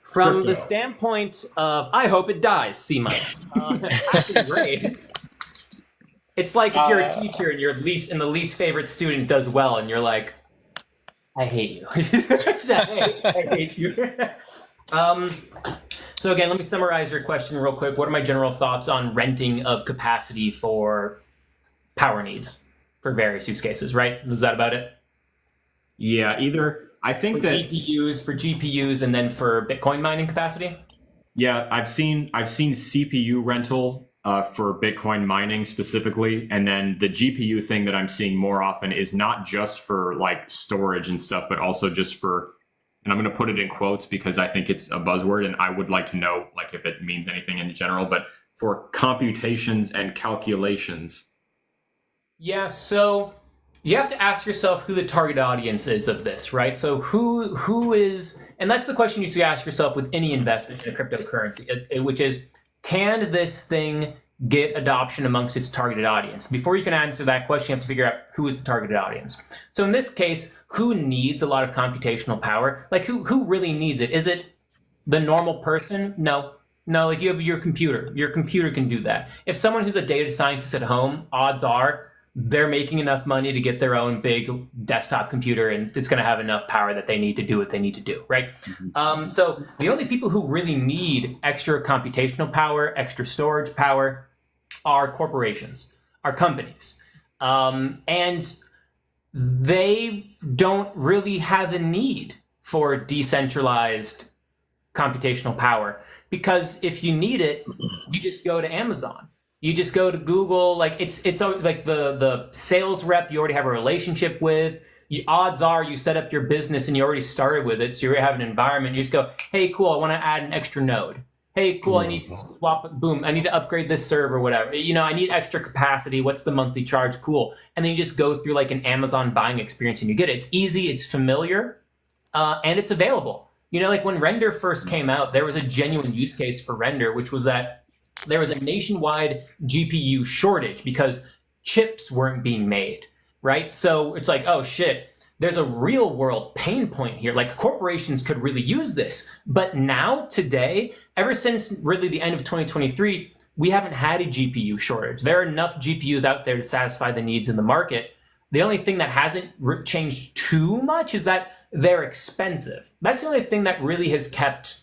From the standpoint of, I hope it dies, C-. Passing grade. It's like if you're a teacher and in the least favorite student does well and you're like, I hate you. I hate you. So again, let me summarize your question real quick. What are my general thoughts on renting of capacity for power needs for various use cases, right? Was that about it? Yeah, either I think For that GPUs and then for Bitcoin mining capacity? yeah, I've seen CPU rental for Bitcoin mining specifically, and then the GPU thing that I'm seeing more often is not just for like storage and stuff, but also just for, and I'm going to put it in quotes because I think it's a buzzword, and I would like to know like if it means anything in general, but for computations and calculations. Yeah, so you have to ask yourself who the target audience is of this, right? So who is, and that's the question you should ask yourself with any investment in a cryptocurrency, which is, can this thing get adoption amongst its targeted audience? Before you can answer that question, you have to figure out who is the targeted audience. So in this case, who needs a lot of computational power? Like who really needs it? Is it the normal person? No. No, like you have your computer. Your computer can do that. If someone who's a data scientist at home, odds are they're making enough money to get their own big desktop computer, and it's going to have enough power that they need to do what they need to do, right? So the only people who really need extra computational power, extra storage power, are corporations, are companies. And they don't really have a need for decentralized computational power, because if you need it, you just go to Amazon. You just go to Google. Like it's like the sales rep you already have a relationship with. Odds are you set up your business and you already started with it, so you already have an environment. You just go, hey, cool, I want to add an extra node. Hey, cool, I need to swap. Boom, I need to upgrade this server, whatever. I need extra capacity. What's the monthly charge? Cool, and then you just go through like an Amazon buying experience and you get it. It's easy, it's familiar, and it's available. Like when Render first came out, there was a genuine use case for Render, which was that there was a nationwide GPU shortage because chips weren't being made, right? So it's like, oh shit, there's a real world pain point here. Like corporations could really use this. But now, today, ever since really the end of 2023, we haven't had a GPU shortage. There are enough GPUs out there to satisfy the needs in the market. The only thing that hasn't changed too much is that they're expensive. That's the only thing that really has kept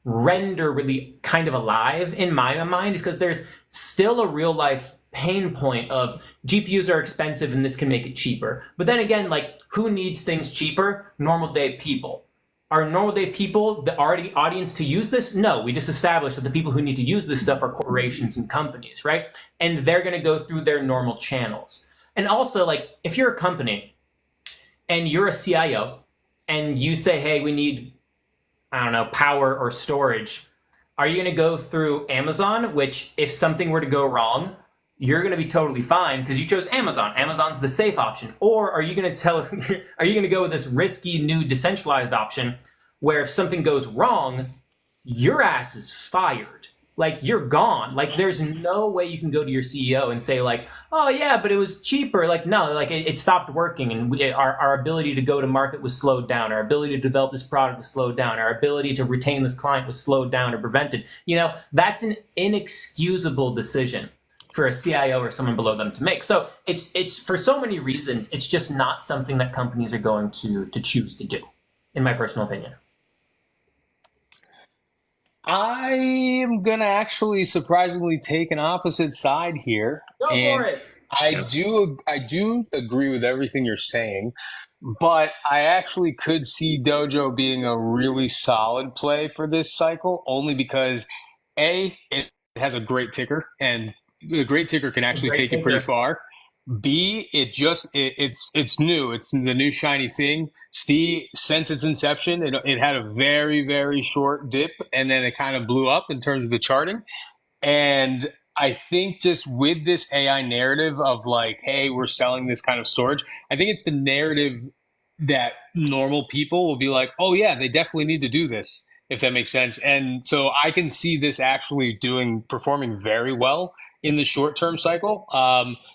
Render really kind of alive in my mind, is because there's still a real life pain point of GPUs are expensive and this can make it cheaper. But then again, like who needs things cheaper? Normal day people. Are normal day people the already audience to use this? No, we just established that the people who need to use this stuff are corporations and companies, right? And they're going to go through their normal channels. And also, like if you're a company and you're a CIO and you say, hey, we need, I don't know, power or storage, are you going to go through Amazon, which if something were to go wrong, you're going to be totally fine because you chose Amazon. Amazon's the safe option. Or are you going to are you going to go with this risky new decentralized option where if something goes wrong, your ass is fired? Like you're gone. Like there's no way you can go to your CEO and say like, oh yeah, but it was cheaper. Like no, like it stopped working, and our ability to go to market was slowed down. Our ability to develop this product was slowed down. Our ability to retain this client was slowed down or prevented. That's an inexcusable decision for a CIO or someone below them to make. So it's for so many reasons, it's just not something that companies are going to choose to do, in my personal opinion. I am gonna actually surprisingly take an opposite side here. Go for it. I do agree with everything you're saying, but I actually could see Dojo being a really solid play for this cycle, only because it has a great ticker, and the great ticker can actually take you pretty far. B, it's new. It's the new shiny thing. C, since its inception, it had a very, very short dip, and then it kind of blew up in terms of the charting. And I think just with this AI narrative of like, hey, we're selling this kind of storage, I think it's the narrative that normal people will be like, oh yeah, they definitely need to do this, if that makes sense. And so I can see this actually performing very well in the short term cycle.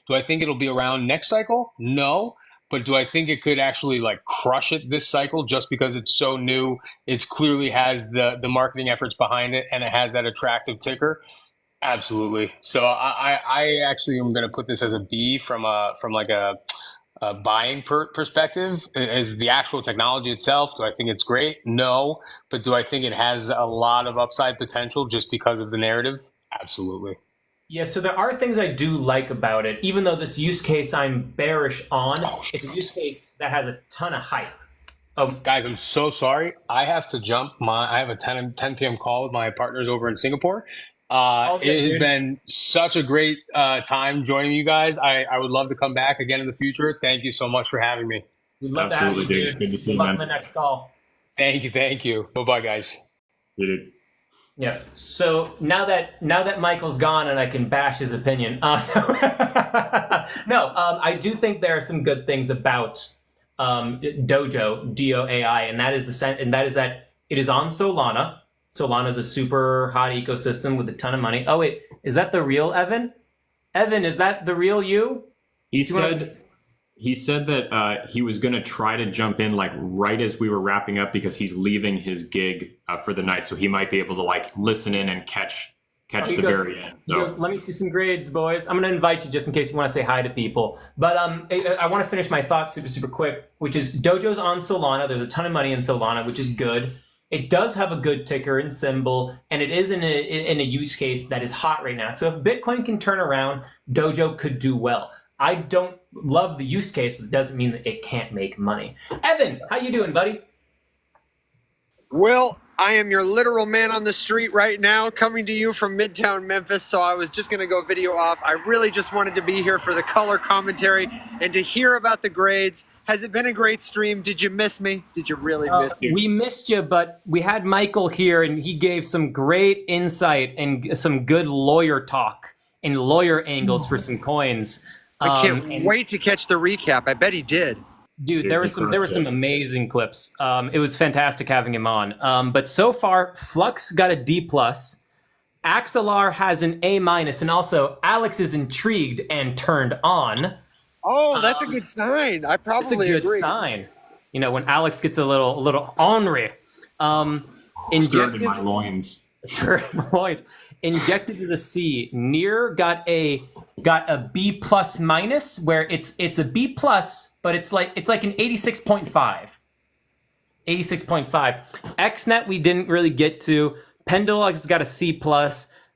Do I think it'll be around next cycle? No. But do I think it could actually like crush it this cycle just because it's so new? It clearly has the marketing efforts behind it, and it has that attractive ticker. Absolutely. So I actually am going to put this as a B from like a buying perspective. Is the actual technology itself, do I think it's great? No. But do I think it has a lot of upside potential just because of the narrative? Absolutely. Yeah, so there are things I do like about it, even though this use case I'm bearish on. It's a use case that has a ton of hype. Guys, I'm so sorry. I have to jump. I have a 10 p.m. call with my partners over in Singapore. It has been such a great time joining you guys. I would love to come back again in the future. Thank you so much for having me. We'd love to have you, dude. Good to see you, man. man. Good luck on the next call. Thank you. Bye-bye, guys. Dude. Yeah. So now that Michael's gone and I can bash his opinion, I do think there are some good things about Dojo, DOAI, and that is that it is on Solana. Solana is a super hot ecosystem with a ton of money. Oh wait, is that the real Evan? Evan, is that the real you? He said that he was going to try to jump in like right as we were wrapping up because he's leaving his gig for the night, so he might be able to like listen in and catch the very end. So. He goes, let me see some grades, boys. I'm going to invite you just in case you want to say hi to people. But I want to finish my thoughts super quick, which is Dojo's on Solana. There's a ton of money in Solana, which is good. It does have a good ticker and symbol, and it is in a use case that is hot right now. So if Bitcoin can turn around, Dojo could do well. I don't love the use case, but it doesn't mean that it can't make money. Evan, how you doing, buddy? Will, I am your literal man on the street right now, coming to you from Midtown Memphis, so I was just going to go video off. I really just wanted to be here for the color commentary and to hear about the grades. Has it been a great stream? Did you miss me? Did you really miss me? We missed you, but we had Michael here, and he gave some great insight and some good lawyer talk and lawyer angles for some coins. I can't wait to catch the recap. I bet he did. Dude, there were some amazing clips. It was fantastic having him on. But so far, Flux got a D+. Axelar has an A-, and also Alex is intrigued and turned on. Oh, that's a good sign. I probably agree. It's a good sign. You know, when Alex gets a little ornery. Stirred in my loins. Injected with a C. Near got a B+-, where it's a B+, but it's like an 86.5. 86.5. XNet we didn't really get to. Pendulog's got a C+.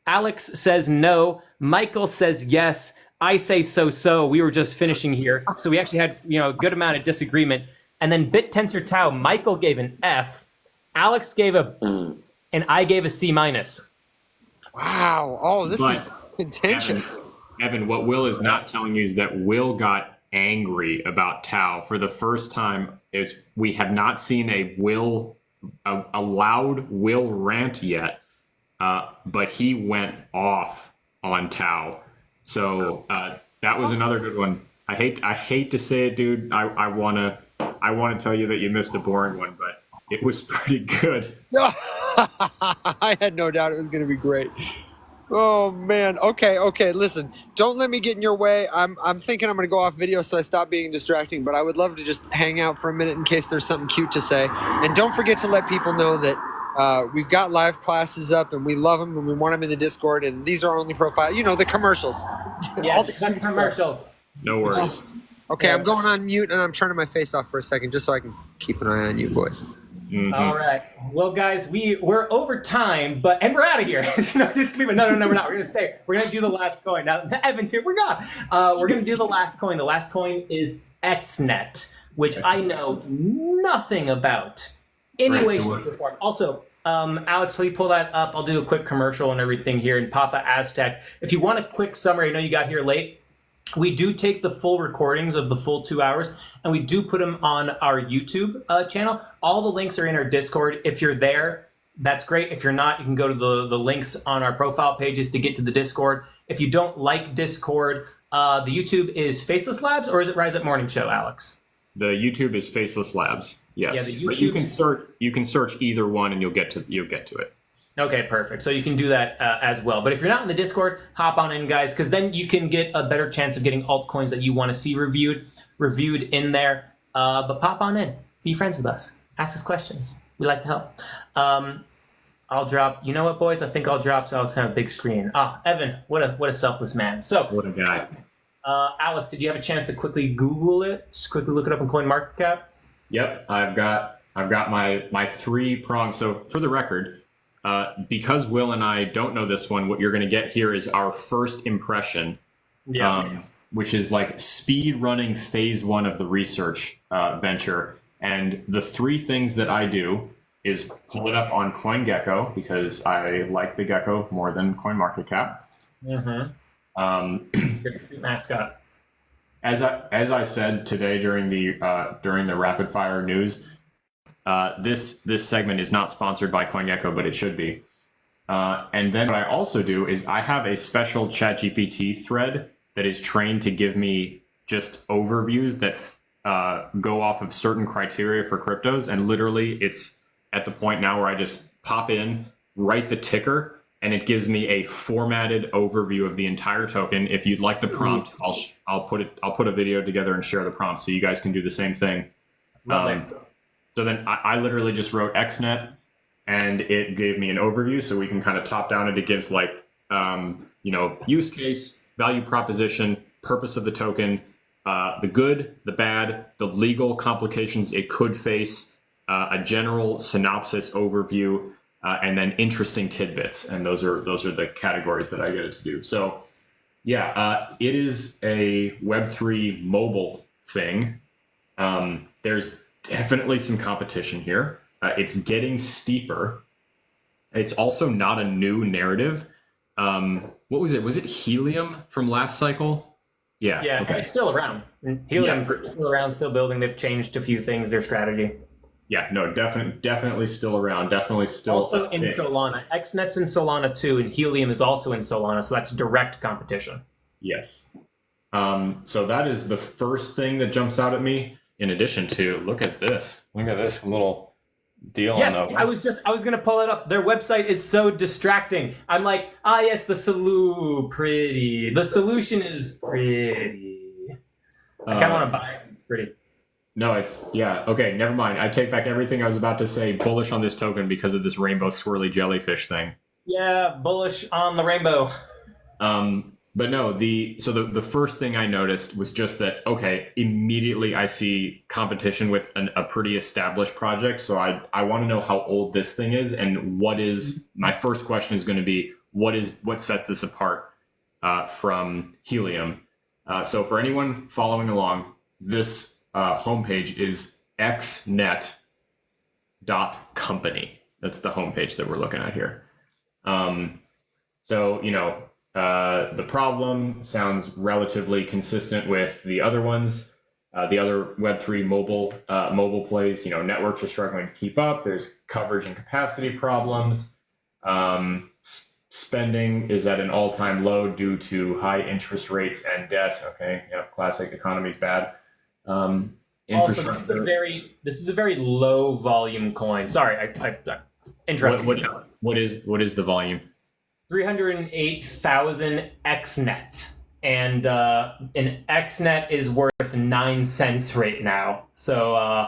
Alex says no. Michael says yes. I say so. We were just finishing here, so we actually had a good amount of disagreement. And then BitTensor Tau, Michael gave an F, Alex gave a B, and I gave a C-. Wow. Oh, this is contentious. Evan, what Will is not telling you is that Will got angry about Tau for the first time. We have not seen a loud Will rant yet, but he went off on Tau. So that was another good one. I hate to say it, dude. I wanna tell you that you missed a boring one, but it was pretty good. I had no doubt it was going to be great. Oh man. Okay. Listen, don't let me get in your way. I'm thinking I'm going to go off video, so I stop being distracting. But I would love to just hang out for a minute in case there's something cute to say. And don't forget to let people know that we've got live classes up, and we love them, and we want them in the Discord. And these are our only profile. The commercials. Yes, the commercials. No worries. Okay, I'm going on mute, and I'm turning my face off for a second, just so I can keep an eye on you boys. Mm-hmm. All right. Well, guys, we're over time, and we're out of here. No, just leave it. No, we're not. We're gonna stay. We're gonna do the last coin. Now, Evan's here. We're gone. We're gonna do the last coin. The last coin is XNet, which I know nothing about. Any shape, or form. Also, Alex, will you pull that up? I'll do a quick commercial and everything here in Papa Aztec. If you want a quick summary, I know you got here late. We do take the full recordings of the full 2 hours, and we do put them on our YouTube channel. All the links are in our Discord. If you're there, that's great. If you're not, you can go to the links on our profile pages to get to the Discord. If you don't like Discord, the YouTube is Faceless Labs, or is it Rise Up Morning Show, Alex? The YouTube is Faceless Labs. Yes, yeah, but you can search either one, and you'll get to it. Okay, perfect. So you can do that as well. But if you're not in the Discord, hop on in, guys, because then you can get a better chance of getting altcoins that you want to see reviewed in there. But pop on in. Be friends with us. Ask us questions. We like to help. I'll drop. You know what, boys? I think I'll drop so Alex have a big screen. Evan, what a selfless man. So what a guy. Alex, did you have a chance to quickly Google it? Just quickly look it up in CoinMarketCap? Yep, I've got my three prongs. So for the record, because Will and I don't know this one, what you're going to get here is our first impression, which is like speed running phase one of the research venture. And the three things that I do is pull it up on CoinGecko because I like the gecko more than CoinMarketCap. Good mascot. As I said today during the rapid fire news, this segment is not sponsored by CoinGecko, but it should be. And then what I also do is I have a special ChatGPT thread that is trained to give me just overviews that go off of certain criteria for cryptos, and literally it's at the point now where I just pop in, write the ticker, and it gives me a formatted overview of the entire token. If you'd like the prompt, I'll put a video together and share the prompt so you guys can do the same thing. So then I literally just wrote XNet, and it gave me an overview, so we can kind of top down it. It gives like use case, value proposition, purpose of the token, the good, the bad, the legal complications it could face, a general synopsis overview, and then interesting tidbits. And those are the categories that I get it to do. So yeah, it is a Web3 mobile thing. There's definitely some competition here. It's getting steeper. It's also not a new narrative. What was it? Was it Helium from last cycle? Yeah. Okay. It's still around. Helium's still around, still building. They've changed a few things, their strategy. Yeah, no, definitely still around. Definitely still also in Solana. XNet's in Solana too, and Helium is also in Solana, so that's direct competition. Yes. So that is the first thing that jumps out at me. In addition to, look at this little deal. Yes, on the I was gonna pull it up. Their website is so distracting. I'm like, yes, the pretty. The solution is pretty. I kind of want to buy it. It's pretty. No, okay, never mind. I take back everything I was about to say. Bullish on this token because of this rainbow swirly jellyfish thing. Yeah, bullish on the rainbow. But no, the first thing I noticed was just that, okay, immediately I see competition with a pretty established project. So I want to know how old this thing is, and my first question is going to be, what sets this apart from Helium? So for anyone following along, this homepage is xnet.company. That's the homepage that we're looking at here. The problem sounds relatively consistent with the other ones, the other Web3 mobile plays. Networks are struggling to keep up. There's coverage and capacity problems. Spending is at an all-time low due to high interest rates and debt. Okay, yep, classic economy's bad. Also, this is a very low volume coin. Sorry, I interrupted. What is the volume? 308,000 XNet, and an XNet is worth 9 cents right now. So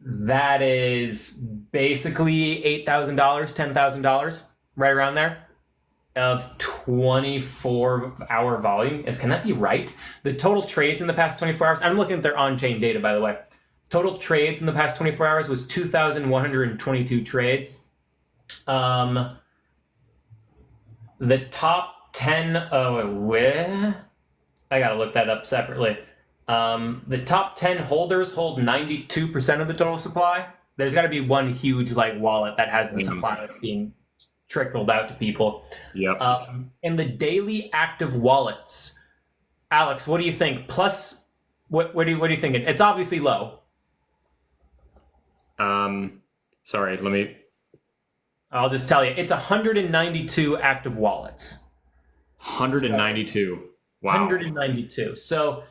that is basically $8,000, $10,000, right around there, of 24-hour volume. Can that be right? The total trades in the past 24 hours, I'm looking at their on-chain data, by the way. Total trades in the past 24 hours was 2,122 trades. The top 10, I gotta look that up separately. The top 10 holders hold 92% of the total supply. There's gotta be one huge wallet that has the supply that's being trickled out to people. Yep. In the daily active wallets, Alex, what do you think? Plus, what do you think? It's obviously low. Sorry, I'll just tell you, it's 192 active wallets. 192. Wow. 192. So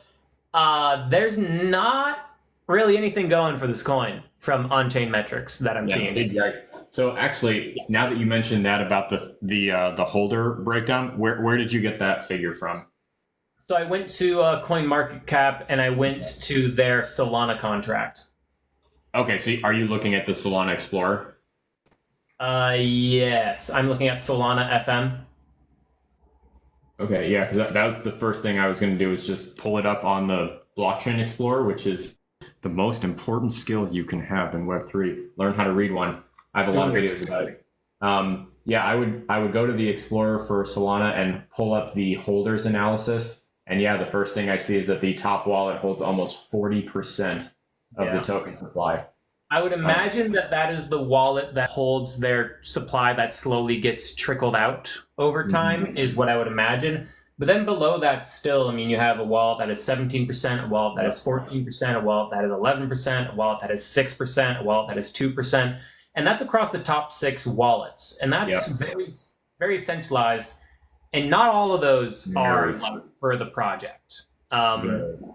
there's not really anything going for this coin from on-chain metrics that I'm seeing. So actually, now that you mentioned that about the holder breakdown, where did you get that figure from? So I went to CoinMarketCap and I went to their Solana contract. Okay, so are you looking at the Solana Explorer? Yes, I'm looking at Solana FM. Okay, yeah, because that was the first thing I was going to do, is just pull it up on the Blockchain Explorer, which is the most important skill you can have in Web3. Learn how to read one. I have a lot of videos about it. Yeah, I would go to the Explorer for Solana and pull up the holders analysis. And yeah, the first thing I see is that the top wallet holds almost 40% of the token supply. I would imagine that is the wallet that holds their supply that slowly gets trickled out over time, is what I would imagine. But then below that still, I mean, you have a wallet that is 17%, a wallet that is 14%, a wallet that is 11%, a wallet that is 6%, a wallet that is 2%. And that's across the top 6 wallets. And that's very, very centralized. And not all of those are for the project. So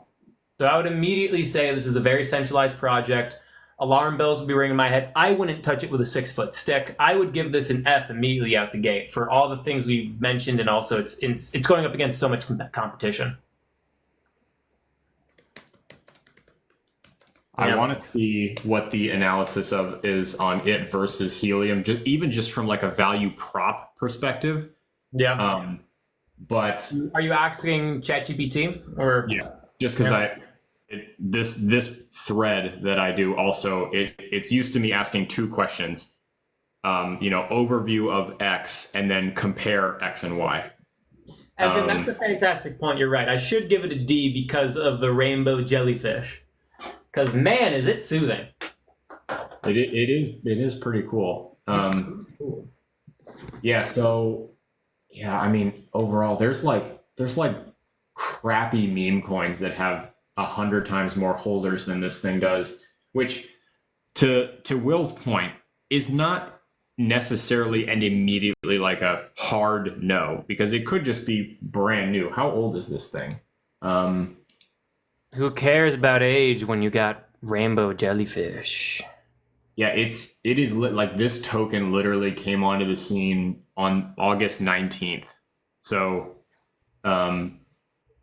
I would immediately say this is a very centralized project. Alarm bells would be ringing in my head. I wouldn't touch it with a 6-foot stick. I would give this an F immediately out the gate for all the things we've mentioned, and also it's going up against so much competition. I want to see what the analysis of is on it versus Helium, even just from like a value prop perspective. Yeah. But are you asking ChatGPT or? Yeah, just because this thread that I do also, it's used to me asking 2 questions. Overview of X and then compare X and Y. Evan, that's a fantastic point. You're right. I should give it a D because of the rainbow jellyfish. Because man, is it soothing! It is pretty cool. Cool. Yeah. So yeah, I mean, overall, there's like crappy meme coins that have 100 times more holders than this thing does, which, to Will's point, is not necessarily and immediately like a hard no, because it could just be brand new. How old is this thing? Who cares about age when you got rainbow jellyfish? Yeah, it is like this token literally came onto the scene on August 19th. So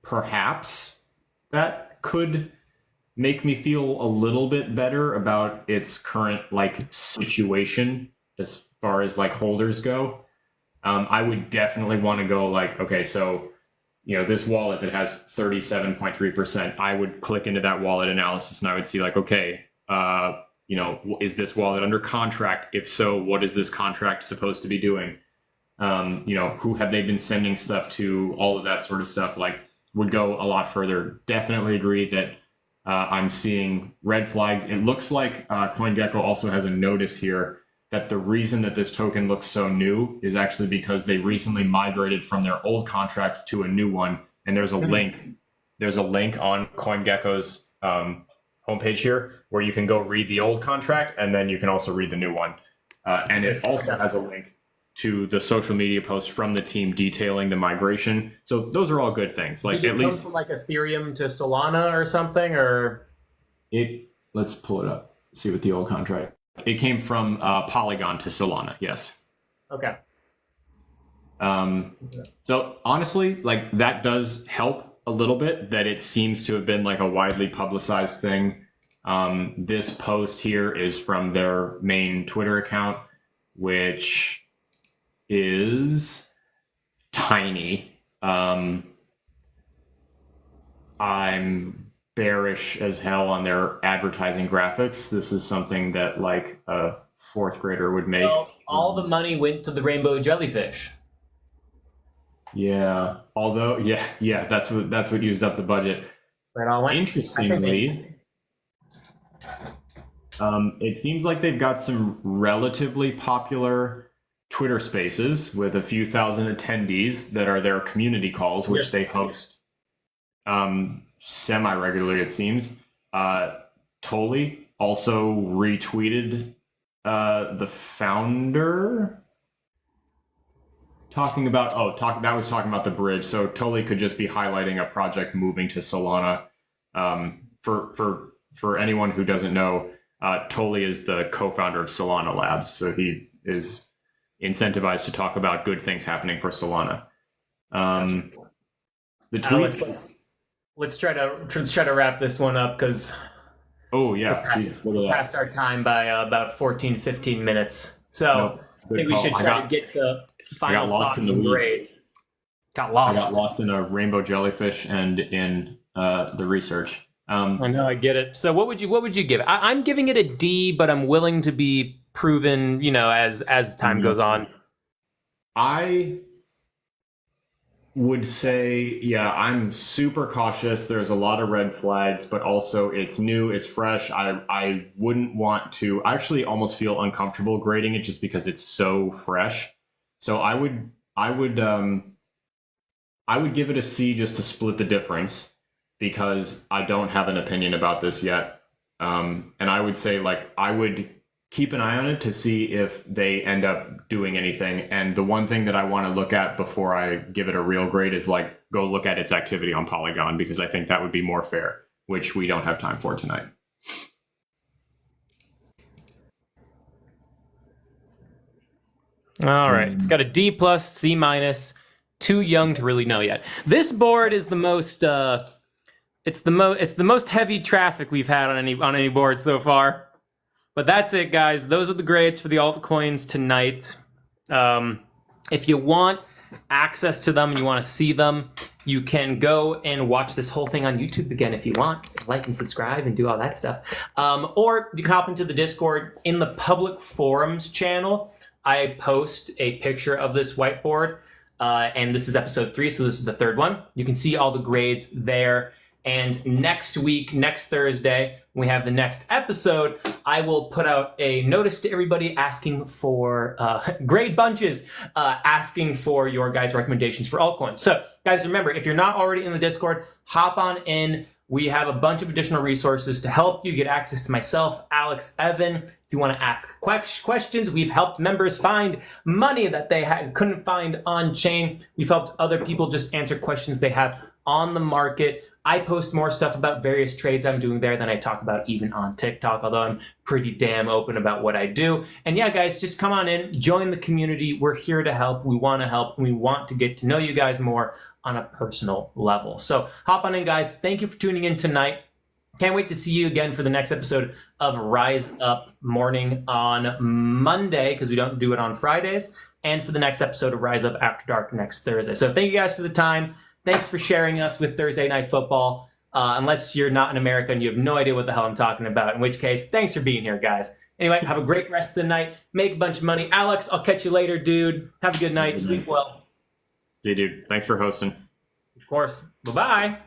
perhaps that could make me feel a little bit better about its current like situation as far as like holders go. I would definitely want to go like, okay, so this wallet that has 37.3%, I would click into that wallet analysis and I would see like, okay, is this wallet under contract? If so, what is this contract supposed to be doing? Who have they been sending stuff to? All of that sort of stuff, like, would go a lot further. Definitely agree that I'm seeing red flags. It looks like CoinGecko also has a notice here that the reason that this token looks so new is actually because they recently migrated from their old contract to a new one. And there's a link. There's a link on CoinGecko's homepage here where you can go read the old contract, and then you can also read the new one. And it also has a link to the social media posts from the team detailing the migration. So those are all good things. Like, Did it at come least from like Ethereum to Solana or something, or let's pull it up, see what the old contract. It came from Polygon to Solana. Yes. Okay. So honestly, like, that does help a little bit that it seems to have been like a widely publicized thing. This post here is from their main Twitter account, which is tiny. I'm bearish as hell on their advertising graphics. This is something that like a 4th grader would make. Well, all the money went to the rainbow jellyfish. Yeah. Although, yeah, that's what used up the budget. Interestingly, it seems like they've got some relatively popular Twitter Spaces with a few thousand attendees that are their community calls, which they host semi-regularly, it seems. Tolly also retweeted the founder talking about talking about the bridge. So Tolly could just be highlighting a project moving to Solana. For anyone who doesn't know, Tolly is the co-founder of Solana Labs, so he is incentivized to talk about good things happening for Solana. The tweets. Let's try to wrap this one up, because past our time by about 14-15 minutes. So I think we should try to get to final thoughts and grades. Got I lost. got lost in a rainbow jellyfish and in the research. I know, I get it. So what would you give it? I'm giving it a D, but I'm willing to be proven, as time goes on. I would say, yeah, I'm super cautious. There's a lot of red flags, but also it's new, it's fresh. I wouldn't want to. I actually almost feel uncomfortable grading it just because it's so fresh. So I would give it a C just to split the difference because I don't have an opinion about this yet. And I would say I would keep an eye on it to see if they end up doing anything. And the one thing that I want to look at before I give it a real grade is go look at its activity on Polygon, because I think that would be more fair, which we don't have time for tonight. All right, it's got a D plus, C minus. Too young to really know yet. This board is the most. It's the most heavy traffic we've had on any board so far. But that's it, guys. Those are the grades for the altcoins tonight. If you want access to them and you want to see them, you can go and watch this whole thing on YouTube again if you want. Like and subscribe and do all that stuff. Or you can hop into the Discord. In the public forums channel, I post a picture of this whiteboard. And this is episode 3, so this is the 3rd one. You can see all the grades there. And next week, next Thursday, when we have the next episode, I will put out a notice to everybody asking for grade bunches, asking for your guys' recommendations for altcoins. So, guys, remember, if you're not already in the Discord, hop on in. We have a bunch of additional resources to help you get access to myself, Alex, Evan. If you want to ask questions, we've helped members find money that they couldn't find on chain. We've helped other people just answer questions they have on the market. I post more stuff about various trades I'm doing there than I talk about even on TikTok, although I'm pretty damn open about what I do. And yeah, guys, just come on in, join the community. We're here to help. We want to help. And we want to get to know you guys more on a personal level. So hop on in, guys. Thank you for tuning in tonight. Can't wait to see you again for the next episode of Rise Up Morning on Monday, because we don't do it on Fridays, and for the next episode of Rise Up After Dark next Thursday. So thank you guys for the time. Thanks for sharing us with Thursday Night Football. Unless you're not in America and you have no idea what the hell I'm talking about, in which case, thanks for being here, guys. Anyway, have a great rest of the night. Make a bunch of money. Alex, I'll catch you later, dude. Have a good night. Sleep well. See you, dude. Thanks for hosting. Of course. Bye-bye.